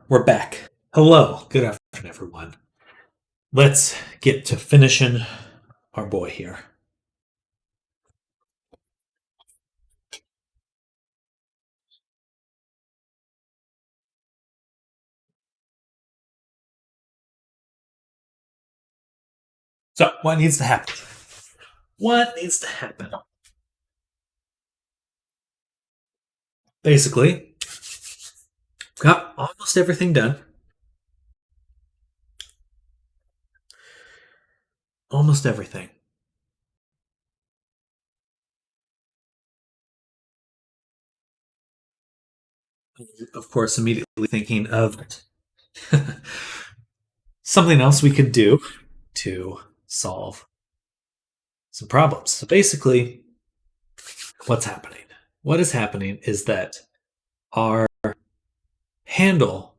We're back. Hello. Good afternoon, everyone. Let's get to finishing our boy here. So, what needs to happen? What needs to happen? Basically, got almost everything done. Almost everything. Of course, immediately thinking of something else we could do to solve some problems. So basically, what's happening? What is happening is that our handle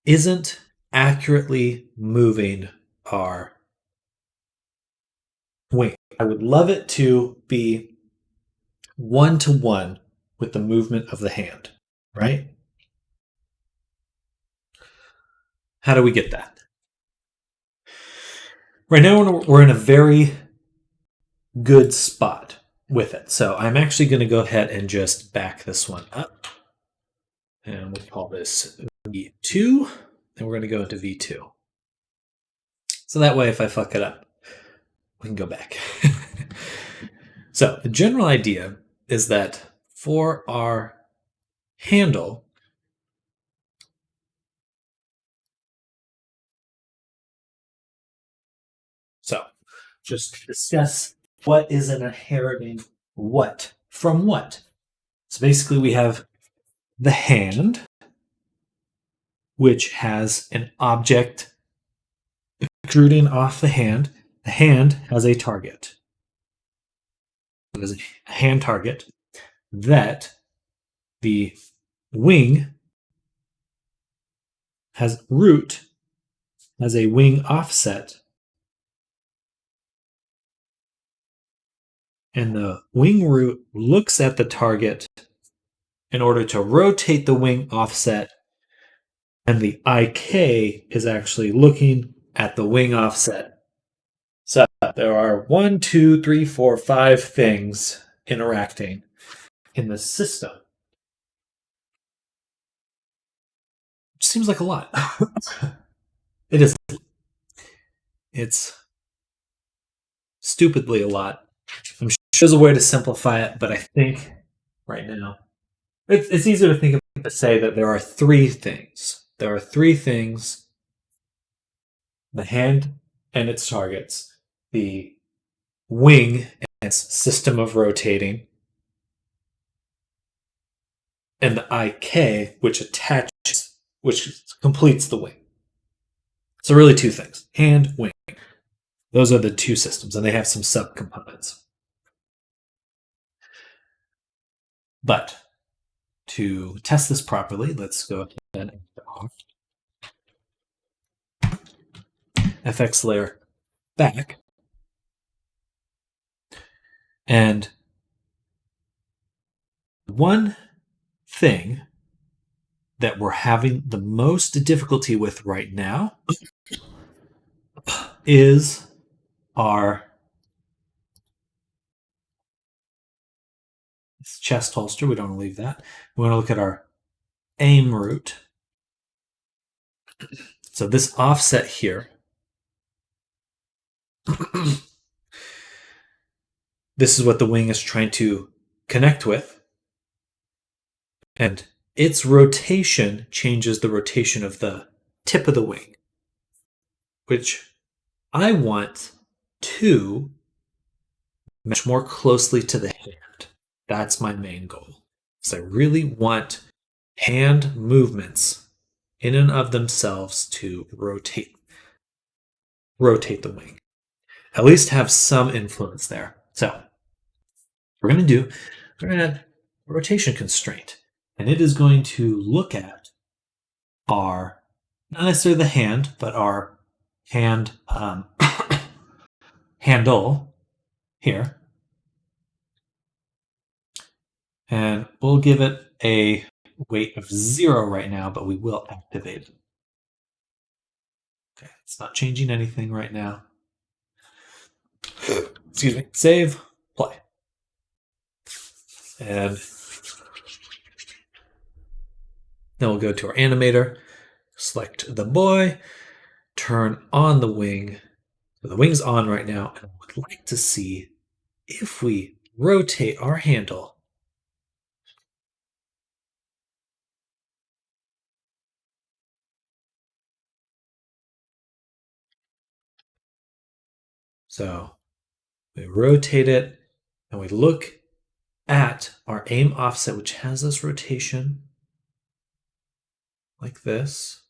isn't accurately moving our wing. I would love it to be one-to-one with the movement of the hand, right? How do we get that? Right now, we're in a very good spot with it. So I'm actually going to go ahead and just back this one up. And we'll call this V2. And we're going to go into V2. So that way, if I fuck it up, we can go back. So the general idea is that for our handle, so just discuss what is an inheriting what from what. So basically we have the hand, which has an object extruding off the hand. The hand has a target. It is a hand target that the wing has root, has a wing offset, and the wing root looks at the target in order to rotate the wing offset, and the IK is actually looking at the wing offset. So there are 1, 2, 3, 4, 5 things interacting in the system. Which seems like a lot. It is. It's stupidly a lot. I'm sure there's a way to simplify it, but I think right now it's easier to think of to say that there are 3 things. There are 3 things: the hand and its targets, the wing and its system of rotating, and the IK, which attaches, which completes the wing. So really 2 things: hand, wing. Those are the 2 systems, and they have some subcomponents. But to test this properly, let's go ahead and FX layer back. And one thing that we're having the most difficulty with right now is our chest holster. We don't want to leave that. We want to look at our aim root. So this offset here, this is what the wing is trying to connect with. And its rotation changes the rotation of the tip of the wing, which I want to match more closely to the hand. That's my main goal. So I really want hand movements in and of themselves to rotate the wing. At least have some influence there. So we're going to add a rotation constraint. And it is going to look at our, not necessarily the hand, but our hand handle here. And we'll give it a weight of 0 right now, but we will activate it. Okay, it's not changing anything right now. Excuse me. Save, play. And then we'll go to our animator, select the boy, turn on the wing. So the wing's on right now, and I would like to see if we rotate our handle. So we rotate it, and we look at our aim offset, which has this rotation like this.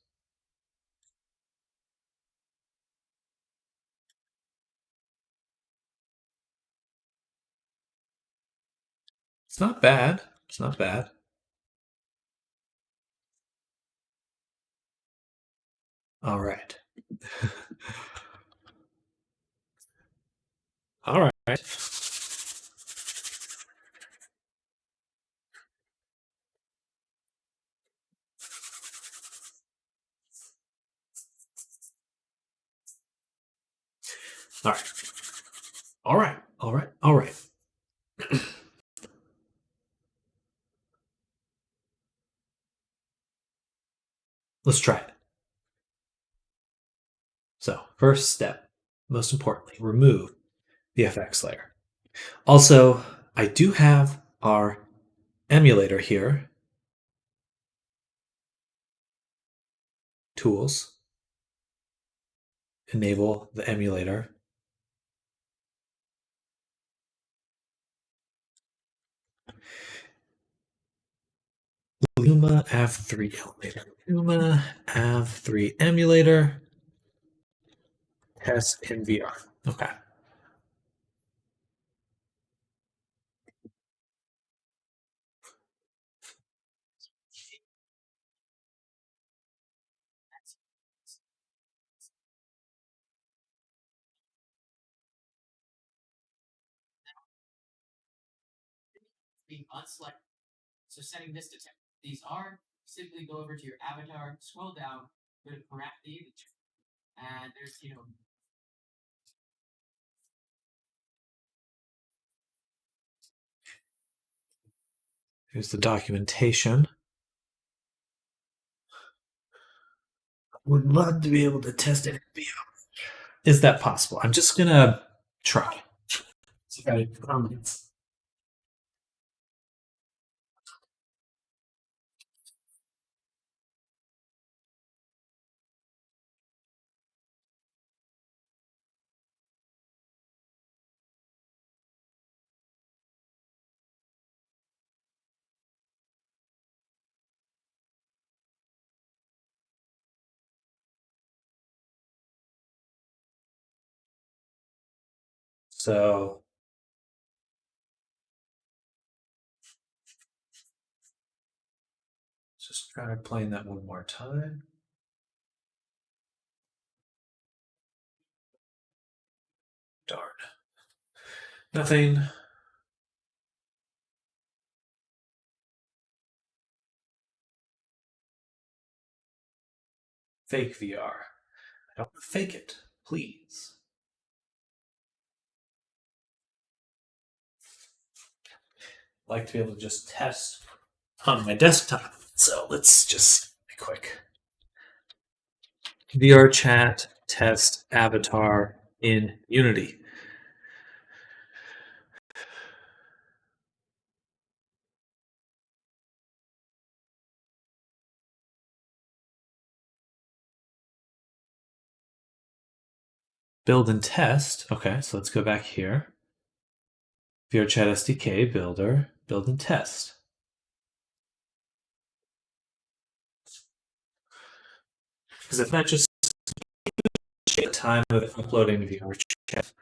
It's not bad. It's not bad. All right. All right. All right. All right. All right. All right. Let's try it. So, first step, most importantly, remove the FX layer. Also, I do have our emulator here. Tools. Enable the emulator. Luma AV3 emulator. Luma AV3 emulator. Test in VR. Okay. Being unselected. So setting this to 10. These are simply go over to your avatar, scroll down, go to correct the image. And there's, here's the documentation. Would love to be able to test it. Is that possible? I'm just gonna try. So just try playing that one more time. Darn. Nothing. Fake VR. I don't fake it, please. I like to be able to just test on my desktop. So let's just be quick. VR chat test avatar in Unity. Build and test. Okay, so let's go back here. VRChat SDK builder, build and test. Because if that just the time of uploading VRChat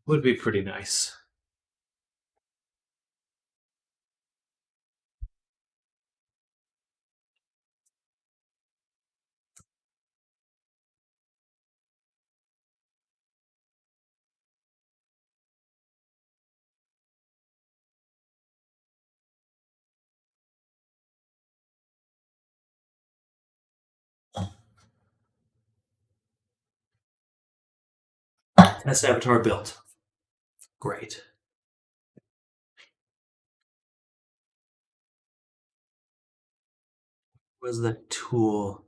would be pretty nice. Test avatar built. Great. Was the tool?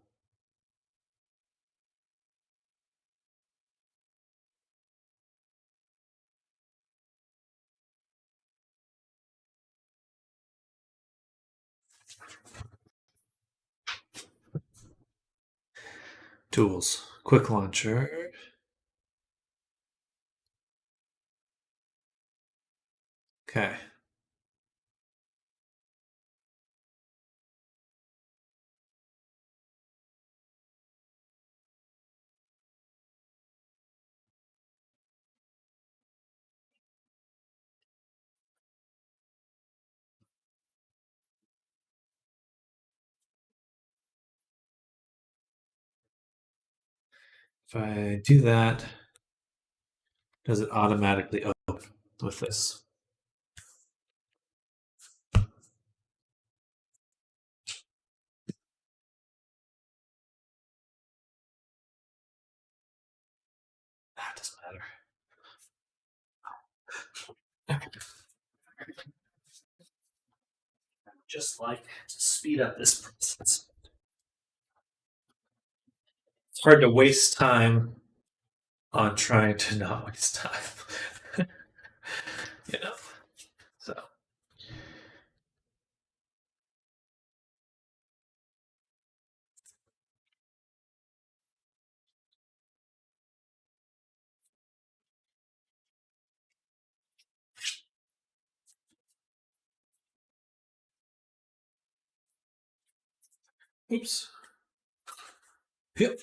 Tools. Quick launcher. Okay. If I do that, does it automatically open with this? That doesn't matter. Just like to speed up this process. It's hard to waste time on trying to not waste time. you know. So oops. Yep.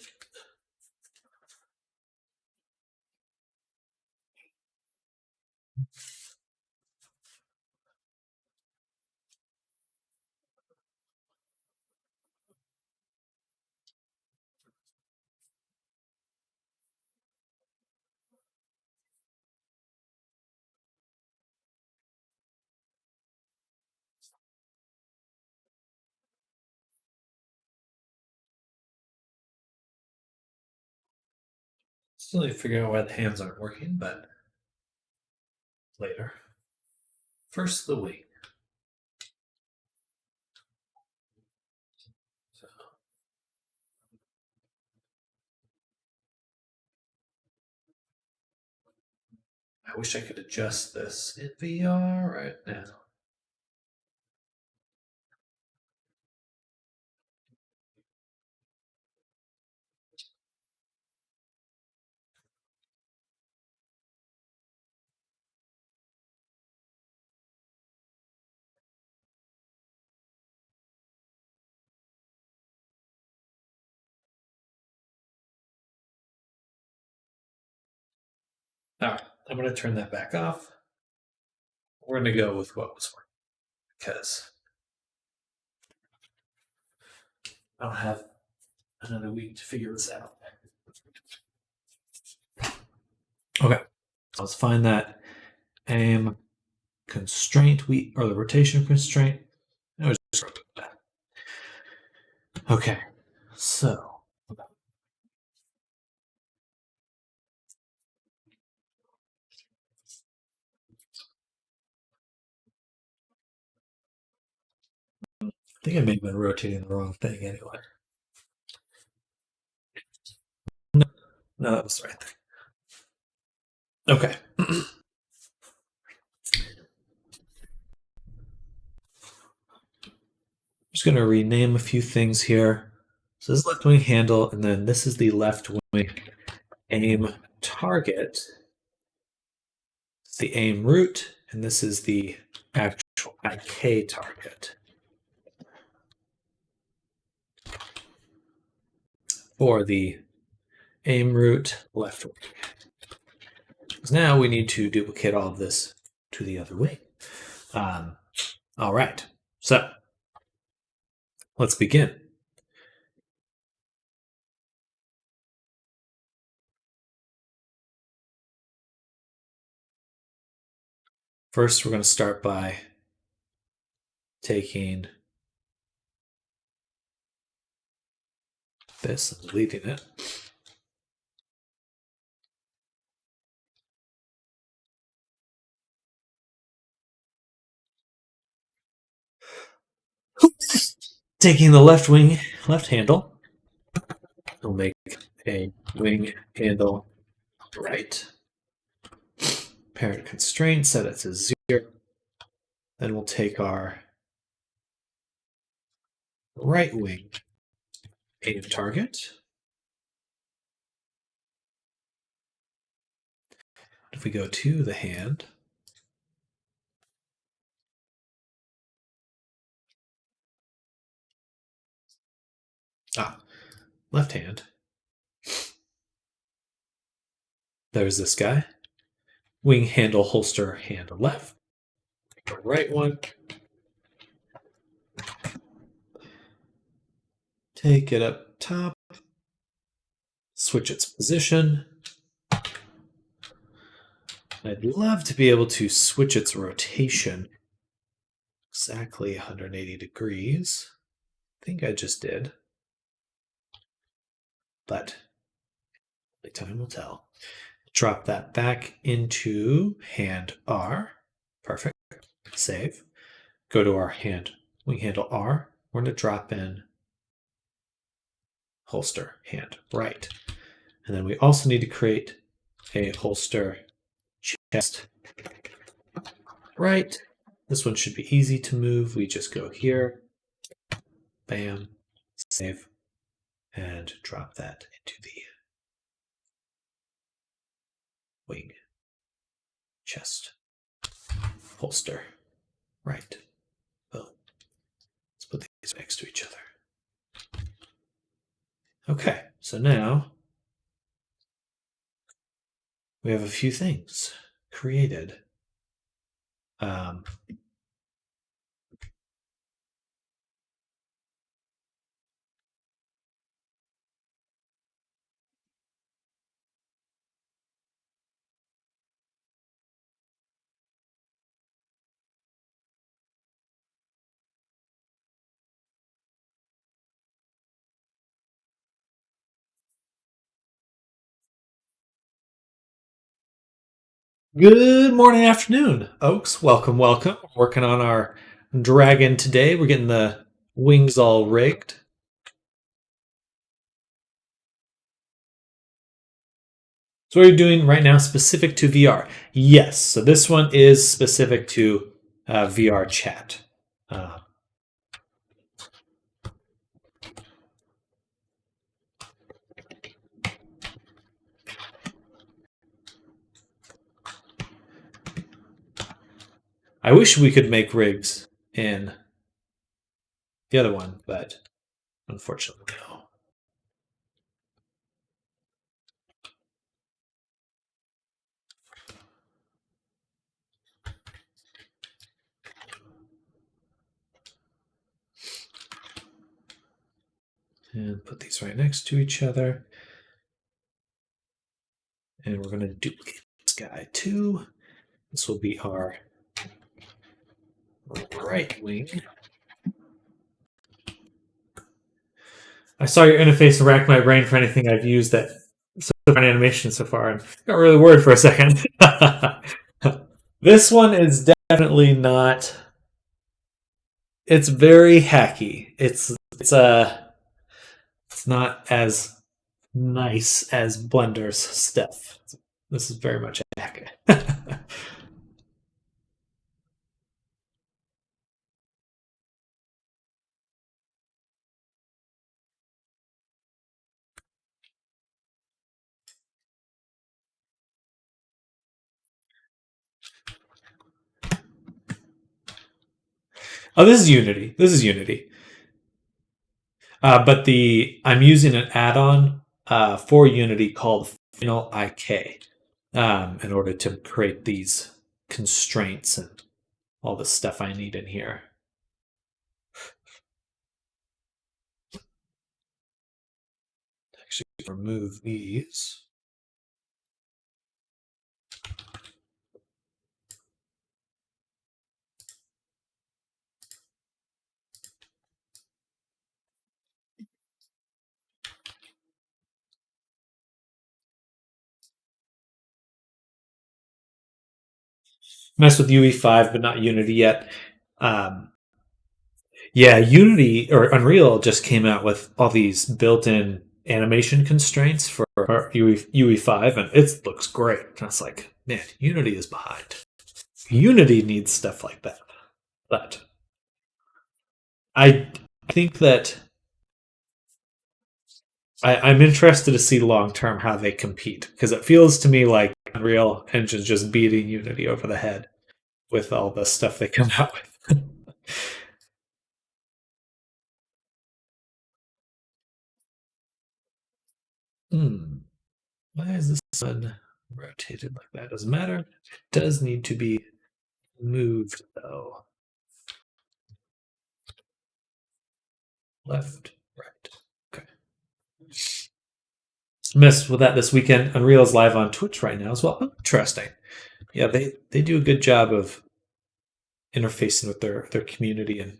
Still need to figure out why the hands aren't working, but later. First, the wing. So, I wish I could adjust this in VR right now. All right, I'm going to turn that back off. We're going to go with what was working because I don't have another week to figure this out. Okay, so let's find that aim constraint or the rotation constraint. Okay, so I think I may have been rotating the wrong thing anyway. No, that was the right thing. Okay. Just going to rename a few things here. So this is left wing handle, and then this is the left wing aim target. It's the aim root, and this is the actual IK target. For the aim root left wing. Because now we need to duplicate all of this to the other wing. All right, so let's begin. First, we're going to start by taking this and deleting it. Taking the left handle, we'll make a wing handle right. Parent constraint, set it to 0. Then we'll take our right wing aim target. If we go to the hand, left hand, there's this guy. Wing handle holster hand left. The right one. Take it up top. Switch its position. I'd love to be able to switch its rotation exactly 180 degrees. I think I just did. But only time will tell. Drop that back into hand R. Perfect. Save. Go to our hand wing handle R. We're going to drop in holster hand right. And then we also need to create a holster chest right. This one should be easy to move. We just go here. Bam. Save. And drop that into the wing chest holster right. Boom. Let's put these next to each other. Okay, so now we have a few things created. Good morning, afternoon, Oaks. Welcome, welcome. We're working on our dragon today. We're getting the wings all rigged. So what are you doing right now specific to VR? Yes, so this one is specific to VR chat. I wish we could make rigs in the other one, but unfortunately no. And put these right next to each other. And we're going to duplicate this guy too. This will be our right wing. I saw your interface and racked my brain for anything I've used that so far in animation so far, and got really worried for a second. This one is definitely not. It's very hacky. It's not as nice as Blender's stuff. This is very much a hack. Oh, this is Unity. This is Unity. But I'm using an add-on for Unity called Final IK in order to create these constraints and all the stuff I need in here. Actually, remove these. Mess with UE5, but not Unity yet. Yeah, Unity or Unreal just came out with all these built-in animation constraints for UE5, and it looks great. And I was like, man, Unity is behind. Unity needs stuff like that. But I think that I'm interested to see long term how they compete because it feels to me like Unreal Engine's just beating Unity over the head with all the stuff they come out with. Hmm. Why is this one rotated like that? Doesn't matter. It does need to be moved though. Left, right. Okay. Messed with that this weekend. Unreal's live on Twitch right now as well. Interesting. Yeah, they do a good job of interfacing with their community and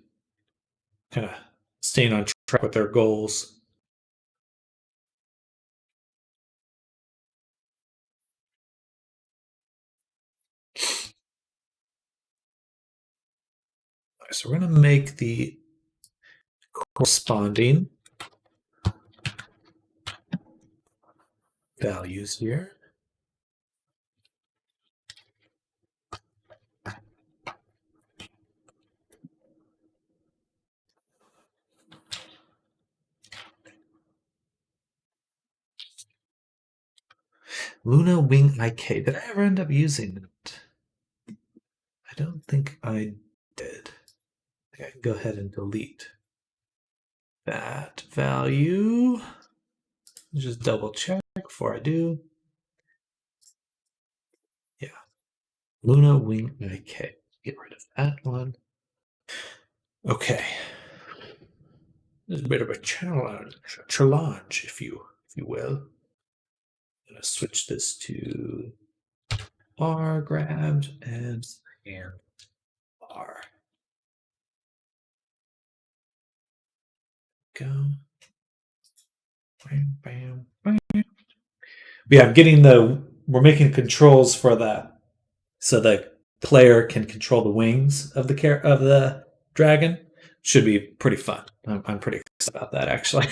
kind of staying on track with their goals. So we're going to make the corresponding values here. Luna Wing IK. Did I ever end up using it? I don't think I did. I can go ahead and delete that value. Just double check before I do. Yeah. Luna Wing IK. Get rid of that one. Okay. This is a bit of a challenge, if you will. I'm gonna switch this to bar grabbed and bar. Go. Bam, bam, bam. Yeah, I'm getting we're making controls for that so the player can control the wings of the dragon. Should be pretty fun. I'm pretty excited about that actually.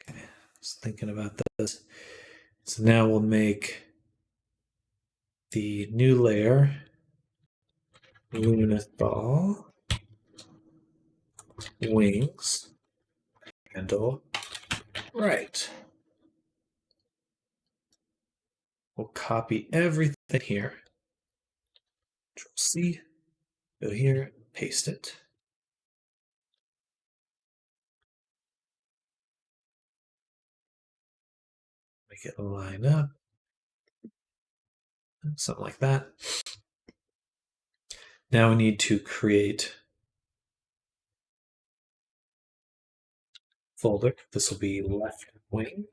Okay, just thinking about this. So now we'll make the new layer Lunathal wings handle right. We'll copy everything here. Control C, go here, paste it. Make it line up. Something like that. Now we need to create folder. This will be left wing.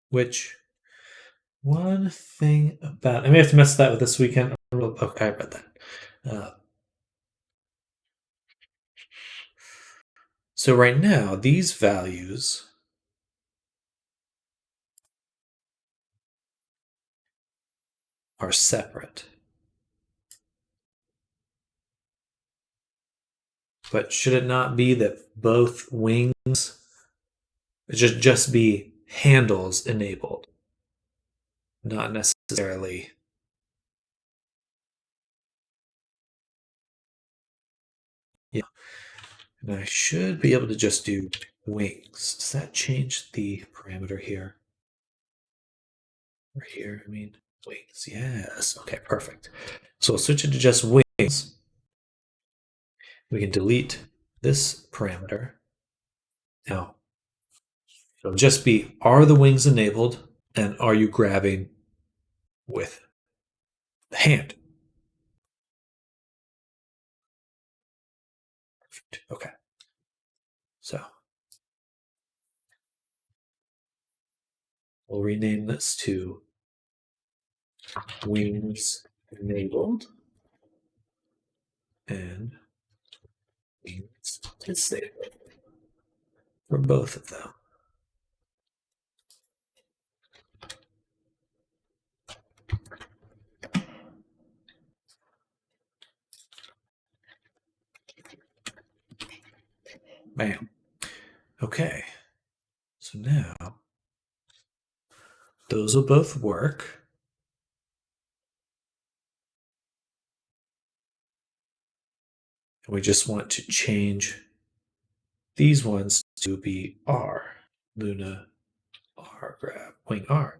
Which one thing about I may have to mess that with this weekend. Okay, I read that. So right now, these values are separate. But should it not be that both wings just be handles enabled, not necessarily? Yeah. And I should be able to just do wings. Does that change the parameter here? Or here, I mean, wings. Yes. Okay, perfect. So we'll switch it to just wings. We can delete this parameter. Now, It'll just be, are the wings enabled and are you grabbing with the hand? Okay. So we'll rename this to wings enabled and wings disabled for both of them. Bam. Okay. So now those will both work. And we just want to change these ones to be R. Luna R grab, wing R.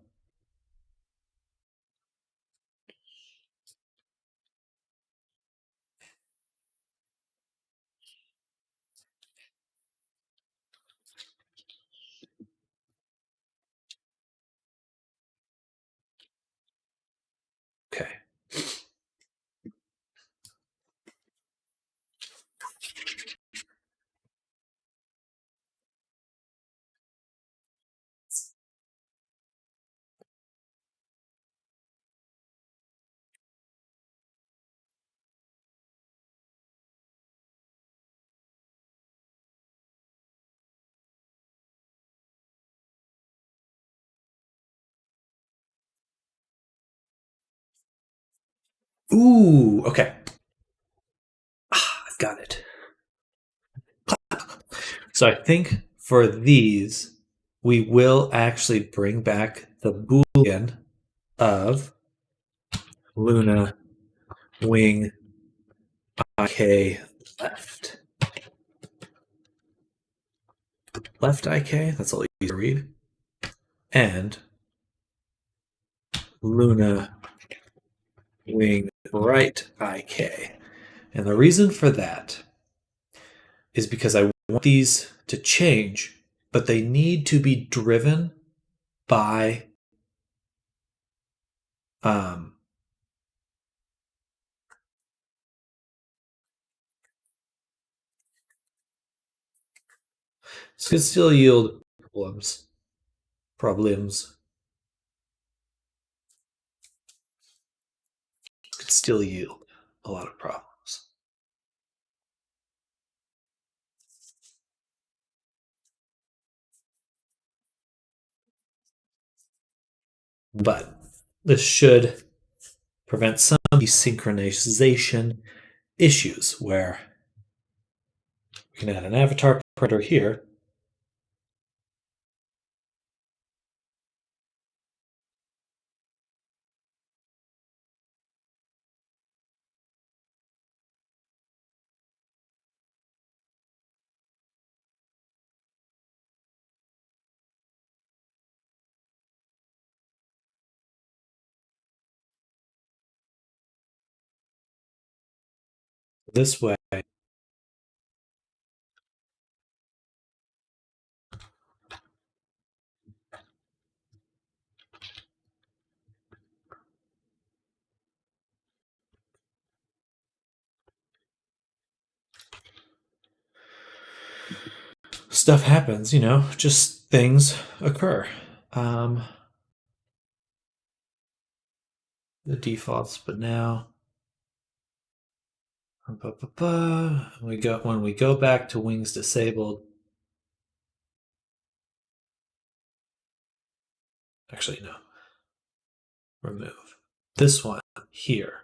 Okay. Ooh, okay. I've got it. So I think for these, we will actually bring back the Boolean of Luna wing IK left. Left IK, that's all easy to read. And Luna wing right IK. And the reason for that is because I want these to change, but they need to be driven by this could still yield problems. Could still yield a lot of problems. But this should prevent some desynchronization issues where we can add an avatar printer here. This way, stuff happens, just things occur. The defaults, but now when we go back to wings disabled. Actually, no. Remove. This one here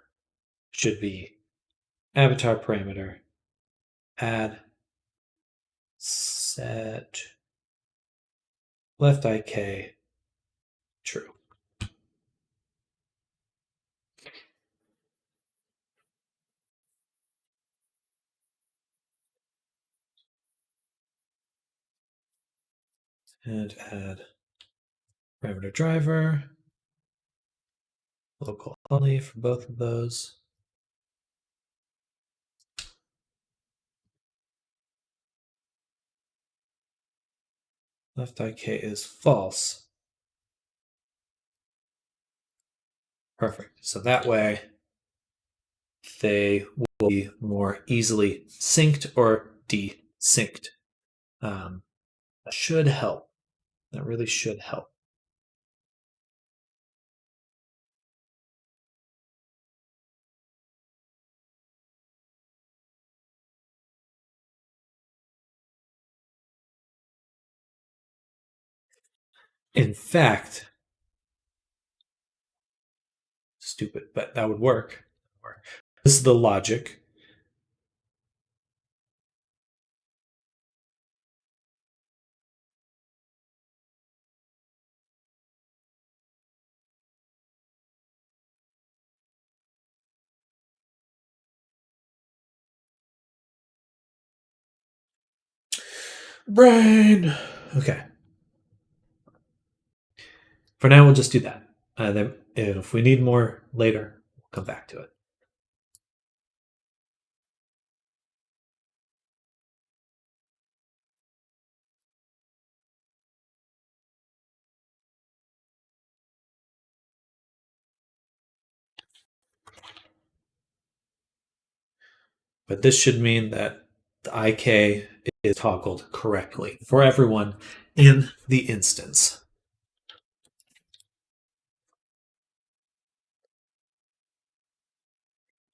should be avatar parameter, add, set, left IK, true. And add parameter driver, local only for both of those. left IK is false. Perfect. So that way they will be more easily synced or desynced. That should help. That really should help. In fact, stupid, but that would work. This is the logic. Brain. Okay. For now, we'll just do that. Then, if we need more later, we'll come back to it. But this should mean that the IK is toggled correctly for everyone in the instance.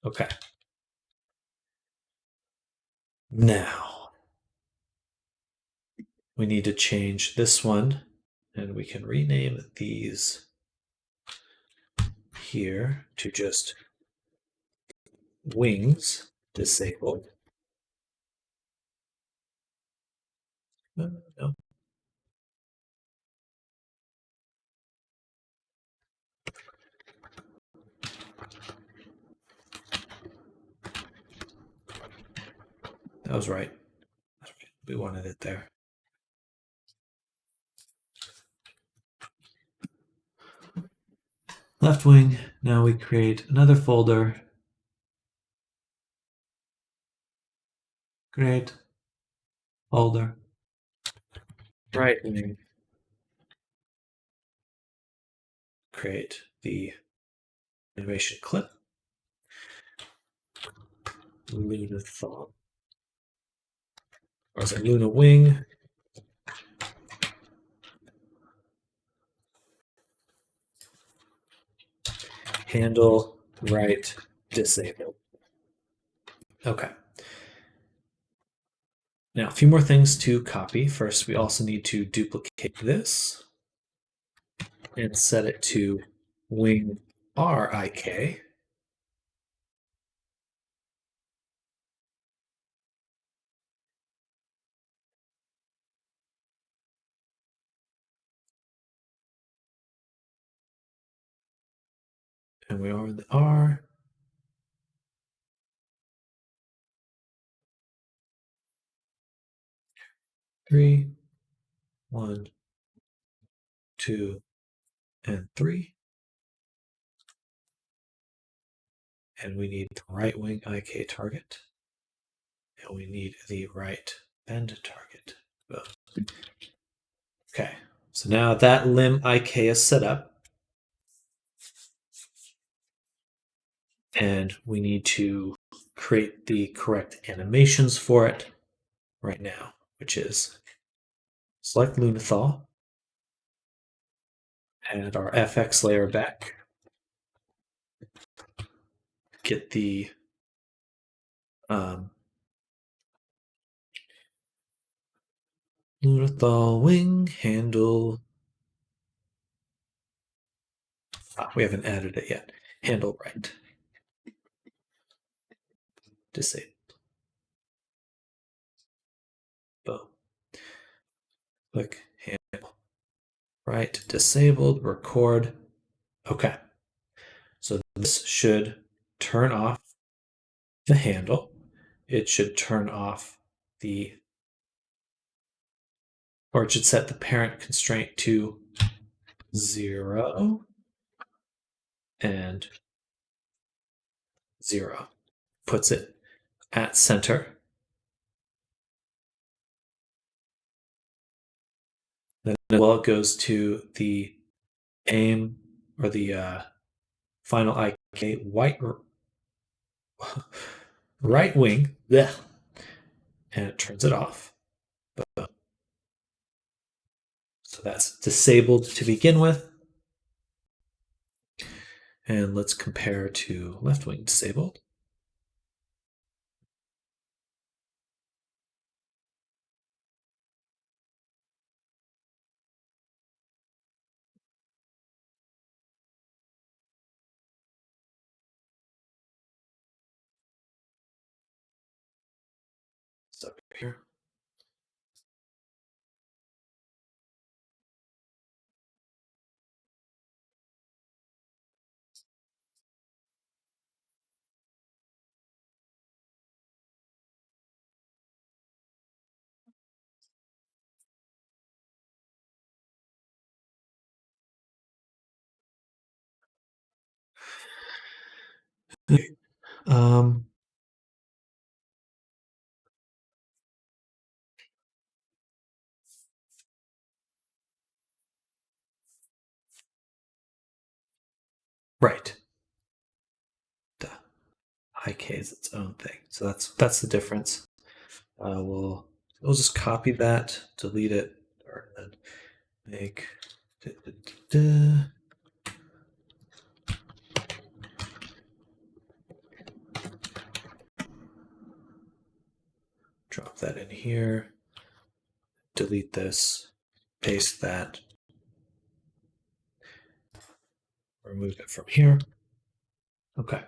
Okay. Now, we need to change this one, and we can rename these here to just wings disabled. No. That was right. We wanted it there. Left wing. Now we create another folder. Create folder. Right wing. Create the animation clip. Luna Thaw. Or is it Luna Wing? Handle right disabled. Okay. Now, a few more things to copy. First, we also need to duplicate this and set it to wing RIK. And we are in the R. Three, 1, 2, and 3. And we need the right wing IK target. And we need the right bend target. Both. Okay, so now that limb IK is set up. And we need to create the correct animations for it right now, which is select Lunathal, add our FX layer back, get the Lunathal wing handle. We haven't added it yet. Handle right. Disable. Boom. Click handle right. Disabled. Record. Okay. So this should turn off the handle. It should turn off the, or it should set the parent constraint to 0 and 0. Puts it at center. Then it goes to the aim or the final IK right wing, bleh, and it turns it off. So that's disabled to begin with. And let's compare to left wing disabled. So here. Um, right. The IK is its own thing. So that's the difference. We'll just copy that, delete it, or then make da, da, da, drop that in here, delete this, paste that, remove it from here. Okay.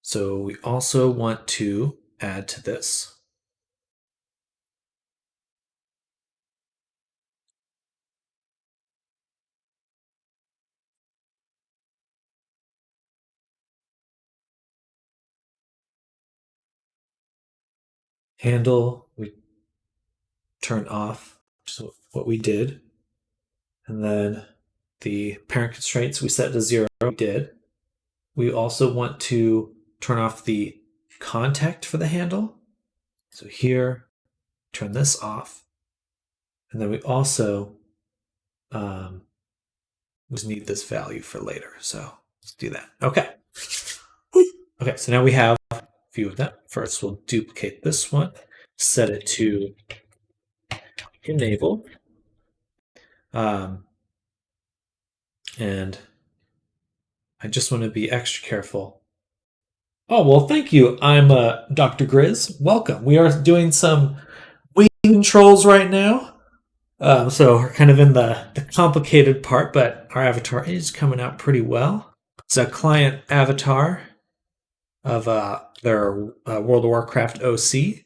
So we also want to add to this. Handle, we turn off, so what we did. And then the parent constraints we set to 0, we did. We also want to turn off the contact for the handle. So here, turn this off. And then we also just need this value for later. So let's do that. Okay. Okay, so now we have a few of them. First, we'll duplicate this one, set it to enable. And I just want to be extra careful. Oh, well, thank you. I'm Dr. Grizz. Welcome. We are doing some wing controls right now. So we're kind of in the complicated part, but our avatar is coming out pretty well. It's a client avatar of their World of Warcraft OC.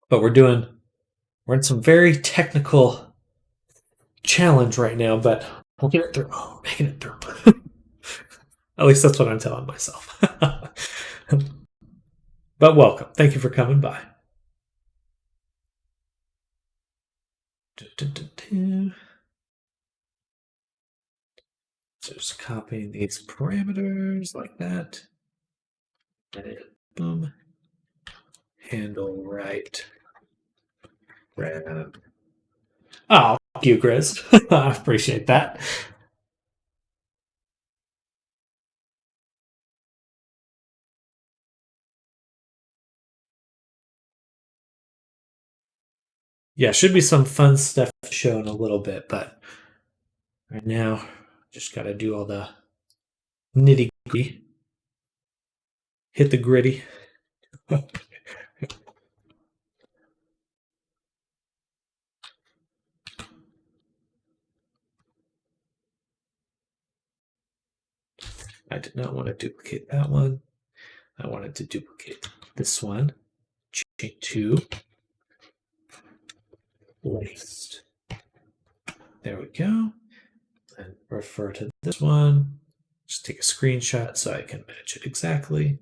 But we're in some very technical challenge right now, but we'll get it through. Oh, making it through. At least that's what I'm telling myself. But welcome. Thank you for coming by. So just copying these parameters like that. And boom. Handle right. Grab. Oh, thank you, Grizz. I appreciate that. Yeah, should be some fun stuff shown a little bit, but right now, just got to do all the nitty gritty. Hit the gritty. I did not want to duplicate that one. I wanted to duplicate this one. Change to laced. There we go. And refer to this one. Just take a screenshot so I can match it exactly.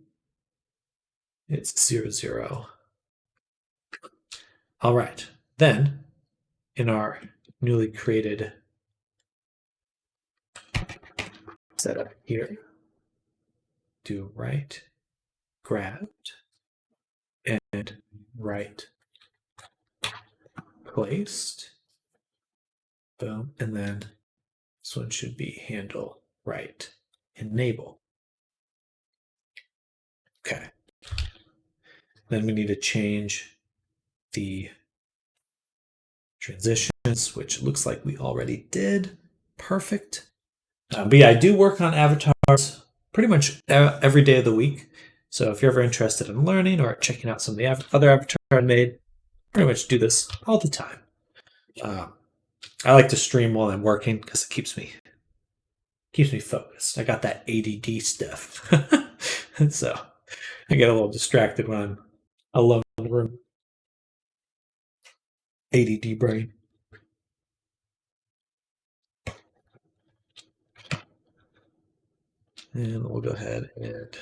It's 0, 0. All right. Then, in our newly created setup here, do right, grabbed, and right placed. Boom. And then this one should be handle right. Enable. Okay. Then we need to change the transitions, which looks like we already did. Perfect. But yeah, I do work on avatars pretty much every day of the week. So if you're ever interested in learning or checking out some of the other avatars I made, pretty much do this all the time. I like to stream while I'm working because it keeps me focused. I got that ADD stuff, so I get a little distracted when I'm alone in the room. ADD brain. And we'll go ahead and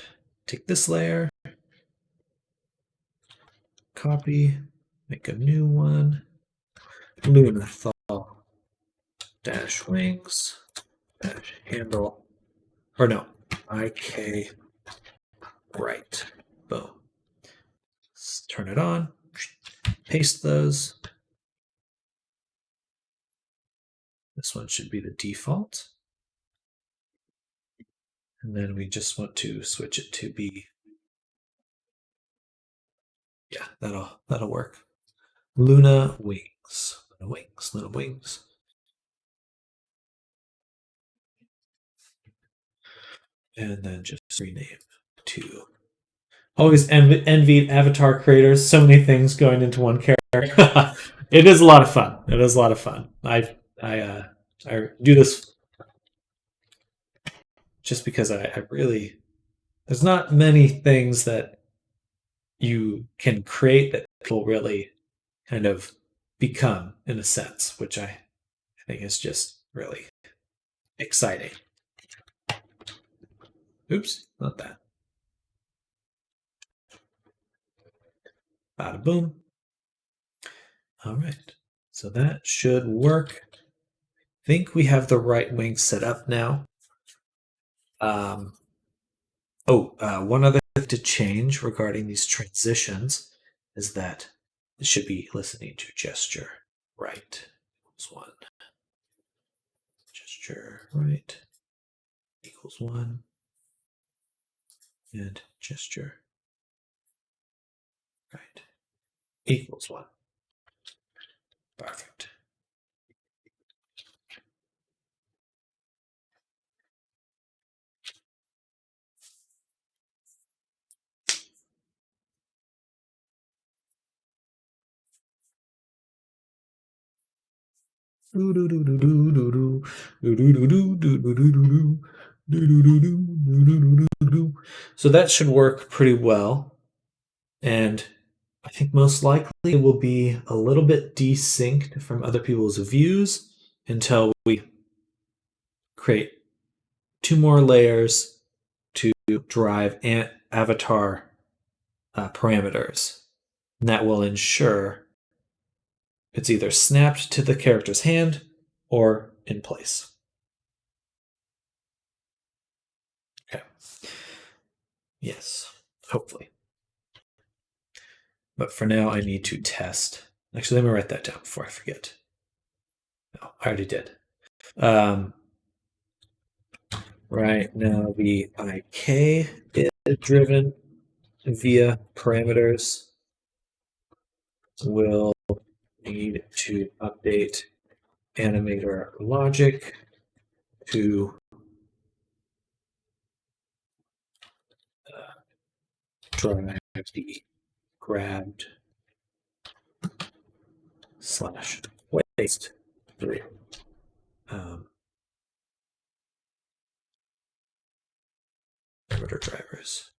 take this layer, copy, make a new one, Lunathal dash wings dash handle, or no, IK right. Boom. Let's turn it on, paste those. This one should be the default. And then we just want to switch it to be, yeah, that'll work. Luna wings, Luna wings, Luna wings. And then just rename to. Always envied avatar creators. So many things going into one character. It is a lot of fun. It is a lot of fun. I do this just because I really, there's not many things that you can create that people really kind of become in a sense, which I think is just really exciting. Oops, not that. Bada boom. All right, so that should work. I think we have the right wing set up now. One other thing to change regarding these transitions is that it should be listening to gesture right equals 1. Gesture right equals 1. And gesture right equals 1. Perfect. So that should work pretty well. And I think most likely it will be a little bit desynced from other people's views until we create 2 more layers to drive avatar parameters. And that will ensure it's either snapped to the character's hand or in place. Okay. Yes, hopefully. But for now, I need to test. Actually, let me write that down before I forget. No, I already did. Right now, the IK is driven via parameters. Will need to update animator logic to drive the grabbed / waste 3. Parameter drivers.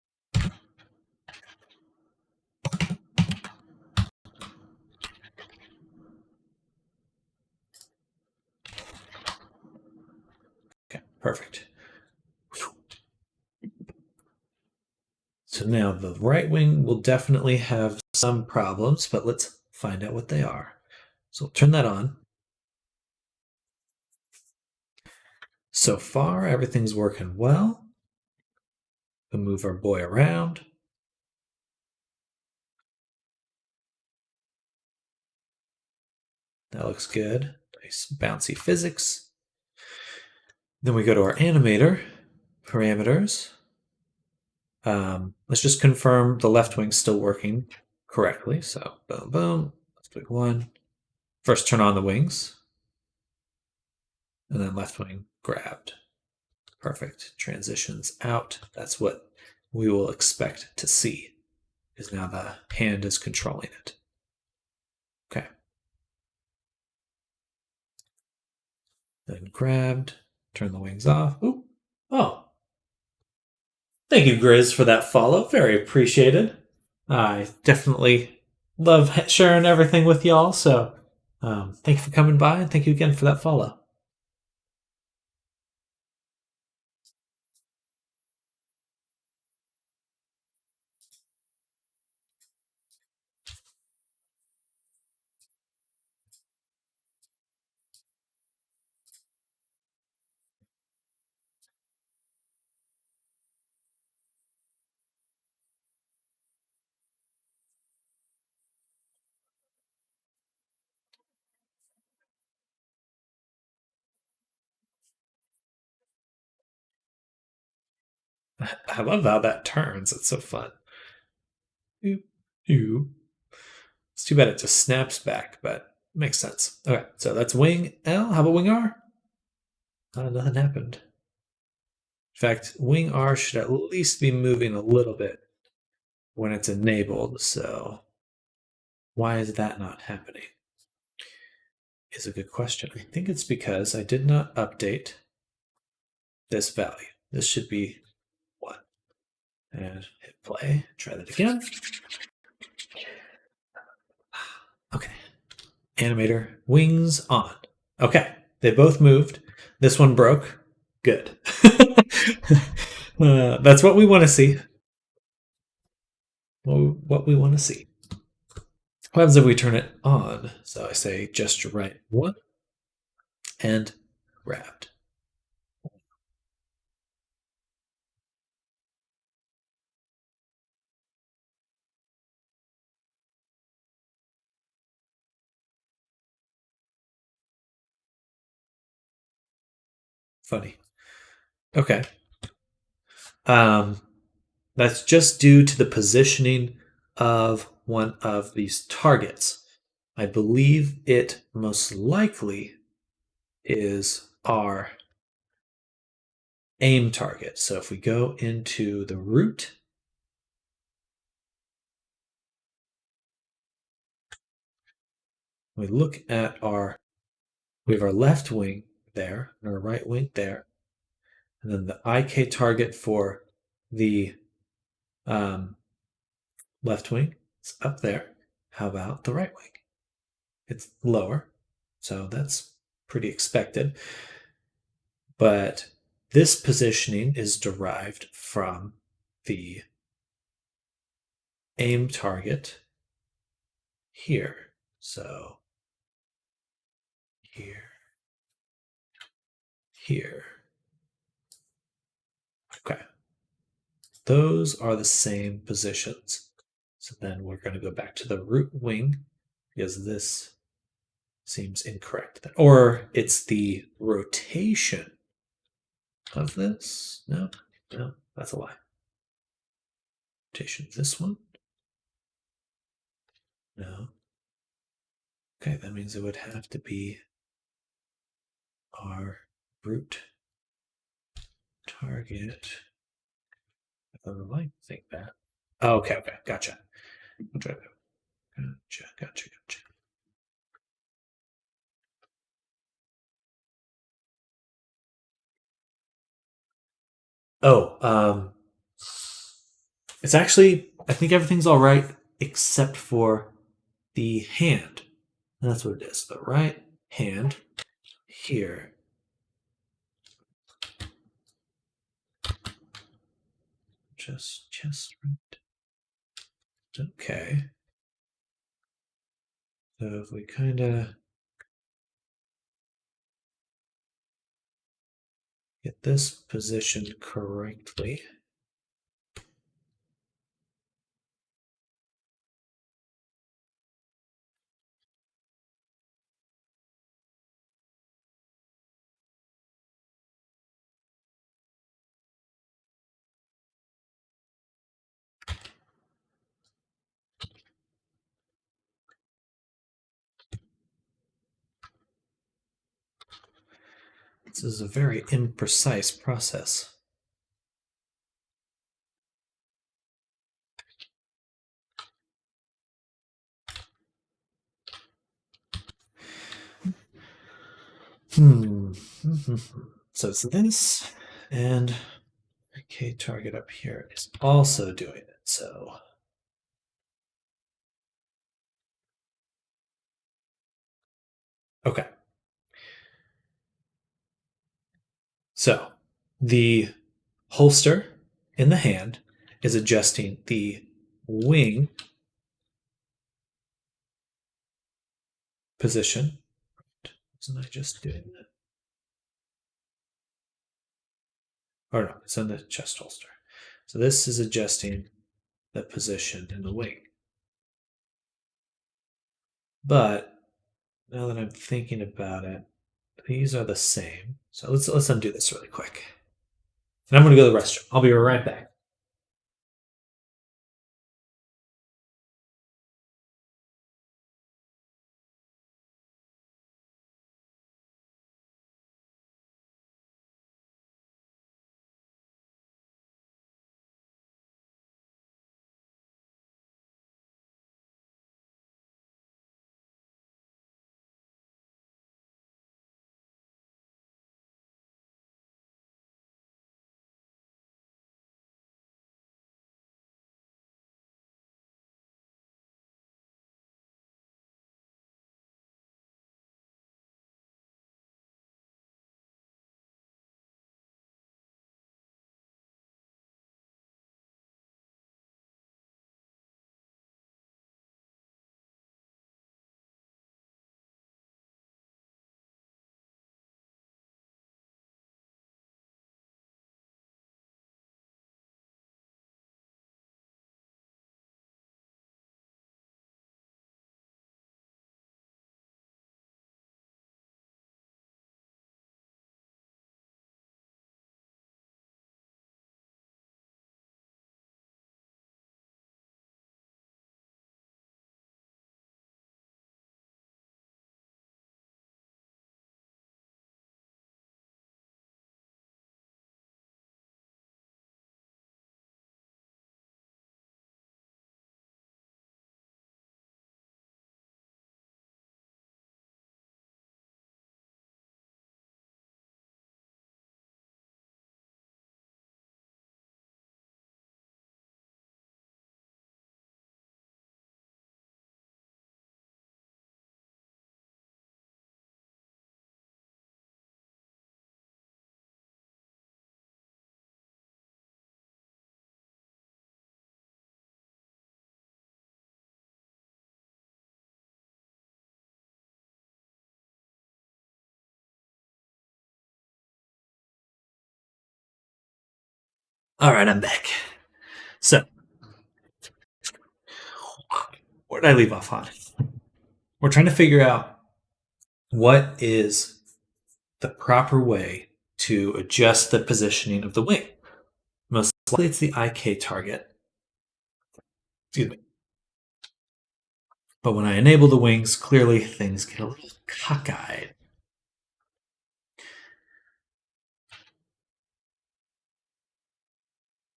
Okay, perfect. So now the right wing will definitely have some problems, but let's find out what they are. So we'll turn that on. So far, everything's working well. We'll move our boy around. That looks good. Nice bouncy physics. Then we go to our animator parameters. Let's just confirm the left wing's still working correctly. So boom, boom. Let's pick one. First turn on the wings. And then left wing grabbed. Perfect. Transitions out. That's what we will expect to see, because now the hand is controlling it. Okay. Then grabbed. Turn the wings off. Ooh. Oh. Thank you, Grizz, for that follow. Very appreciated. I definitely love sharing everything with y'all. So thank you for coming by, and thank you again for that follow. I love how that turns. It's so fun. It's too bad it just snaps back, but it makes sense. Okay, so that's wing L. How about wing R? Nothing happened. In fact, wing R should at least be moving a little bit when it's enabled. So why is that not happening? Is a good question. I think it's because I did not update this value. This should be 1. And hit play. Try that again. Okay. Animator, wings on. Okay. They both moved. This one broke. Good. That's what we want to see. What we want to see. What happens if we turn it on? So I say gesture right 1 and grabbed. Funny. Okay. That's just due to the positioning of one of these targets. I believe it most likely is our aim target. So if we go into the root, we look at we have our left wing there and our right wing there, and then the IK target for the left wing is up there. How about the right wing? It's lower, so that's pretty expected. But this positioning is derived from the aim target here. So here. Okay. Those are the same positions. So then we're going to go back to the root wing because this seems incorrect. Or it's the rotation of this. No, that's a lie. Rotation of this one. No. Okay, that means it would have to be our root target. I might think that. Oh, okay, gotcha. Gotcha. Oh, it's actually, I think everything's all right except for the hand. And that's what it is. The right hand here. Just right. Okay. So if we kind of get this positioned correctly. This is a very imprecise process. So it's this, and IK target up here is also doing it. So okay. So the holster in the hand is adjusting the wing position. Wasn't I just doing that? Or no, it's on the chest holster. So this is adjusting the position in the wing. But now that I'm thinking about it, these are the same. So let's undo this really quick. And I'm going to go to the restroom. I'll be right back. All right, I'm back. So, where did I leave off on? We're trying to figure out what is the proper way to adjust the positioning of the wing. Most likely it's the IK target. Excuse me. But when I enable the wings, clearly things get a little cockeyed.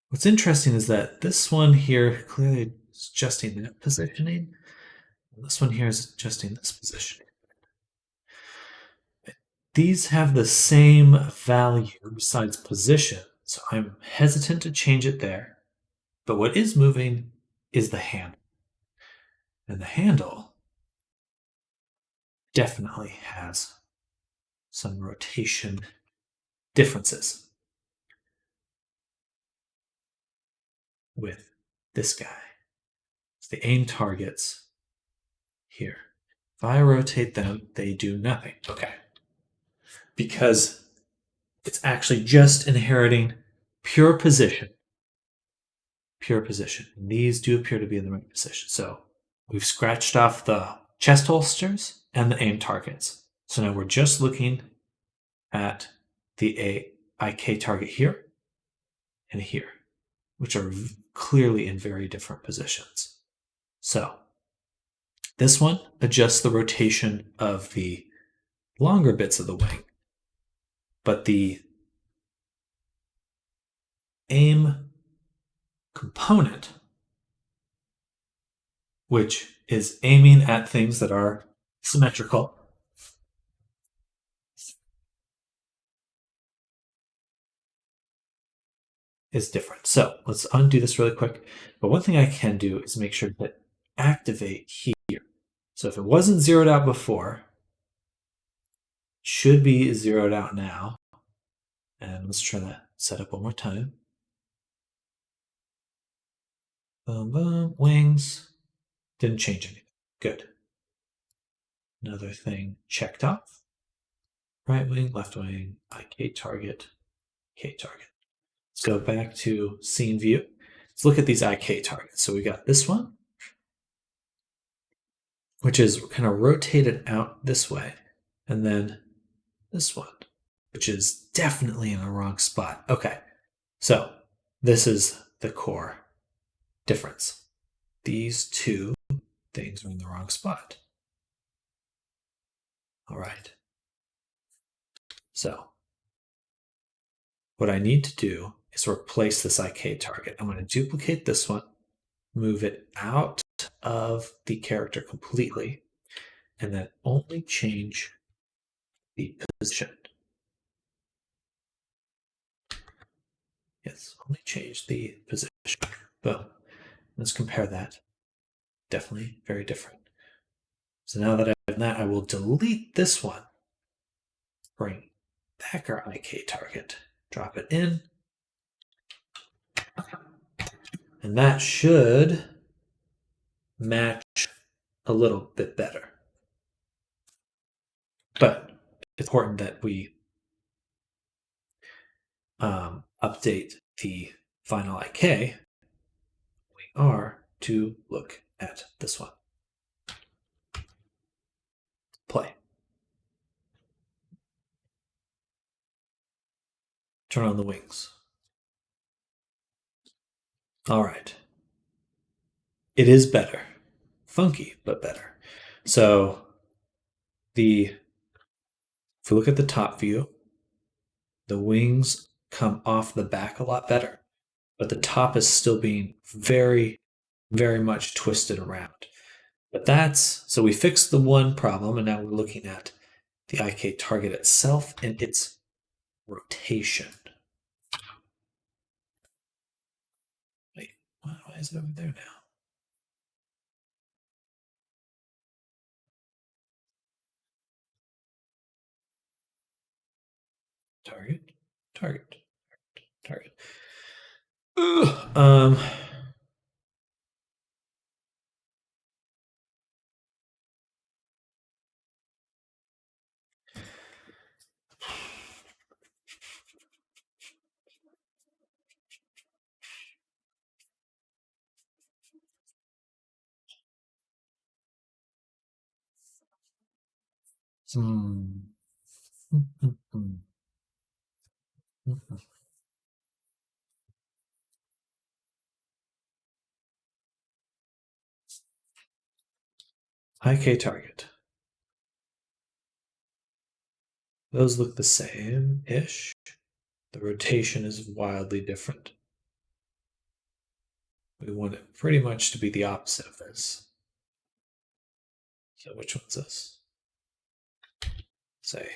What's interesting is that this one here clearly is adjusting that positioning. And this one here is adjusting this positioning. These have the same value besides position, so I'm hesitant to change it there. But what is moving is the handle. And the handle definitely has some rotation differences with this guy. It's the aim targets here. If I rotate them, they do nothing. Okay. Because it's actually just inheriting pure position. Pure position. And these do appear to be in the right position. So we've scratched off the chest holsters and the aim targets. So now we're just looking at the IK target here and here, which are clearly in very different positions. So this one adjusts the rotation of the longer bits of the wing. but the aim component, which is aiming at things that are symmetrical, is different. So let's undo this really quick. But one thing I can do is make sure that activate here. So if it wasn't zeroed out before, it should be zeroed out now. And let's try that setup one more time. Boom, boom, wings. Didn't change anything. Good. Another thing checked off. Right wing, left wing, IK target, K target. Let's go back to scene view. Let's look at these IK targets. So we got this one, which is kind of rotated out this way, and then this one, which is definitely in the wrong spot. Okay, so this is the core difference. These two things are in the wrong spot. All right. So what I need to do is replace this IK target. I'm going to duplicate this one, move it out of the character completely, and then only change the position. Yes, only change the position. Boom. Let's compare that. Definitely very different. So now that I've done that, I will delete this one. Bring back our IK target. Drop it in. And that should match a little bit better. But it's important that we update the final IK. We are to look at this one. Play. Turn on the wings. All right. It is better. Funky, but better. So if we look at the top view, the wings come off the back a lot better, but the top is still being very, very much twisted around. But so we fixed the one problem, and now we're looking at the IK target itself and its rotation. Wait, why is it over there now? Target. Ugh, IK target. Those look the same-ish. The rotation is wildly different. We want it pretty much to be the opposite of this. So which one's this? Say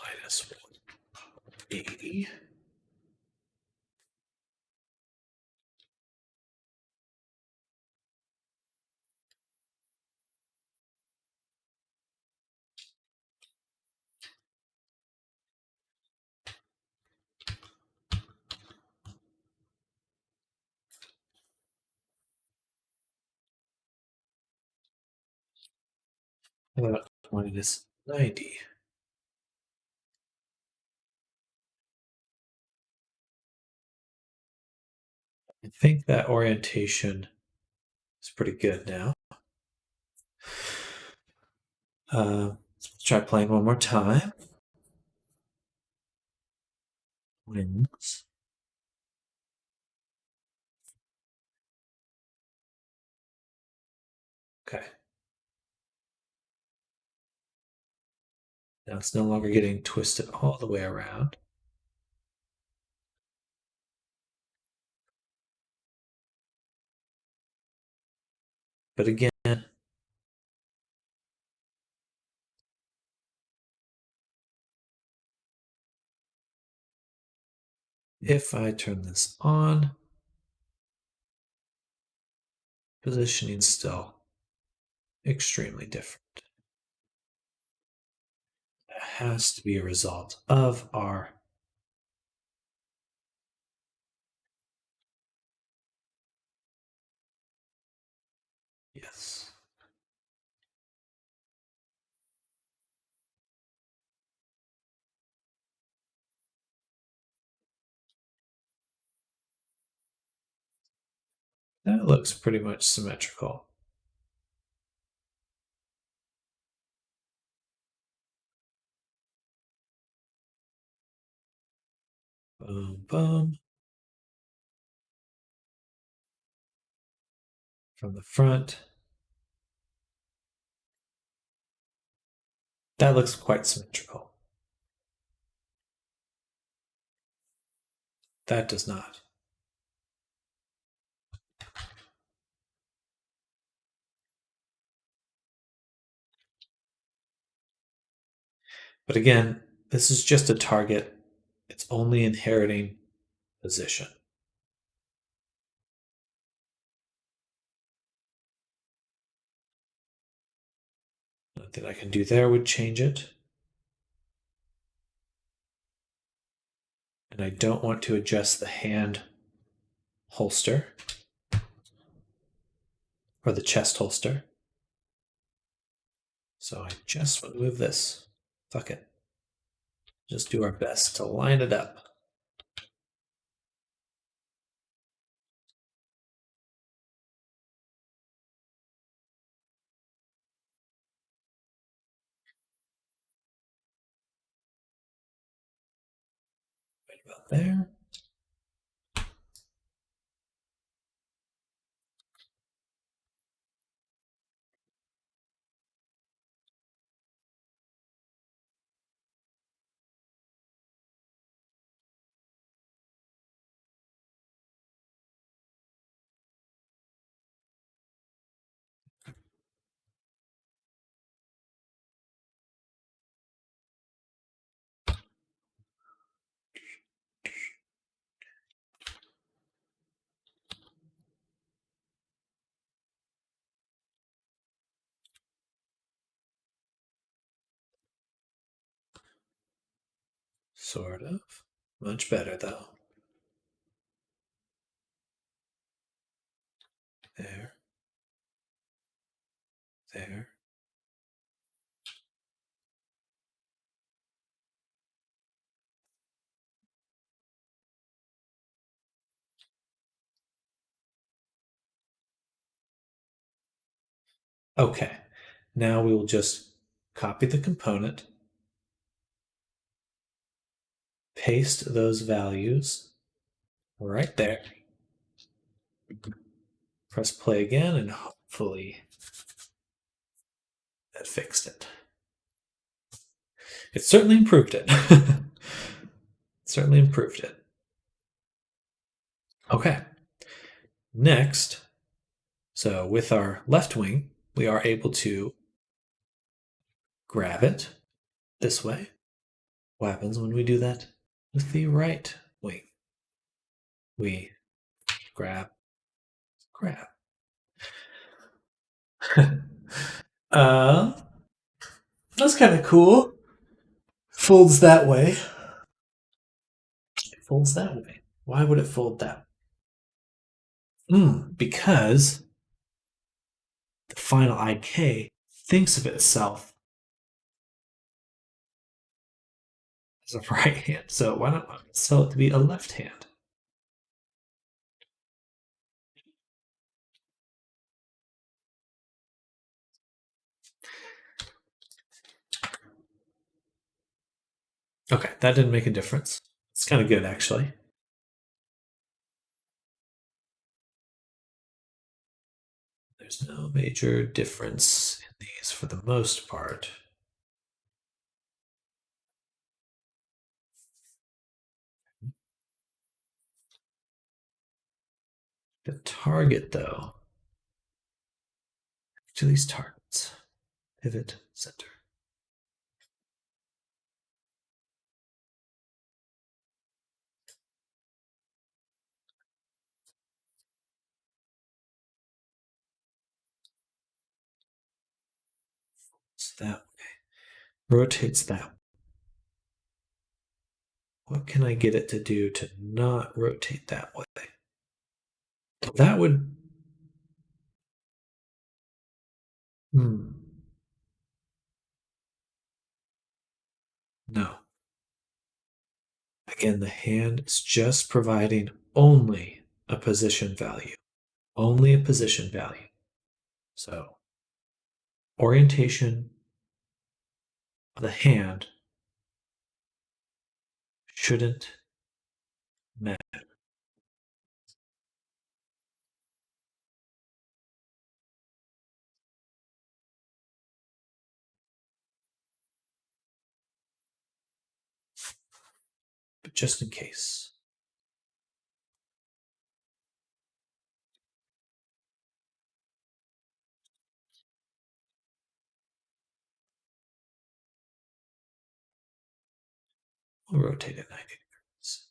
minus 180. About minus 90. I think that orientation is pretty good now. Let's try playing one more time. Wings. Okay. Now it's no longer getting twisted all the way around. But again, if I turn this on, positioning still extremely different. That has to be a result of our yes. That looks pretty much symmetrical. Boom, boom. From the front. That looks quite symmetrical. That does not. But again, this is just a target. It's only inheriting position. Nothing I can do there would change it. And I don't want to adjust the hand holster or the chest holster. So I just want to move this. Fuck it. Just do our best to line it up. Right about there. Sort of. Much better though. There. There. Okay. Now we will just copy the component, paste those values right there. Press play again, and hopefully that fixed it. It certainly improved it. Certainly improved it. Okay. Next, so with our left wing, we are able to grab it this way. What happens when we do that with the right wing? We grab. uh, that's kind of cool. Folds that way. It folds that way. Why would it fold that way? Because the final IK thinks of itself as a right hand. So why not sell it to be a left hand? Okay, that didn't make a difference. It's kind of good, actually. There's no major difference in these for the most part. The target, though, to these targets, pivot center. It's that way. Rotates that way. What can I get it to do to not rotate that way? That would. No. Again, the hand is just providing only a position value. Only a position value. So, orientation of the hand shouldn't matter. But just in case. We'll rotate it 90 degrees.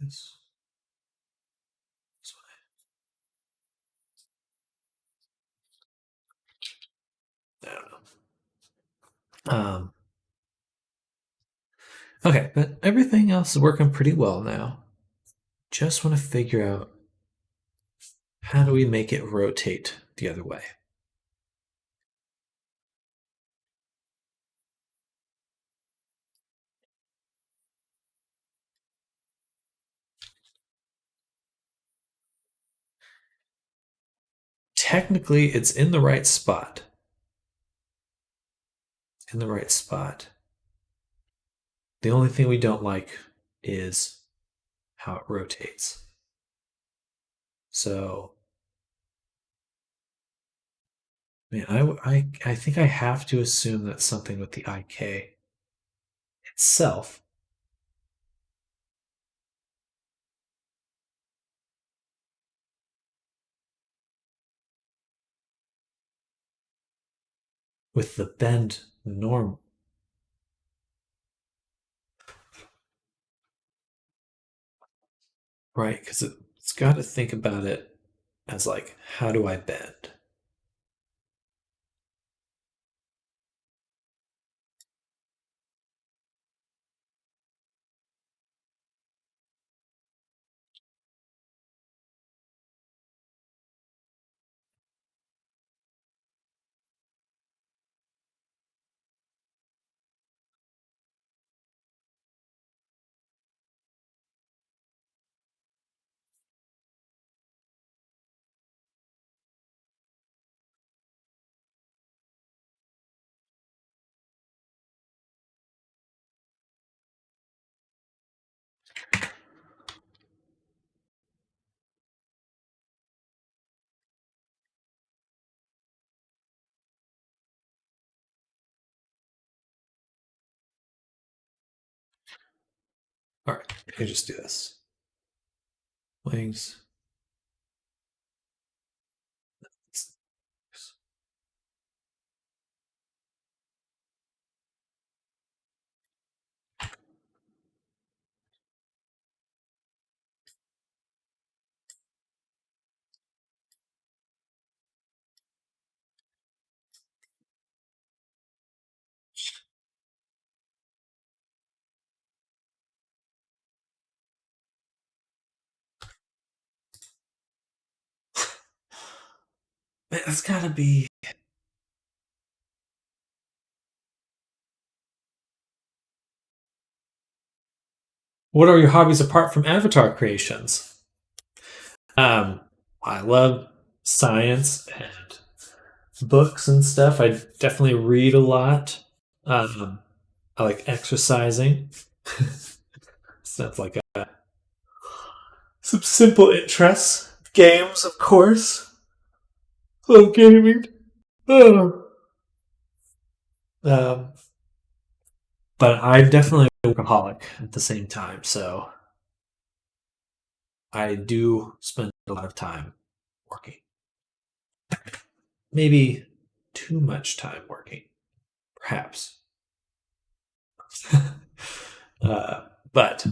This way. I don't know. Okay, but everything else is working pretty well now. Just want to figure out how do we make it rotate the other way. Technically, it's in the right spot. It's in the right spot. The only thing we don't like is how it rotates. So, man, I think I have to assume that's something with the IK itself. With the bend norm. Right, because it's got to think about it as like, how do I bend? All right, I can just do this. Wings. Man, that's gotta be. What are your hobbies apart from avatar creations? I love science and books and stuff. I definitely read a lot. I like exercising. Sounds like some simple interests. Games, of course. Love gaming. Oh. Um, but I'm definitely a workaholic at the same time, so I do spend a lot of time working. Maybe too much time working, perhaps. uh, but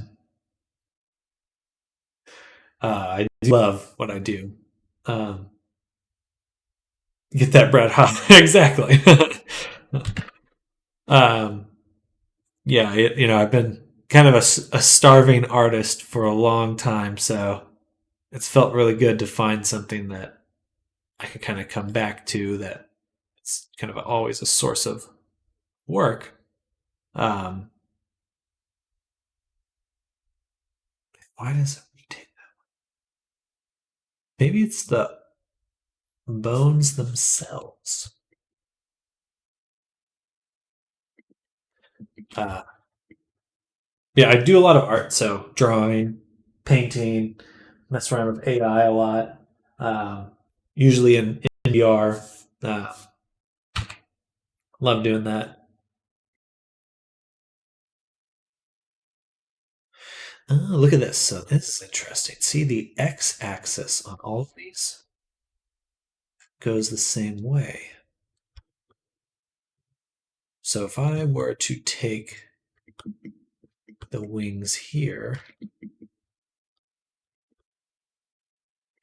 I do love what I do. Um, get that bread hot. Exactly. um, yeah, I've been kind of a starving artist for a long time, so it's felt really good to find something that I can kind of come back to that it's kind of always a source of work. Um, why does it rotate? Maybe it's the bones themselves. Uh, yeah, I do a lot of art, so drawing, painting, mess around with AI a lot. Um, Usually in VR. Uh, love doing that. Oh, look at this. So this is interesting. See, the x-axis on all of these goes the same way. So if I were to take the wings here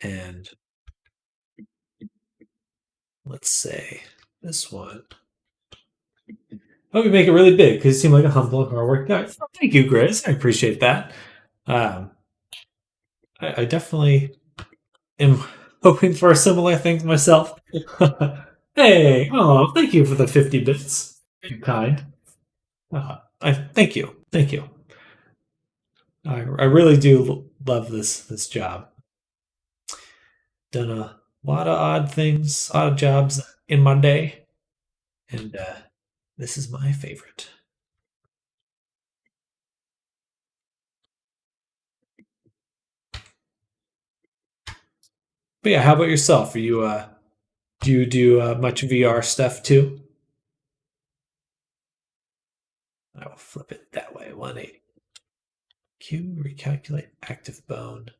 and let's say this one. Oh, we make it really big because you seem like a humble and hardworking guy. Oh, thank you, Grizz. I appreciate that. Um, I definitely am hoping for a similar thing myself. Hey, oh, thank you for the 50 bits. You're kind. Thank you, thank you. I really do love this job. Done a lot of odd things, odd jobs in my day, and this is my favorite. But yeah, how about yourself? Are you do you do much VR stuff too? I will flip it that way, 180. Q recalculate active bone.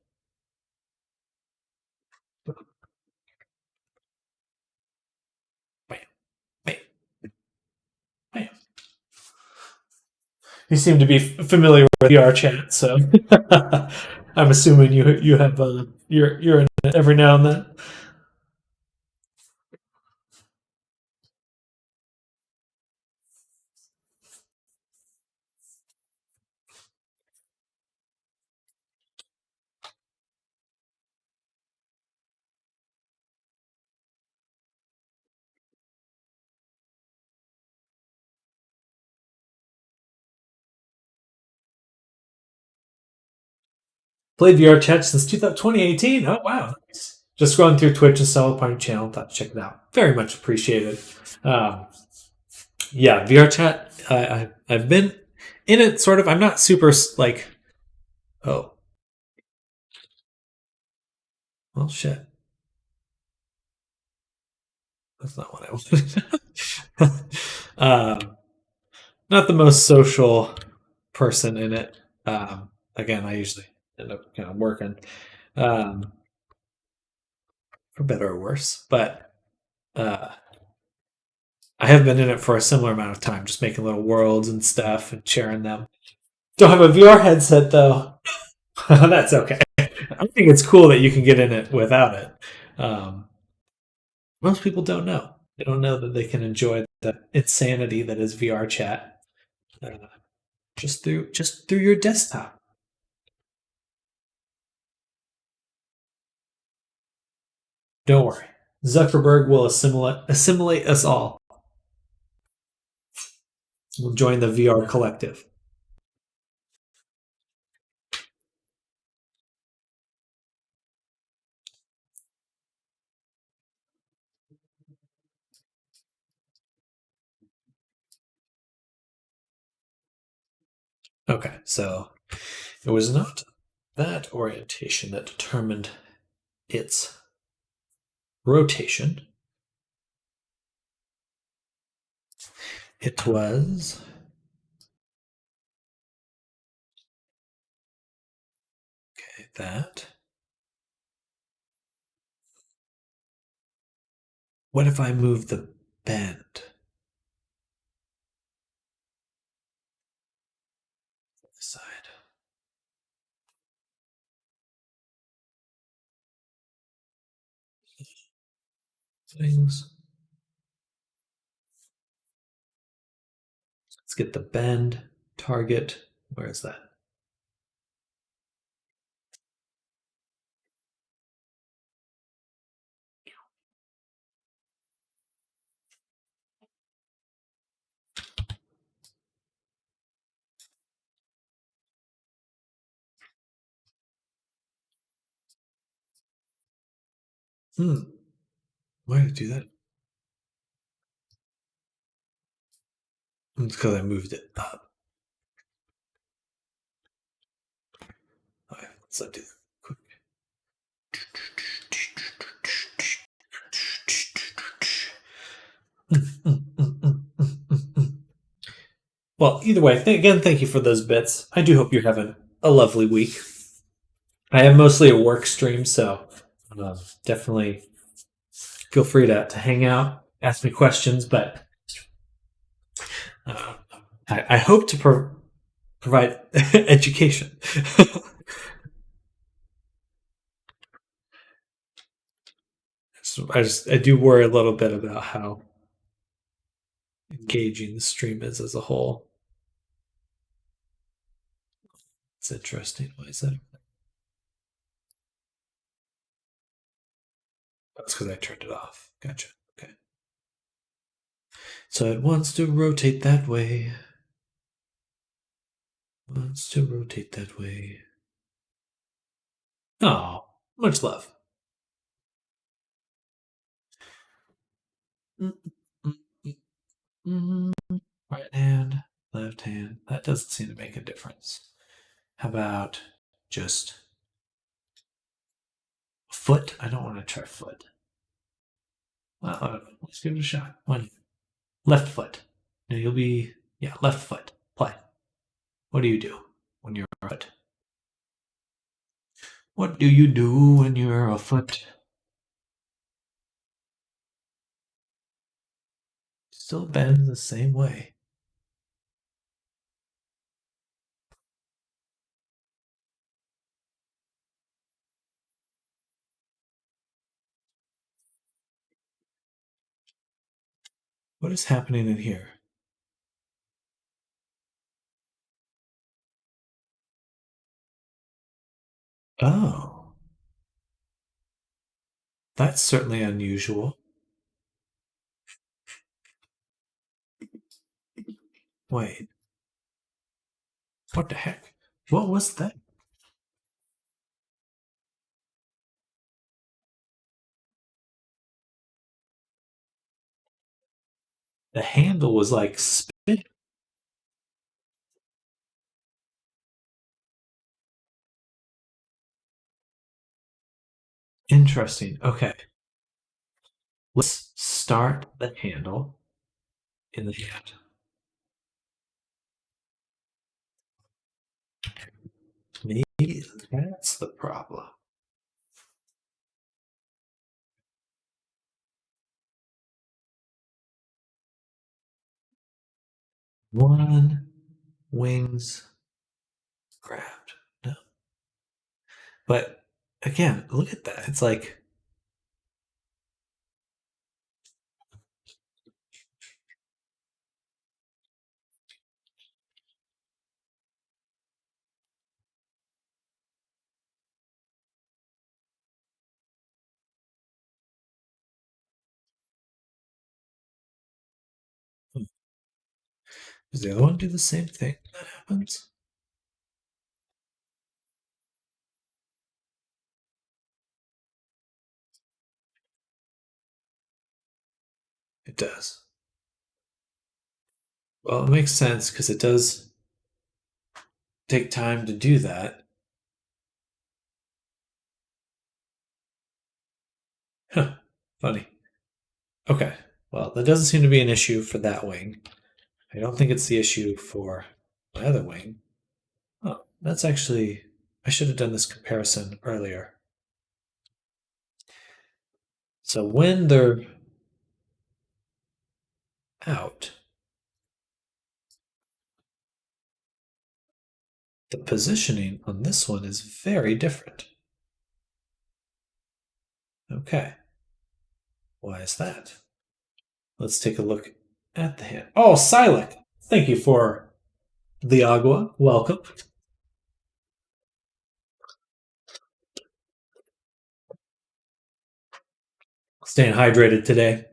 Bam, bam, bam. You seem to be familiar with VR chat, so I'm assuming you have you're in it every now and then. Played VR chat since 2018. Oh wow, nice. Just scrolling through Twitch and saw upon your channel. Thought to check it out. Very much appreciated. Um, yeah, VR chat. I've been in it sort of. I'm not super like. Oh well, shit. That's not what I wanted. Not the most social person in it. Again, I usually end up kind of working, um, for better or worse. But uh, I have been in it for a similar amount of time, just making little worlds and stuff and sharing them. Don't have a VR headset though. That's okay. I think it's cool that you can get in it without it. Um, Most people don't know. They don't know that they can enjoy the insanity that is VR chat uh, just through your desktop. Don't worry. Zuckerberg will assimilate us all. We'll join the VR collective. Okay, so it was not that orientation that determined its rotation. It was that. What if I move the bend? This side. Things. Let's get the bend target. Where is that? Why did I do that? It's because I moved it up. All right, let's undo that quick. Well, either way, again, thank you for those bits. I do hope you're having a lovely week. I am mostly a work stream, so definitely feel free to hang out, ask me questions, but uh, I hope to provide education. So I do worry a little bit about how engaging the stream is as a whole. It's interesting. Why is that? That's because I turned it off. Gotcha. Okay. So it wants to rotate that way. Wants to rotate that way. Oh, much love. Right hand, left hand. That doesn't seem to make a difference. How about just foot? I don't want to try foot. Well, let's give it a shot. One left foot. No, you'll be left foot. Play. What do you do when you're a foot? What do you do when you're a foot? Still bends the same way. What is happening in here? Oh, that's certainly unusual. Wait, what the heck? What was that? The handle was like spinning. Interesting. Okay, let's start the handle in the hand. Maybe that's the problem. One wings grabbed. No. But again, look at that. It's like does the other one do the same thing that happens? It does. Well, it makes sense because it does take time to do that. Huh, funny. Okay, well, that doesn't seem to be an issue for that wing. I don't think it's the issue for my other wing. Oh, that's actually. I should have done this comparison earlier. So when they're out, the positioning on this one is very different. Okay. Why is that? Let's take a look at the hand. Oh, Silac! Thank you for the agua. Welcome. Staying hydrated today.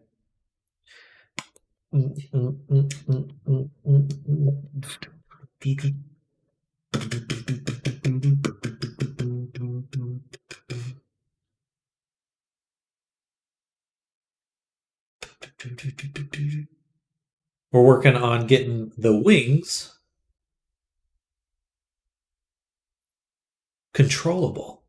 We're working on getting the wings controllable.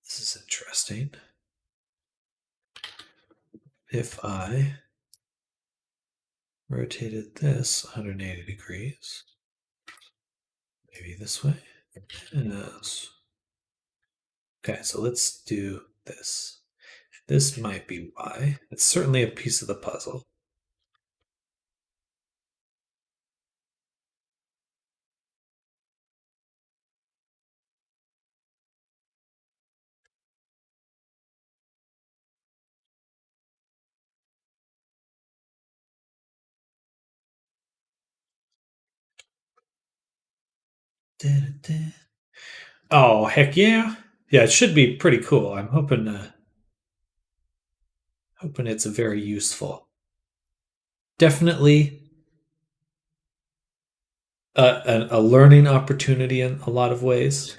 This is interesting. If I rotated this 180 degrees, maybe this way. Yes. Okay, so let's do this. This might be why. It's certainly a piece of the puzzle. Oh, heck yeah. Yeah, it should be pretty cool. I'm hoping it's very useful. Definitely a learning opportunity in a lot of ways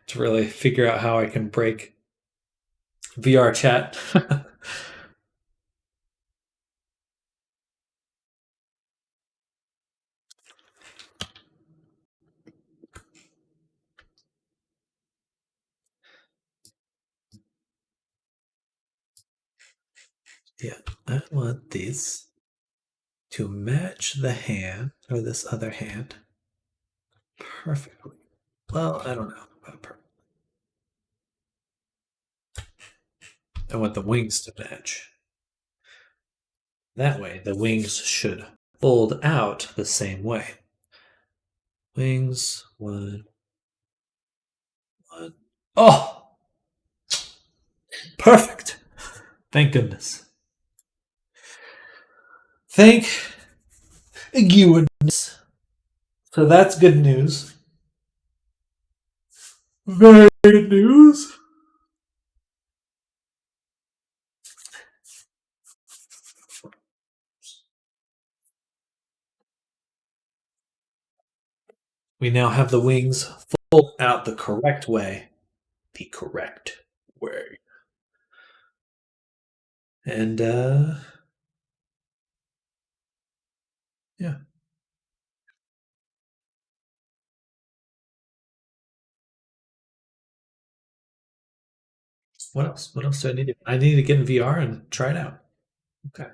to really figure out how I can break VR chat. Yeah, I want these to match the hand or this other hand perfectly. Well, I don't know about perfect. I want the wings to match. That way, the wings should fold out the same way. Wings, one. Oh, perfect. Thank goodness. Thank goodness. So that's good news. Very good news. We now have the wings fold out the correct way. The correct way. And yeah. What else? What else do I need to? I need to get in VR and try it out. Okay.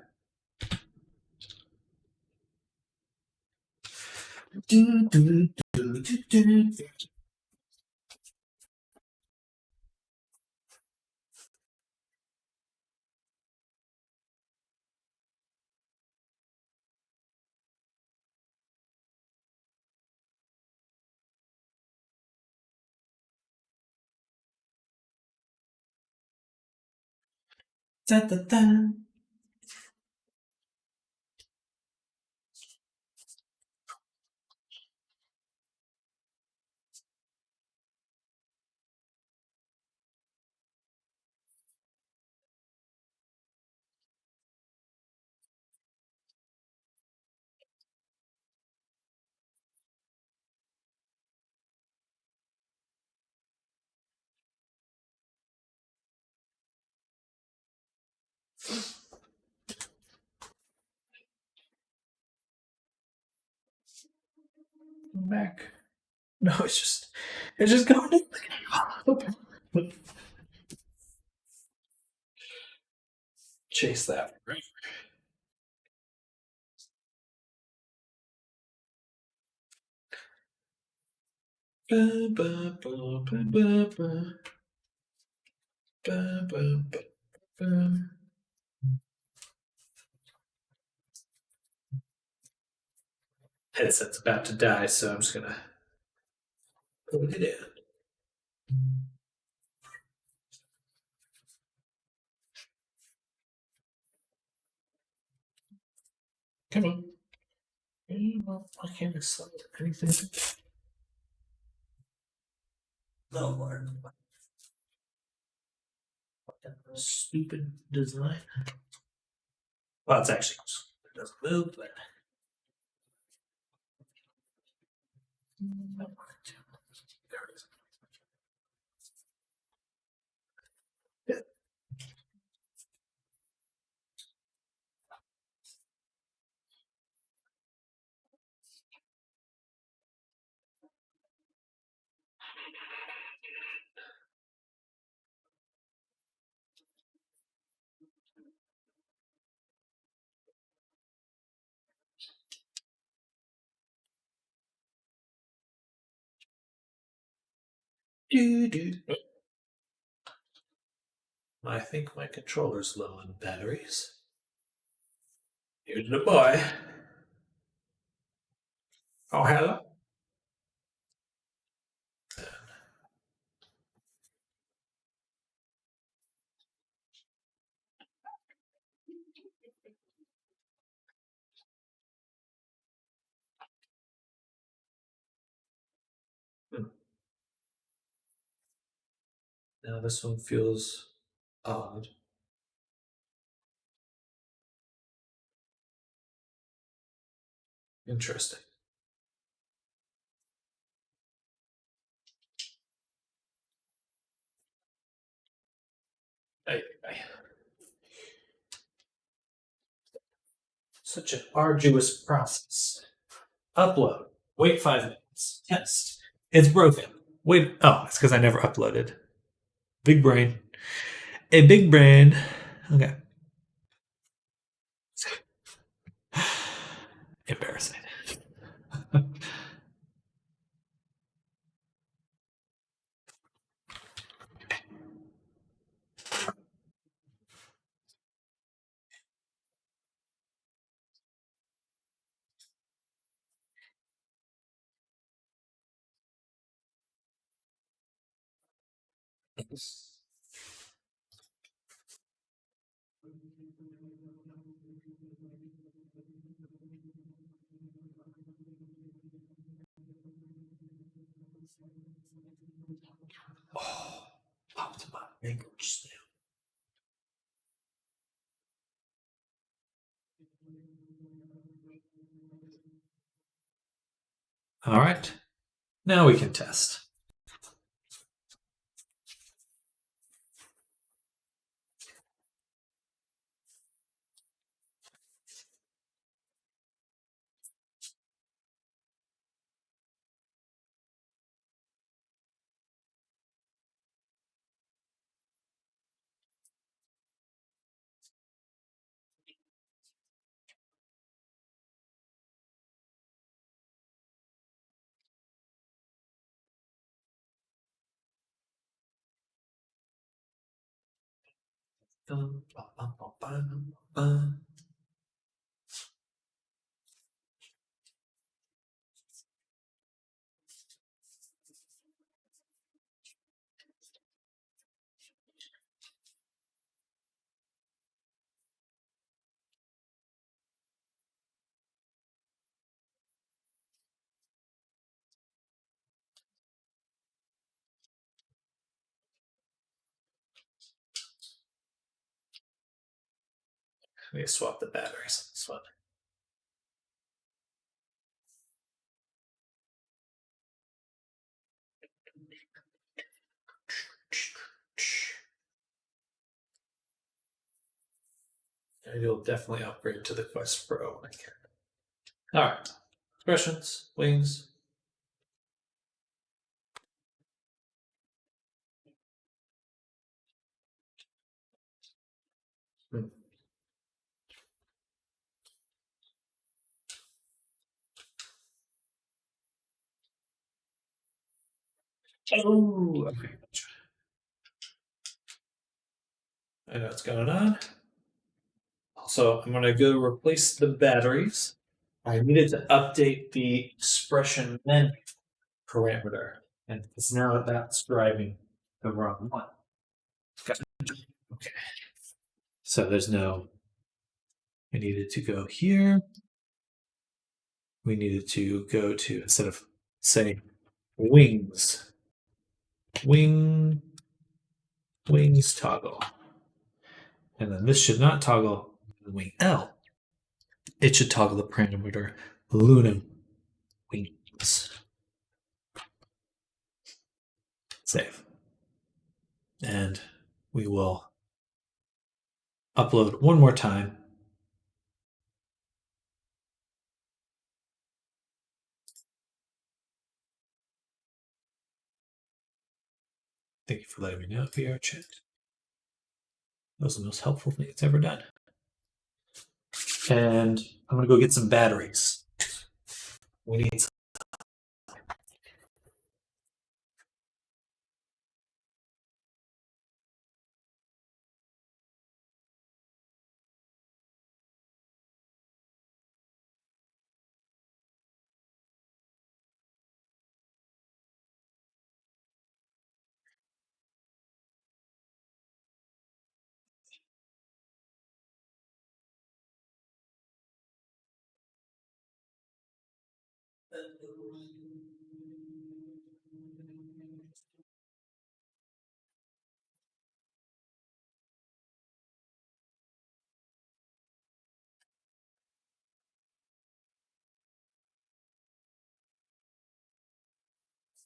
Da, da, da. back. No, it's just going. Chase that. Right. Headset's about to die, so I'm just gonna put it in. Come on. I can't decide anything. No, Lord. Stupid design. Well, it's actually it doesn't move, but there it is. I think my controller's low on batteries. Here's the boy. Oh, hello. Now this one feels odd. Interesting. Such an arduous process. Upload. Wait 5 minutes. Test. It's broken. Wait. Oh, it's because I never uploaded. Big brain. A big brain. Okay. Embarrassing. Oh, popped my fingers. All right. Now we can test. Let me swap the batteries on this one. You'll definitely upgrade to the Quest Pro when I can. All right. Expressions, wings, Hmm. Oh, okay. I know what's going on. So I'm going to go replace the batteries. I needed to update the expression menu parameter, and it's now that's driving the wrong one. Okay. So there's no. We needed to go here. We needed to go to instead of say wings, wing, wings toggle, and then this should not toggle the wing L. It should toggle the parameter Luna wings. Save. And we will upload one more time. Thank you for letting me know via chat. That was the most helpful thing it's ever done. And I'm going to go get some batteries. We need some.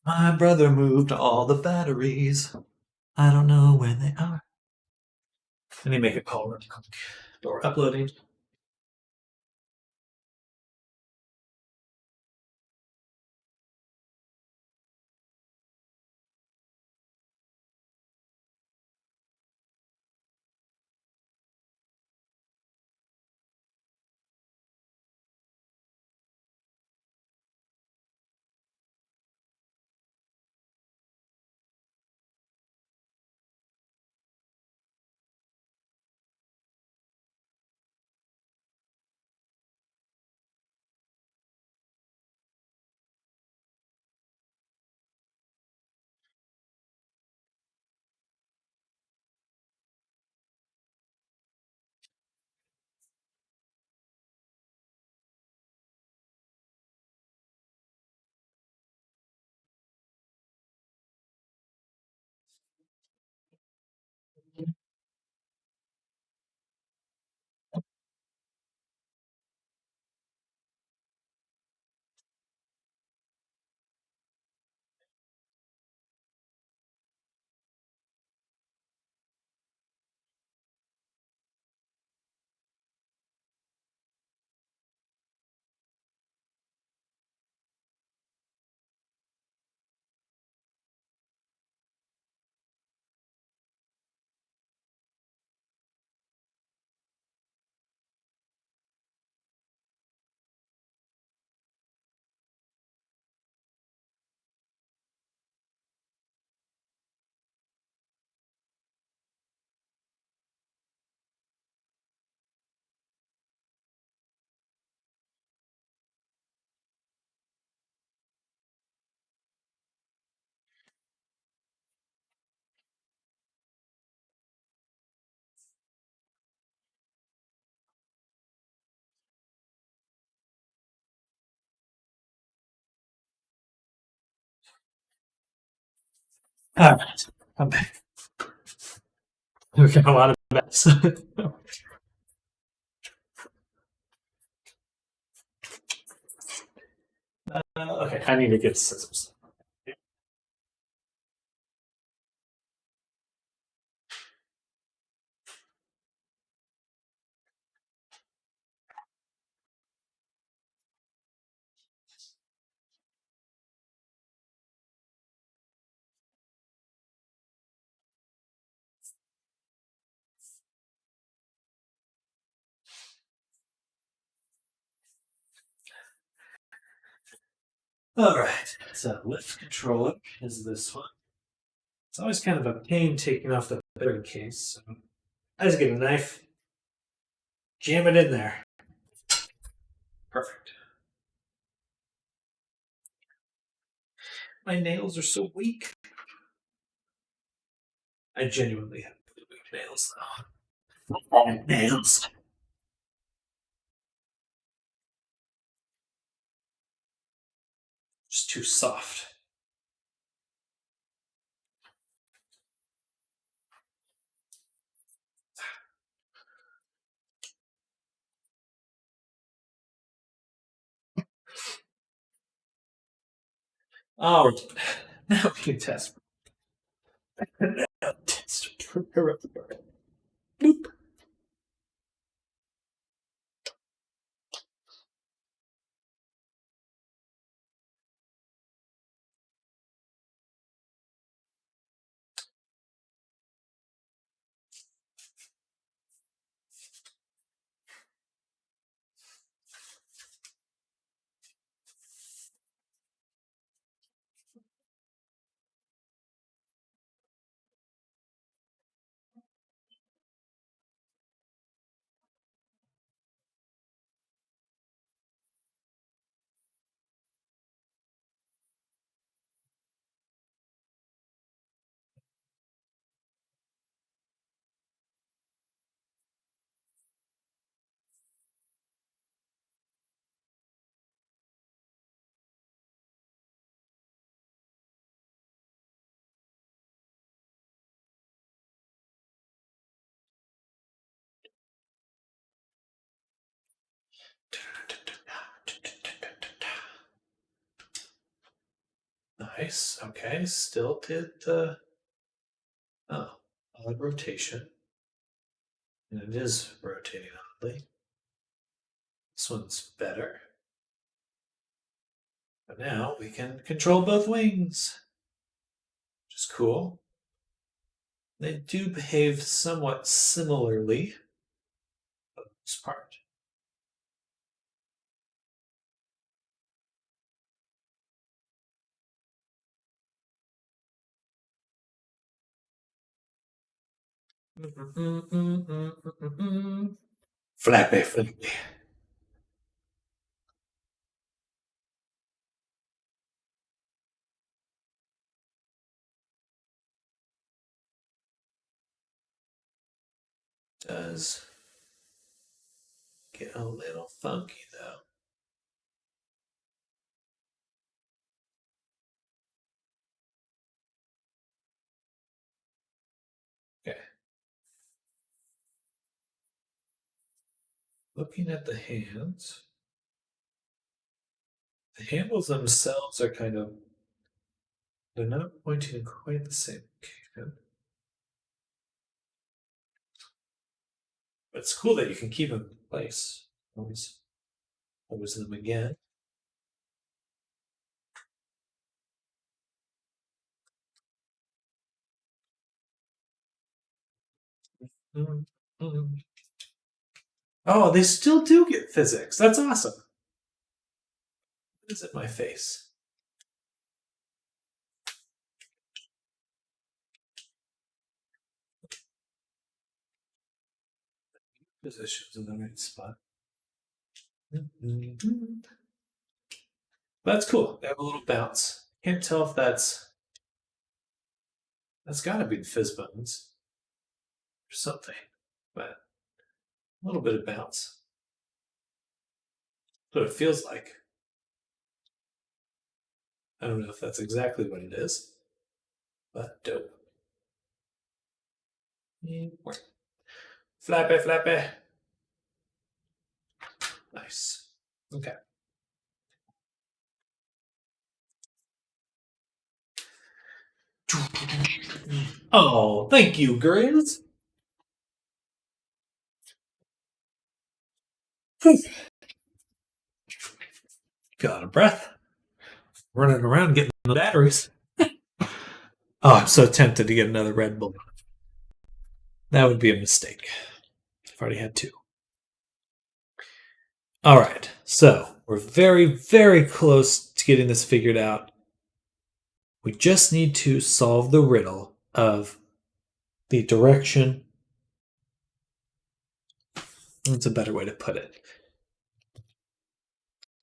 My brother moved all the batteries. I don't know where they are. Let me make a call real quick. Door uploading. All right, I'm back. We've got a lot of mess. Okay, I need to get scissors. All right, so lift controller is this one. It's always kind of a pain taking off the battery case, so I just get a knife, jam it in there. Perfect. My nails are so weak. I genuinely have really weak nails, though. Nails. Just too soft. Oh, now we can test. Now test. Boop. Nice. Okay, still did the odd rotation. And it is rotating oddly. This one's better. But now we can control both wings, which is cool. They do behave somewhat similarly for the most part. Flappy, flappy. Does get a little funky though. Okay. Looking at the hands, the handles themselves are kind of, they're not pointing in quite the same location. But it's cool that you can keep them in place. Always them again. Oh, they still do get physics. That's awesome. What is it, my face? Positions in the right spot. That's cool. They have a little bounce. Can't tell if that's got to be the fizz buttons or something, but a little bit of bounce. That's what it feels like. I don't know if that's exactly what it is, but dope. Flappy, flappy. Nice. Okay. Oh, thank you, Grizz. Got a breath. Running around getting the batteries. Oh, I'm so tempted to get another Red Bull. That would be a mistake. I've already had two. All right, so we're very, very close to to getting this figured out. We just need to solve the riddle of the direction. That's a better way to put it.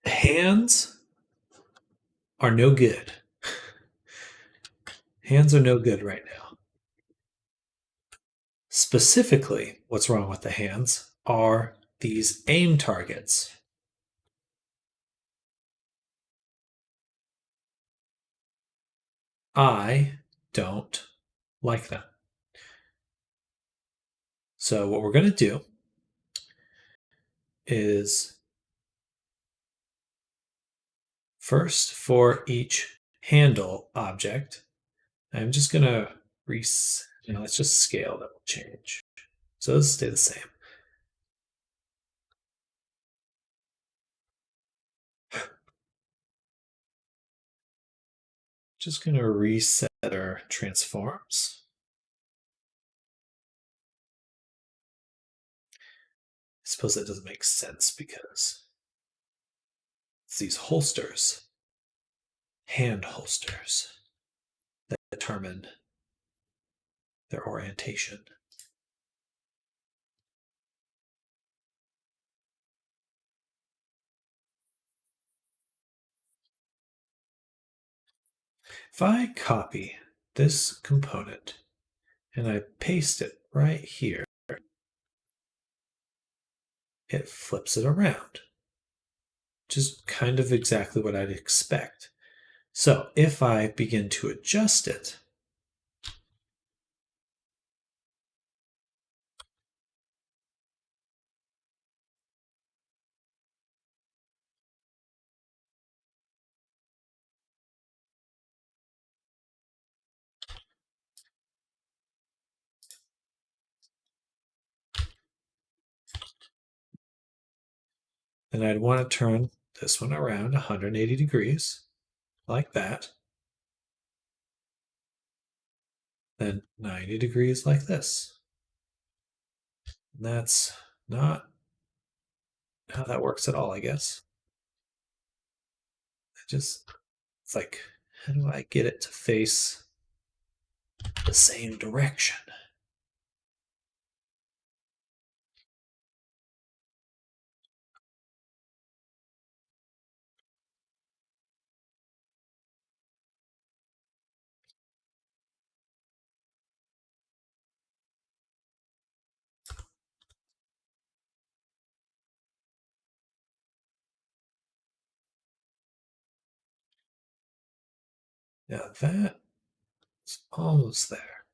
Hands are no good. Hands are no good right now. Specifically, what's wrong with the hands are these aim targets. I don't like them. So what we're going to do is first for each handle object, I'm just going to let's just scale that will change. So those stay the same. Just going to reset our transforms. I suppose that doesn't make sense because it's these holsters, hand holsters, that determine their orientation. If I copy this component and I paste it right here, it flips it around, which is kind of exactly what I'd expect. So if I begin to adjust it, then I'd want to turn this one around 180 degrees, like that. Then 90 degrees like this. And that's not how that works at all, I guess. It's like, how do I get it to face the same direction? Now that's almost there.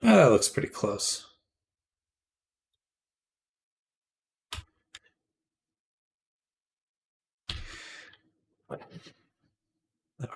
Oh, that looks pretty close. All right.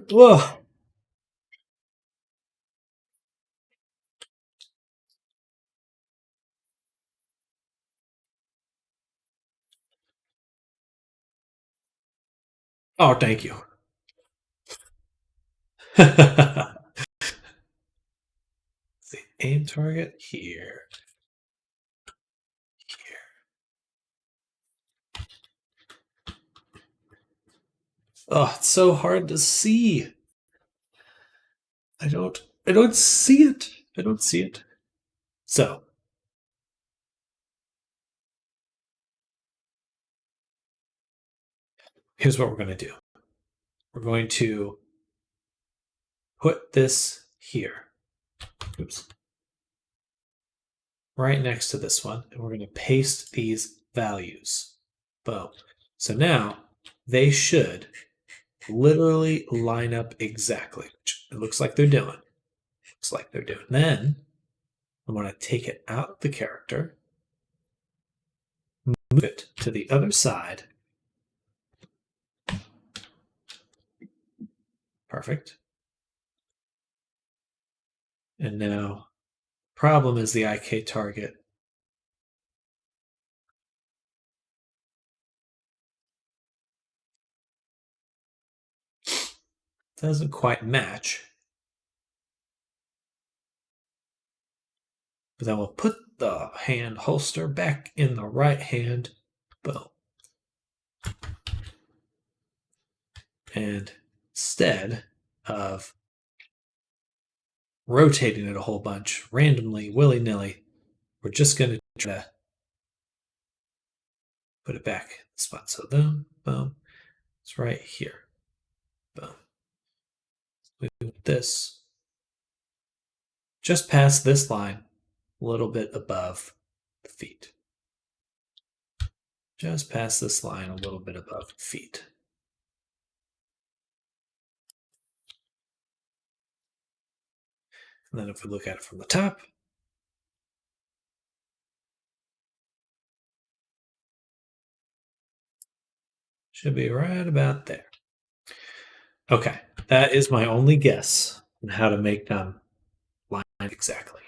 Whoa. Oh, thank you. The aim target here. Oh, it's so hard to see. I don't see it. I don't see it. So here's what we're going to do. We're going to put this here. Oops. Right next to this one, and we're going to paste these values. Boom. So now they should literally line up exactly, which it looks like they're doing. Looks like they're doing. Then I'm going to take it out of the character, move it to the other side. Perfect. And now, problem is the IK target doesn't quite match. But then we'll put the hand holster back in the right hand. Boom. And instead of rotating it a whole bunch randomly, willy nilly, we're just going to try to put it back in the spot. So boom, boom. It's right here. Boom. We want this just past this line, a little bit above the feet. Just past this line, a little bit above the feet. And then if we look at it from the top, should be right about there. Okay, that is my only guess on how to make them line exactly.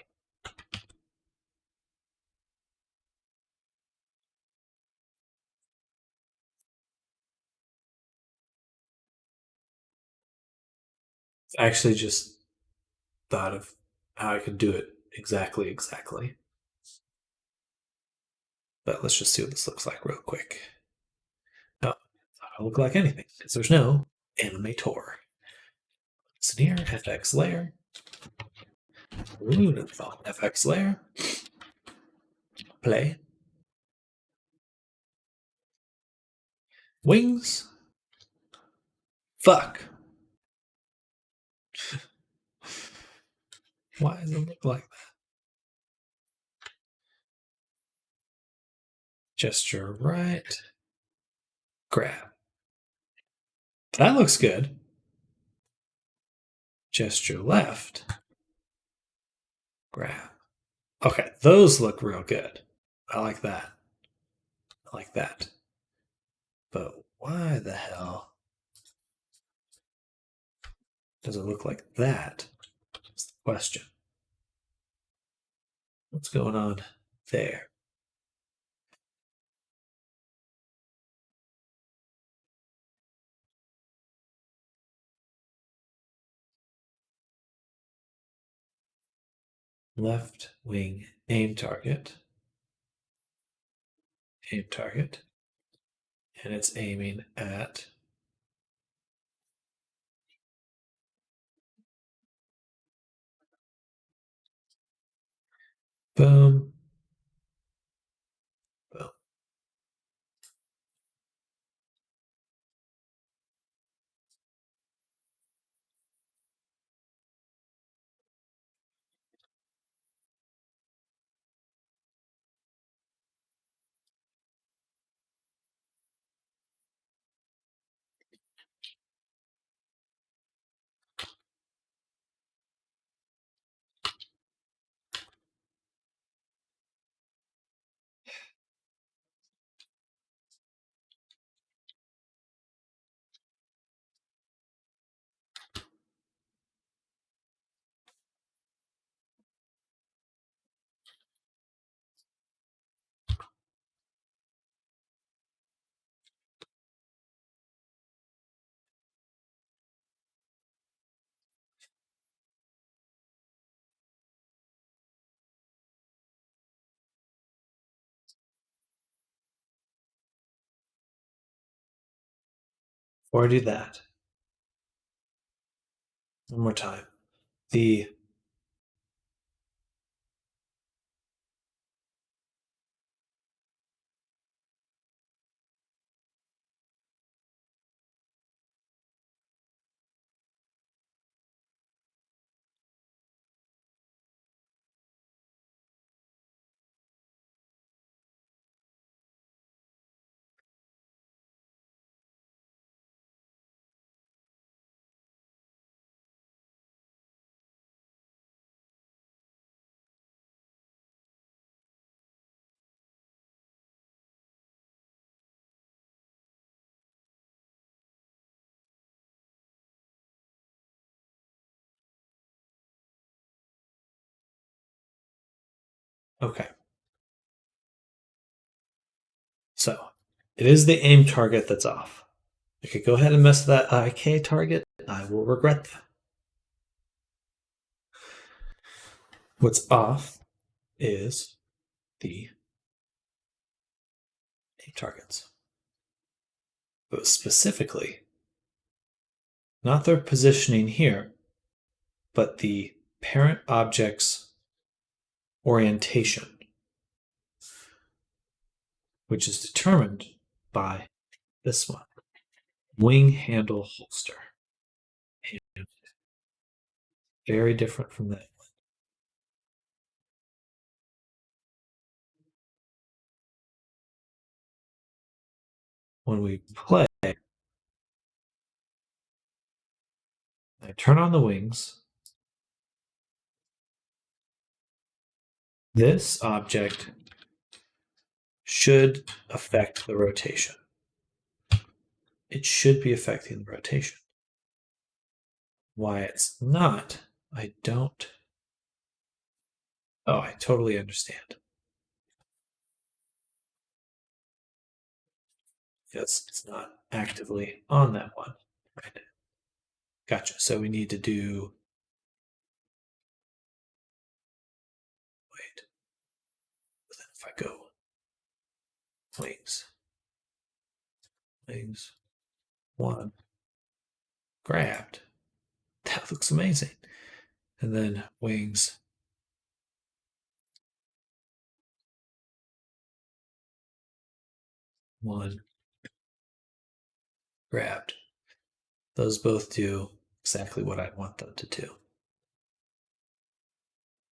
I actually just thought of how I could do it exactly. But let's just see what this looks like real quick. Oh, it's not gonna look like anything because there's no Animator. It's in here, FX layer. Lunenthal, FX layer. Play. Wings. Fuck. Why does it look like that? Gesture right. Grab. That looks good. Gesture left. Grab. Okay, those look real good. I like that. I like that. But why the hell does it look like that? That's the question. What's going on there? Left wing aim target. Aim target. And it's aiming at boom. Boom. Before I do that, one more time. The Okay. So it is the aim target that's off. I could go ahead and mess with that IK target. I will regret that. What's off is the aim targets. But specifically, not their positioning here, but the parent object's orientation, which is determined by this one, wing handle holster. And very different from that. When we play, I turn on the wings. This object should affect the rotation. It should be affecting the rotation. Why it's not, I don't. Oh, I totally understand. Because it's not actively on that one. Right. Gotcha. So we need to do. Wait. If I go wings, one, grabbed. That looks amazing. And then wings, one, grabbed. Those both do exactly what I want them to do.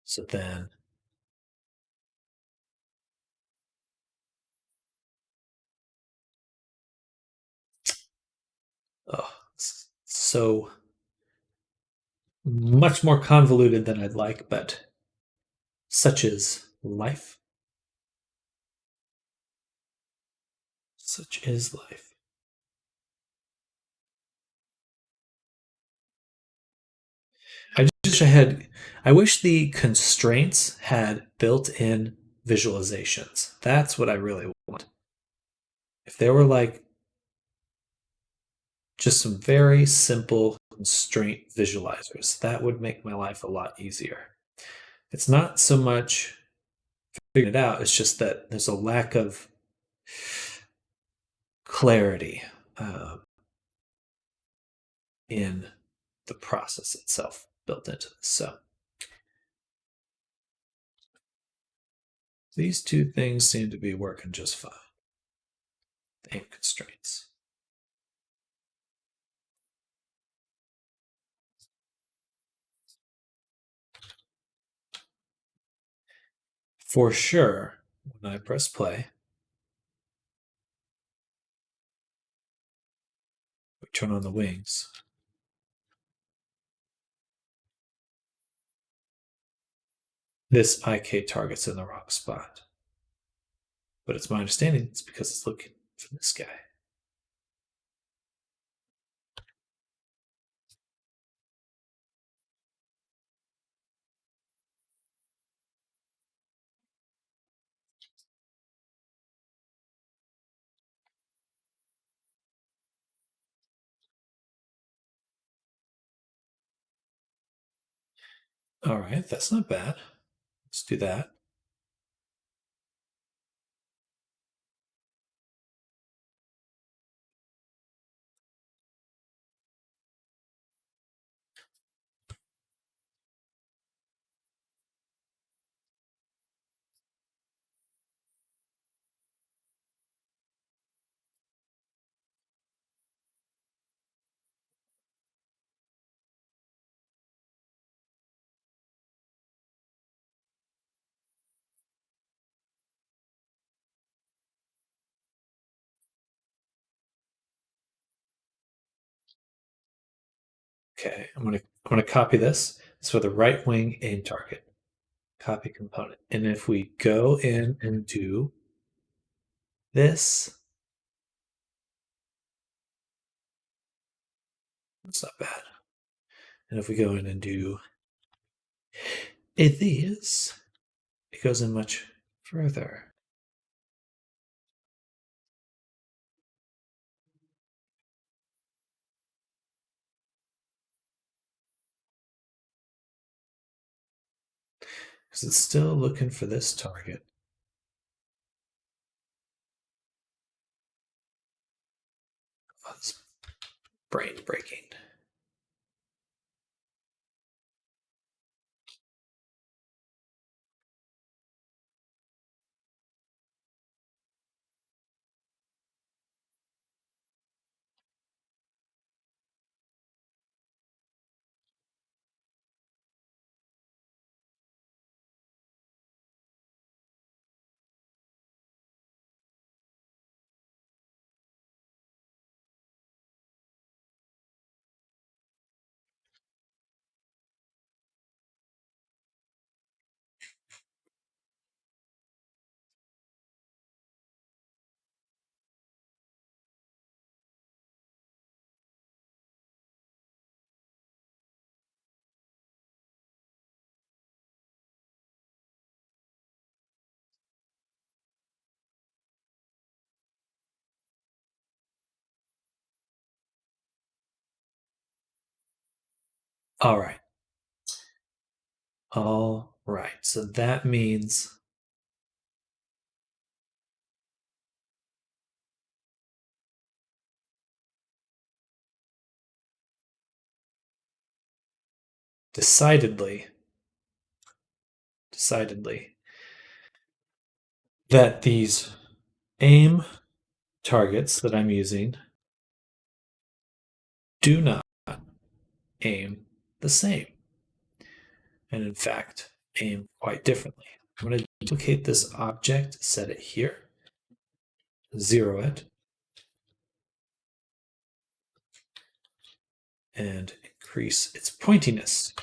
So then oh, so much more convoluted than I'd like, but such is life. Such is life. I wish the constraints had built-in visualizations. That's what I really want. If there were like just some very simple constraint visualizers, that would make my life a lot easier. It's not so much figuring it out, it's just that there's a lack of clarity in the process itself built into this. So these two things seem to be working just fine. The aim constraints. For sure, when I press play, we turn on the wings. This IK target's in the wrong spot. But it's my understanding it's because it's looking for this guy. All right, that's not bad. Let's do that. Okay, I'm gonna copy this. It's for the right wing aim target. Copy component. And if we go in and do this, that's not bad. And if we go in and do this, it goes in much further. Because it's still looking for this target. Oh, it's brain breaking. All right. All right. So that means decidedly that these aim targets that I'm using do not aim the same, and in fact, aim quite differently. I'm going to duplicate this object, set it here, zero it, and increase its pointiness.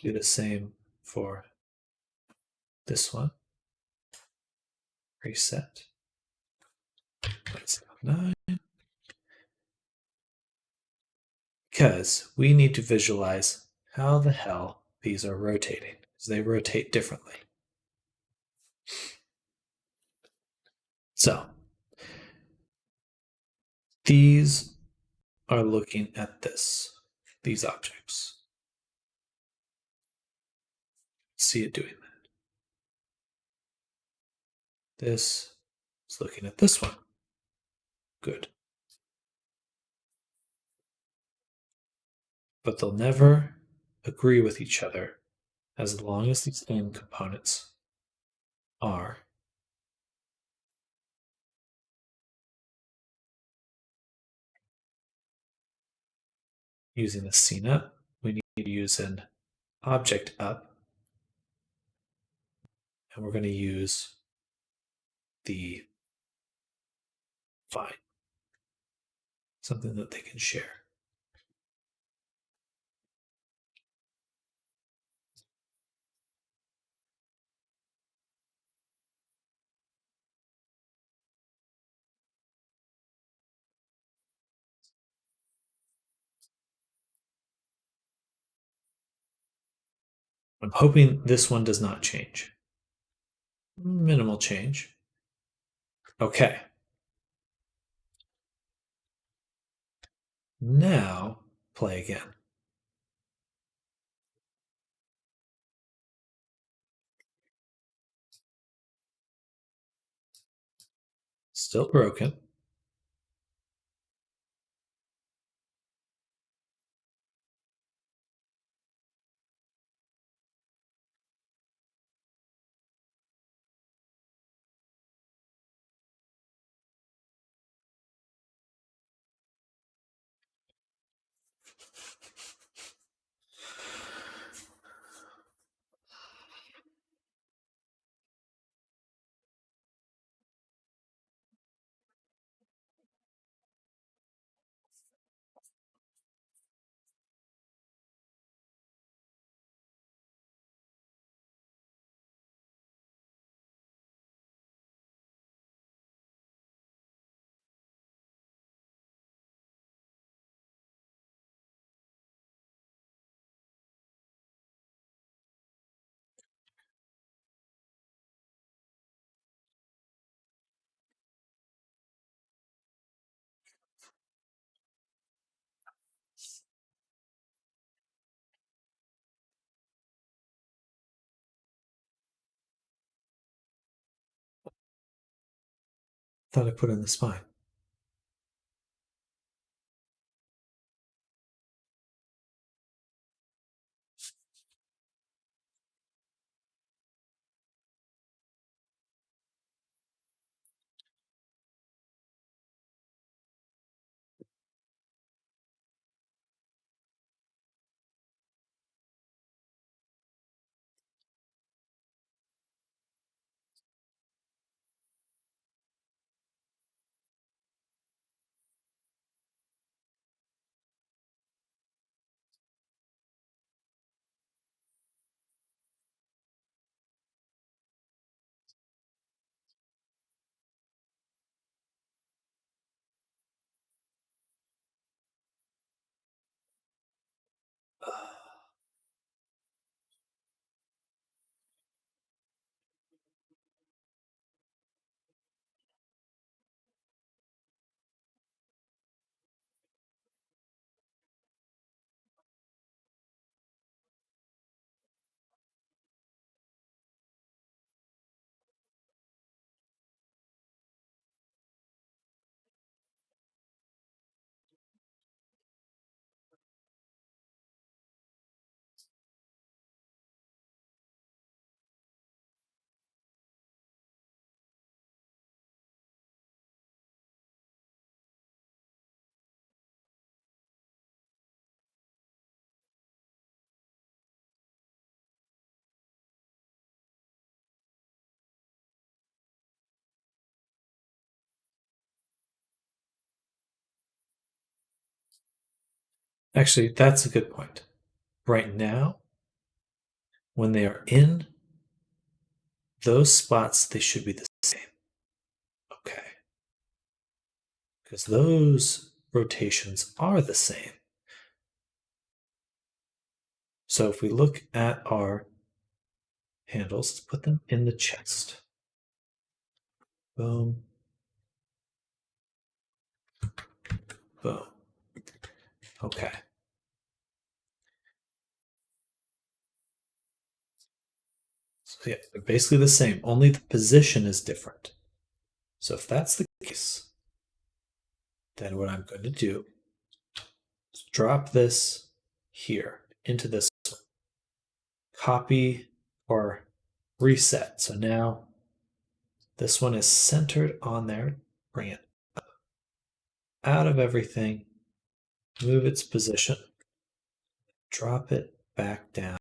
Do the same for this one. Reset. 0.79. Because we need to visualize how the hell these are rotating, because they rotate differently. So these are looking at these objects. See it doing that. This is looking at this one. Good. But they'll never agree with each other as long as these aim components are using the scene up. We need to use an object up, and we're going to use the find, something that they can share. I'm hoping this one does not change. Minimal change. Okay. Now play again. Still broken. thought I put in the spine. Actually, that's a good point. Right now, when they are in those spots, they should be the same. Okay. Because those rotations are the same. So if we look at our handles, let's put them in the chest. Boom. Boom. Okay. So yeah, they're basically the same, only the position is different. So if that's the case, then what I'm going to do is drop this here into this, copy or reset. So now this one is centered on there. Bring it out of everything, move its position, drop it back down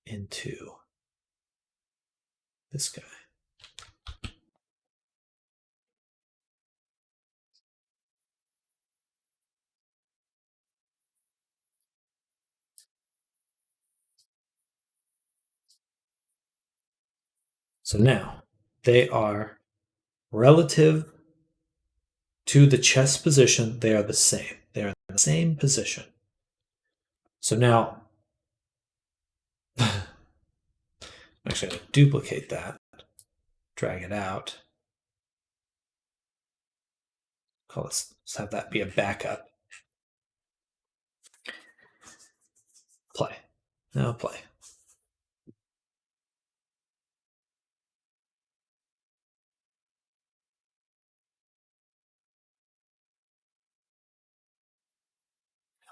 into this guy. So now they are relative to the chest position, they are the same. They are in the same position. So now, actually, I'm going to duplicate that, drag it out. Let's have that be a backup. Play. Now play.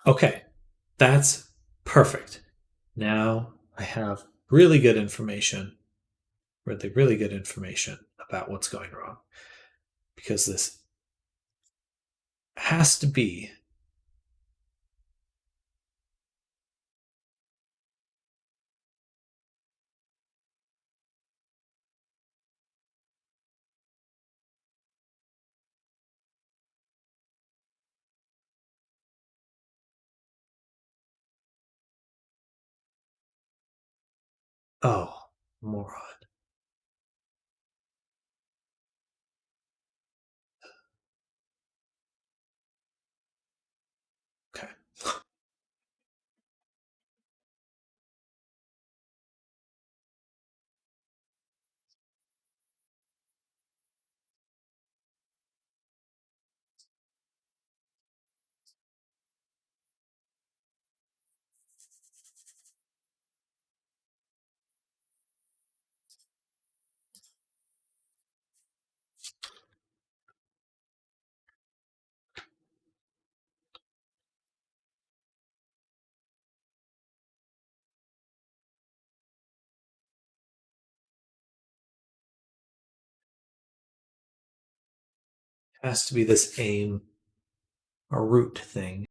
Okay, that's perfect. Now I have really good information, really good information about what's going wrong. Because this has to be oh, moron. Okay. Has to be this aim or root thing.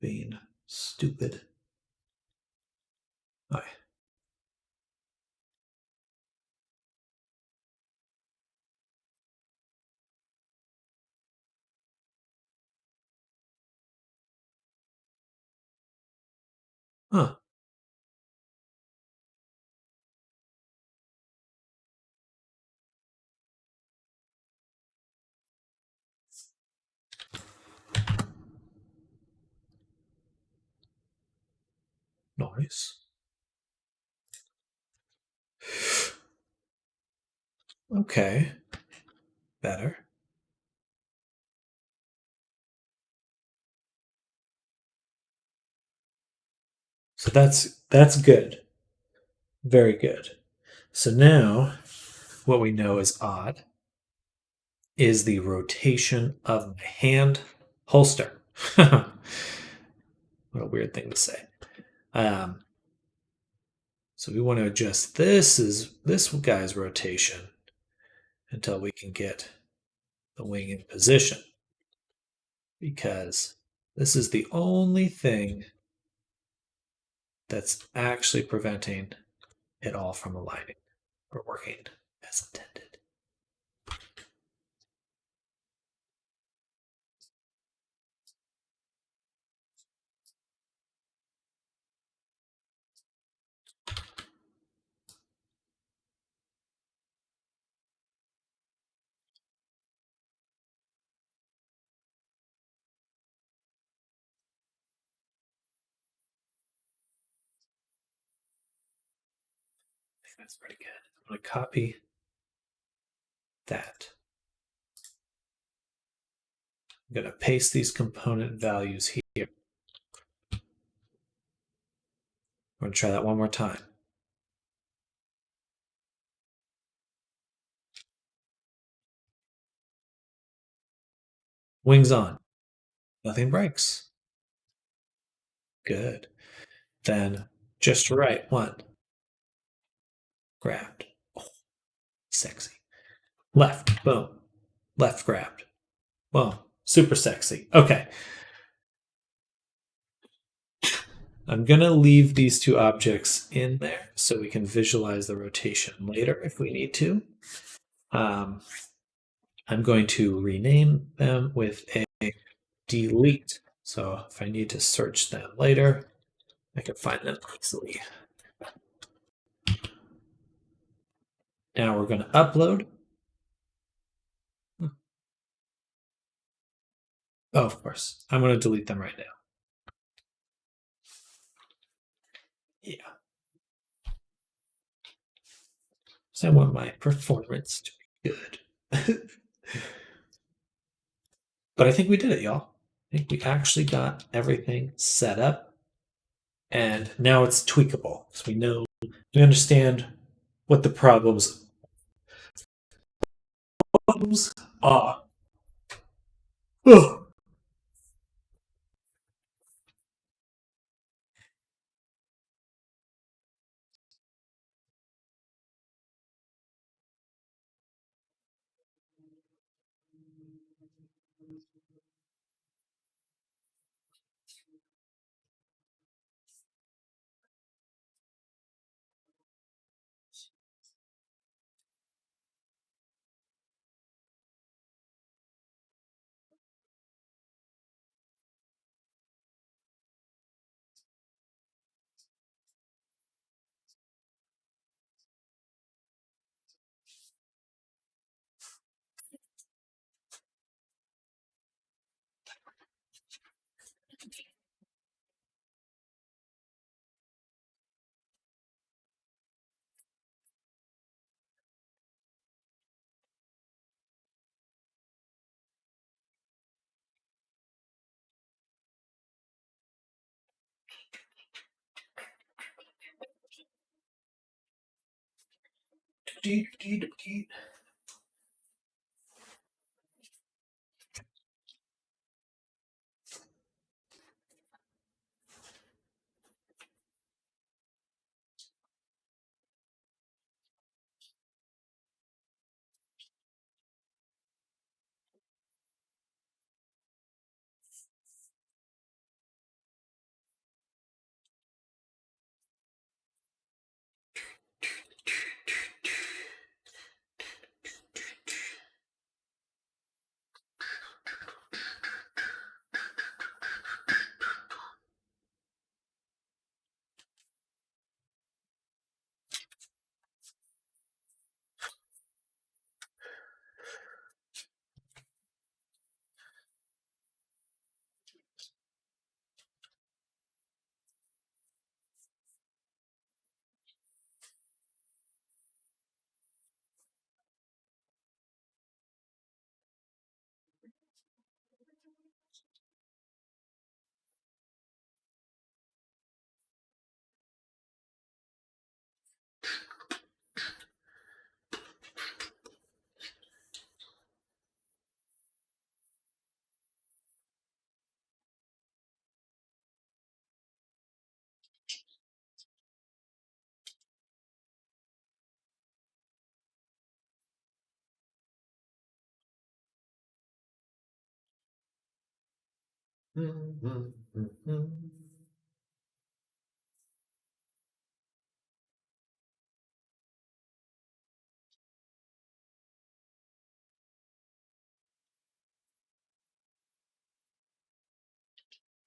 Being stupid. Hi. Huh. Nice. Okay. Better. So that's good. Very good. So now what we know is odd is the rotation of my hand holster. What a weird thing to say. Um, so we want to adjust this guy's rotation until we can get the wing in position, because this is the only thing that's actually preventing it all from aligning or working as intended. I think that's pretty good. I'm going to copy that. I'm going to paste these component values here. I'm going to try that one more time. Wings on. Nothing breaks. Good. Then just right one. Grabbed. Oh, sexy. Left. Boom. Left grabbed. Well, super sexy. Okay. I'm going to leave these two objects in there so we can visualize the rotation later if we need to. I'm going to rename them with a delete. So if I need to search them later, I can find them easily. Now we're going to upload. Oh, of course. I'm going to delete them right now. Yeah. So I want my performance to be good. But I think we did it, y'all. I think we actually got everything set up. And now it's tweakable. So we understand what the problems are. Ugh.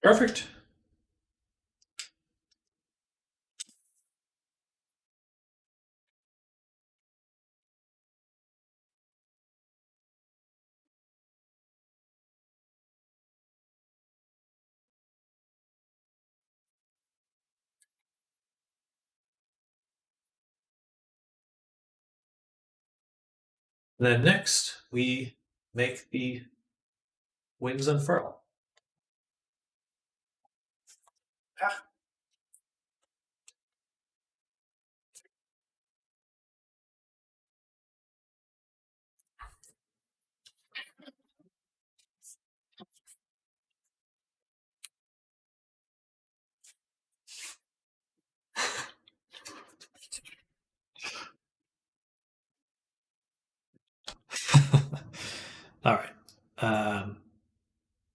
Perfect. Then next, we make the wings unfurl. All right.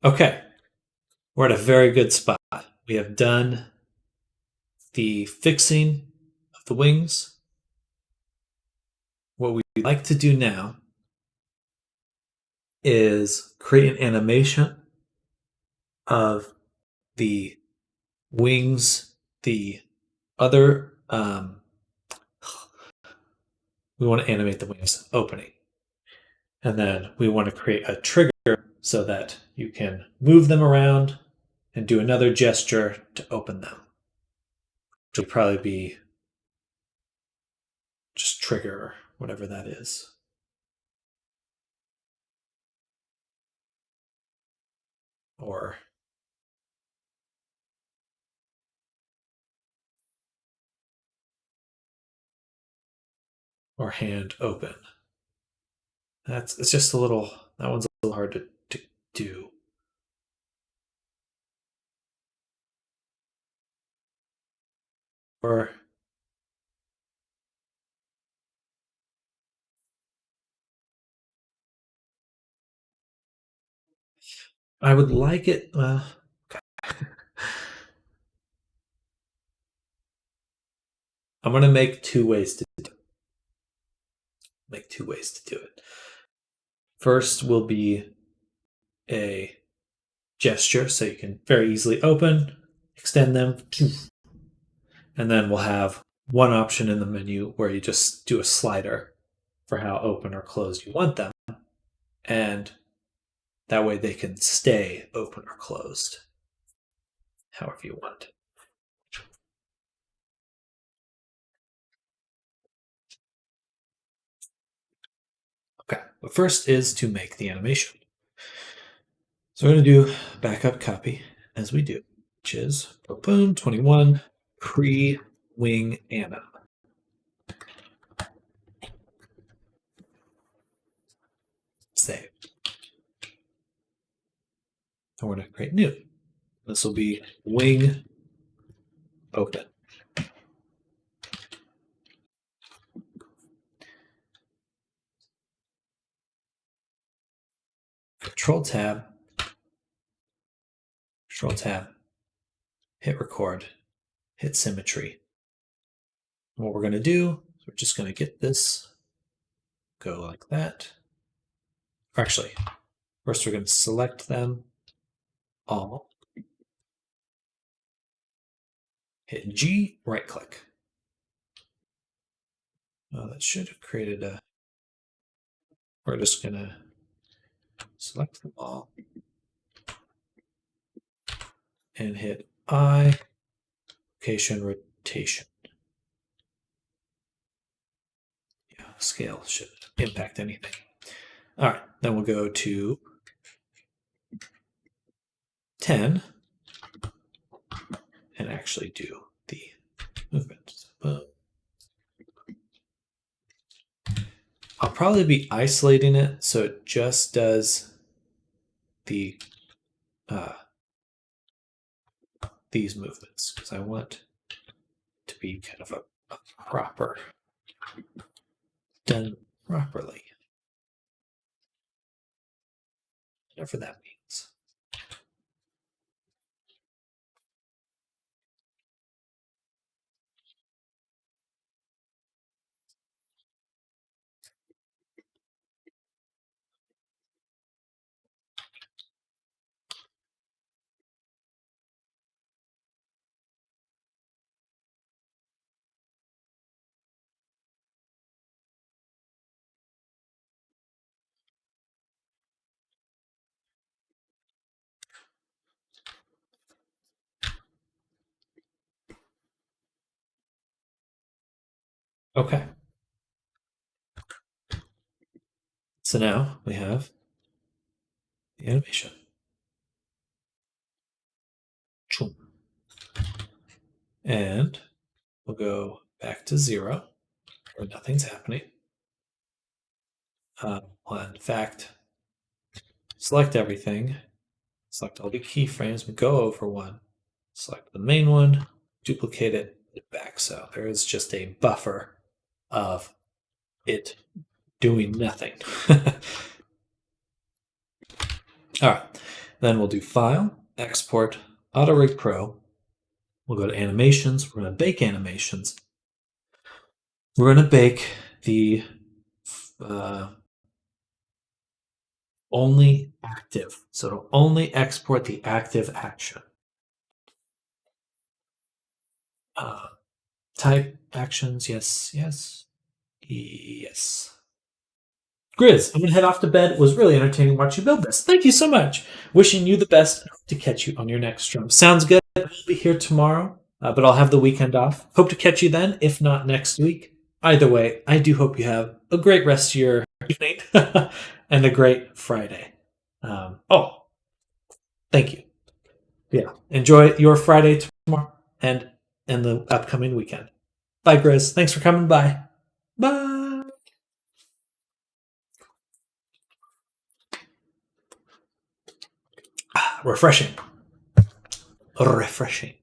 Okay. We're at a very good spot. We have done the fixing of the wings. What we like to do now is create an animation of the wings, the other. We want to animate the wings opening. And then we want to create a trigger so that you can move them around and do another gesture to open them. Which will probably be just trigger, whatever that is. Or hand open. It's just a little, that one's a little hard to do. Or I would like it. I'm gonna make two ways to do it. Make two ways to do it. First will be a gesture, so you can very easily open, extend them, and then we'll have one option in the menu where you just do a slider for how open or closed you want them, and that way they can stay open or closed, however you want. Okay, but first is to make the animation. So we're going to do backup copy as we do, which is boom 21 pre-wing anim. Save. And we're going to create new. This will be wing open. Control tab, hit record, hit symmetry. And what we're going to do is we're just going to get this, go like that. Or actually, first we're going to select them all, hit G, right click. Oh, that should have created a. We're just going to select them all and hit I, location, rotation. Yeah, scale should impact anything. All right, then we'll go to 10 and actually do the movement. I'll probably be isolating it so it just does the these movements because I want to be kind of a proper, done properly, whatever that means. Okay. So now we have the animation. And we'll go back to 0, where nothing's happening. Well, in fact, select everything, select all the keyframes, we go over one, select the main one, duplicate it, put it back. So there is just a buffer of it doing nothing. All right, then we'll do File, Export, AutoRig Pro. We'll go to Animations. We're going to bake animations. We're going to bake the only active. So it'll only export the active action. Type actions, yes, yes, yes. Grizz, I'm going to head off to bed. It was really entertaining watching you build this. Thank you so much. Wishing you the best and hope to catch you on your next stream. Sounds good. I'll be here tomorrow, but I'll have the weekend off. Hope to catch you then, if not next week. Either way, I do hope you have a great rest of your evening and a great Friday. Thank you. Yeah. Enjoy your Friday tomorrow and the upcoming weekend. Bye, Grizz. Thanks for coming by. Bye. Refreshing. Refreshing.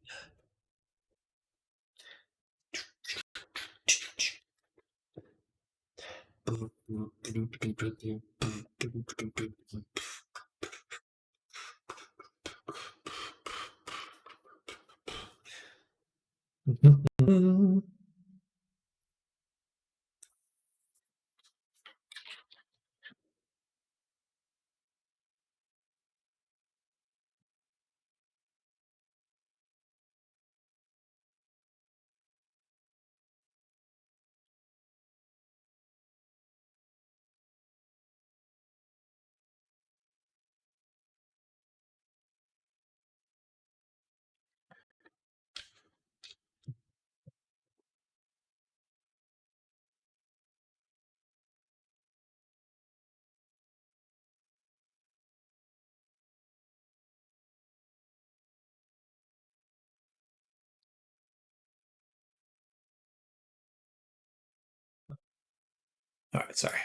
All right, sorry.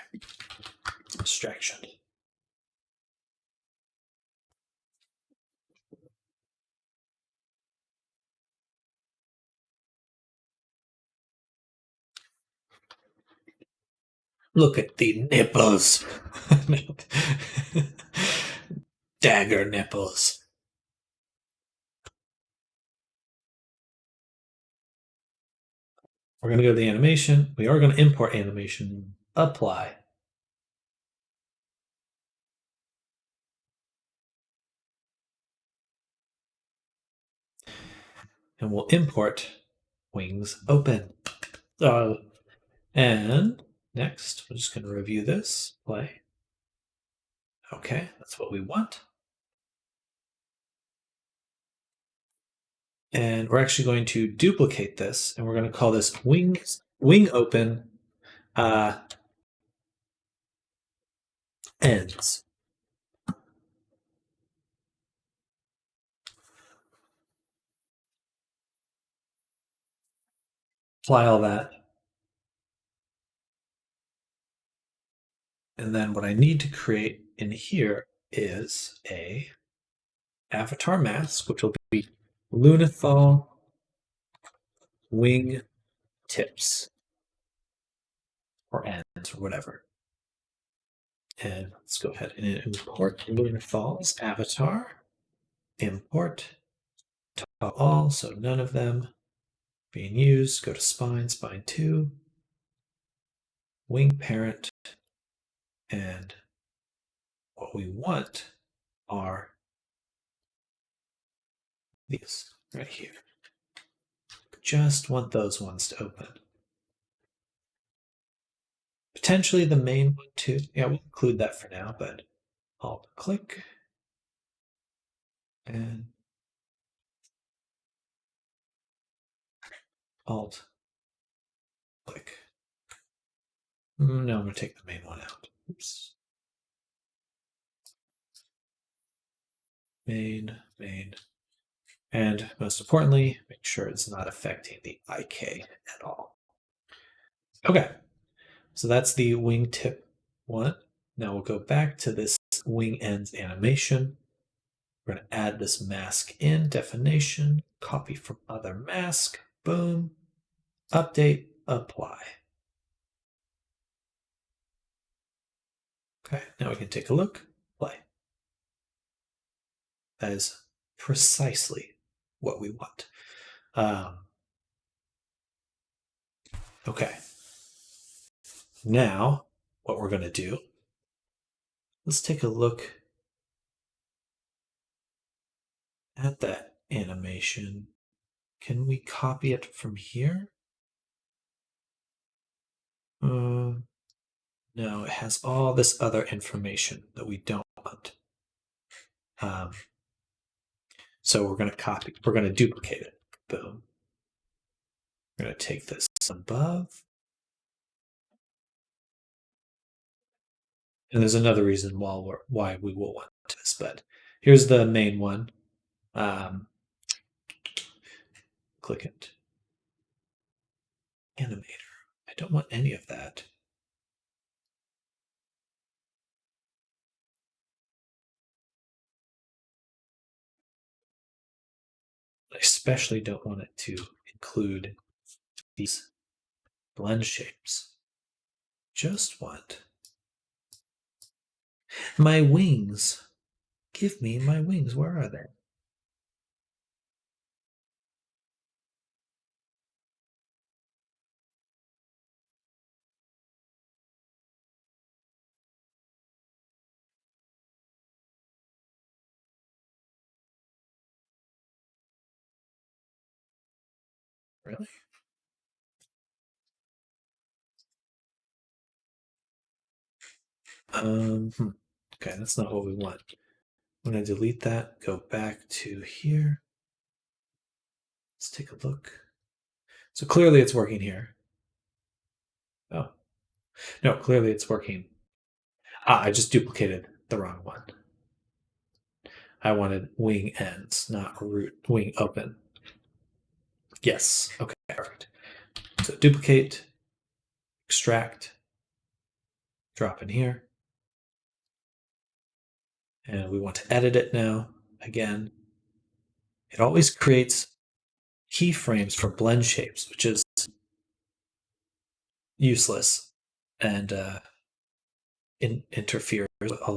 Distraction. Look at the nipples. Dagger nipples. We're going to go to the animation. We are going to import animation. Apply. And we'll import wings open. And next, we're just going to review this. Play. Okay, that's what we want. And we're actually going to duplicate this, and we're going to call this wing open ends. Apply all that. And then what I need to create in here is a avatar mask, which will be Lunathal wing tips or ends or whatever. And let's go ahead and import Lunathal's avatar. Import top all, so none of them being used. Go to spine, spine 2, wing parent, and what we want are these right here. Just want those ones to open. Potentially the main one too. Yeah, we'll include that for now, but Alt click and Alt click. No, I'm going to take the main one out. Oops. Main. And most importantly, make sure it's not affecting the IK at all. Okay, so that's the wingtip one. Now we'll go back to this wing ends animation. We're going to add this mask in, definition, copy from other mask, boom, update, apply. Okay, now we can take a look, play. That is precisely what we want. Okay. Now, what we're going to do, let's take a look at that animation. Can we copy it from here? No, it has all this other information that we don't want. So we're going to copy, we're going to duplicate it. Boom. We're going to take this above. And there's another reason why we will want this, but here's the main one. Click it. Animator. I don't want any of that. I especially don't want it to include these blend shapes. Just want my wings. Give me my wings. Where are they? Really? Okay, that's not what we want. I'm going to delete that, go back to here. Let's take a look. So clearly it's working here. Oh, no, clearly it's working. I just duplicated the wrong one. I wanted wing ends, not root wing open. Yes, okay, perfect. So duplicate, extract, drop in here. And we want to edit it now. Again, it always creates keyframes for blend shapes, which is useless and interferes with a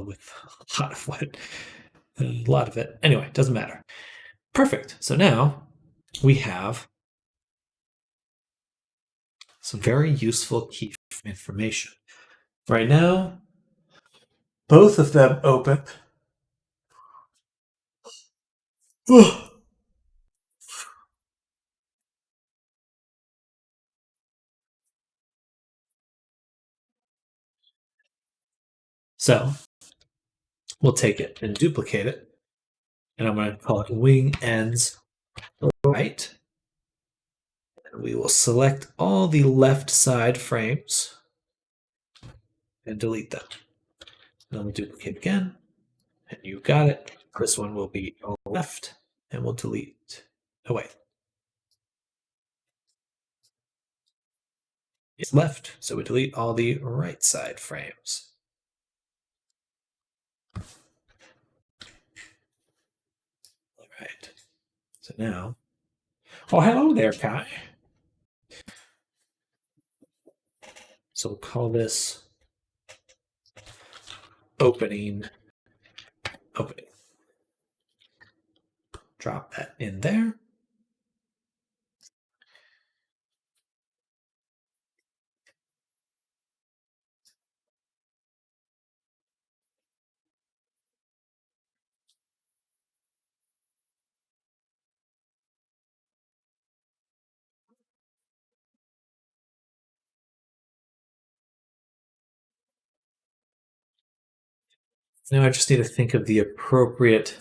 lot of it. Anyway, doesn't matter. Perfect. So now we have some very useful key information. Right now, both of them open. So we'll take it and duplicate it. And I'm going to call it wing ends right. And we will select all the left side frames and delete them. And then we'll duplicate again. And you got it. This one will be left and we'll delete. Oh, wait. It's left, so we delete all the right side frames. All right. So now, oh, hello there, Kai. So we'll call this opening. Drop that in there. Now I just need to think of the appropriate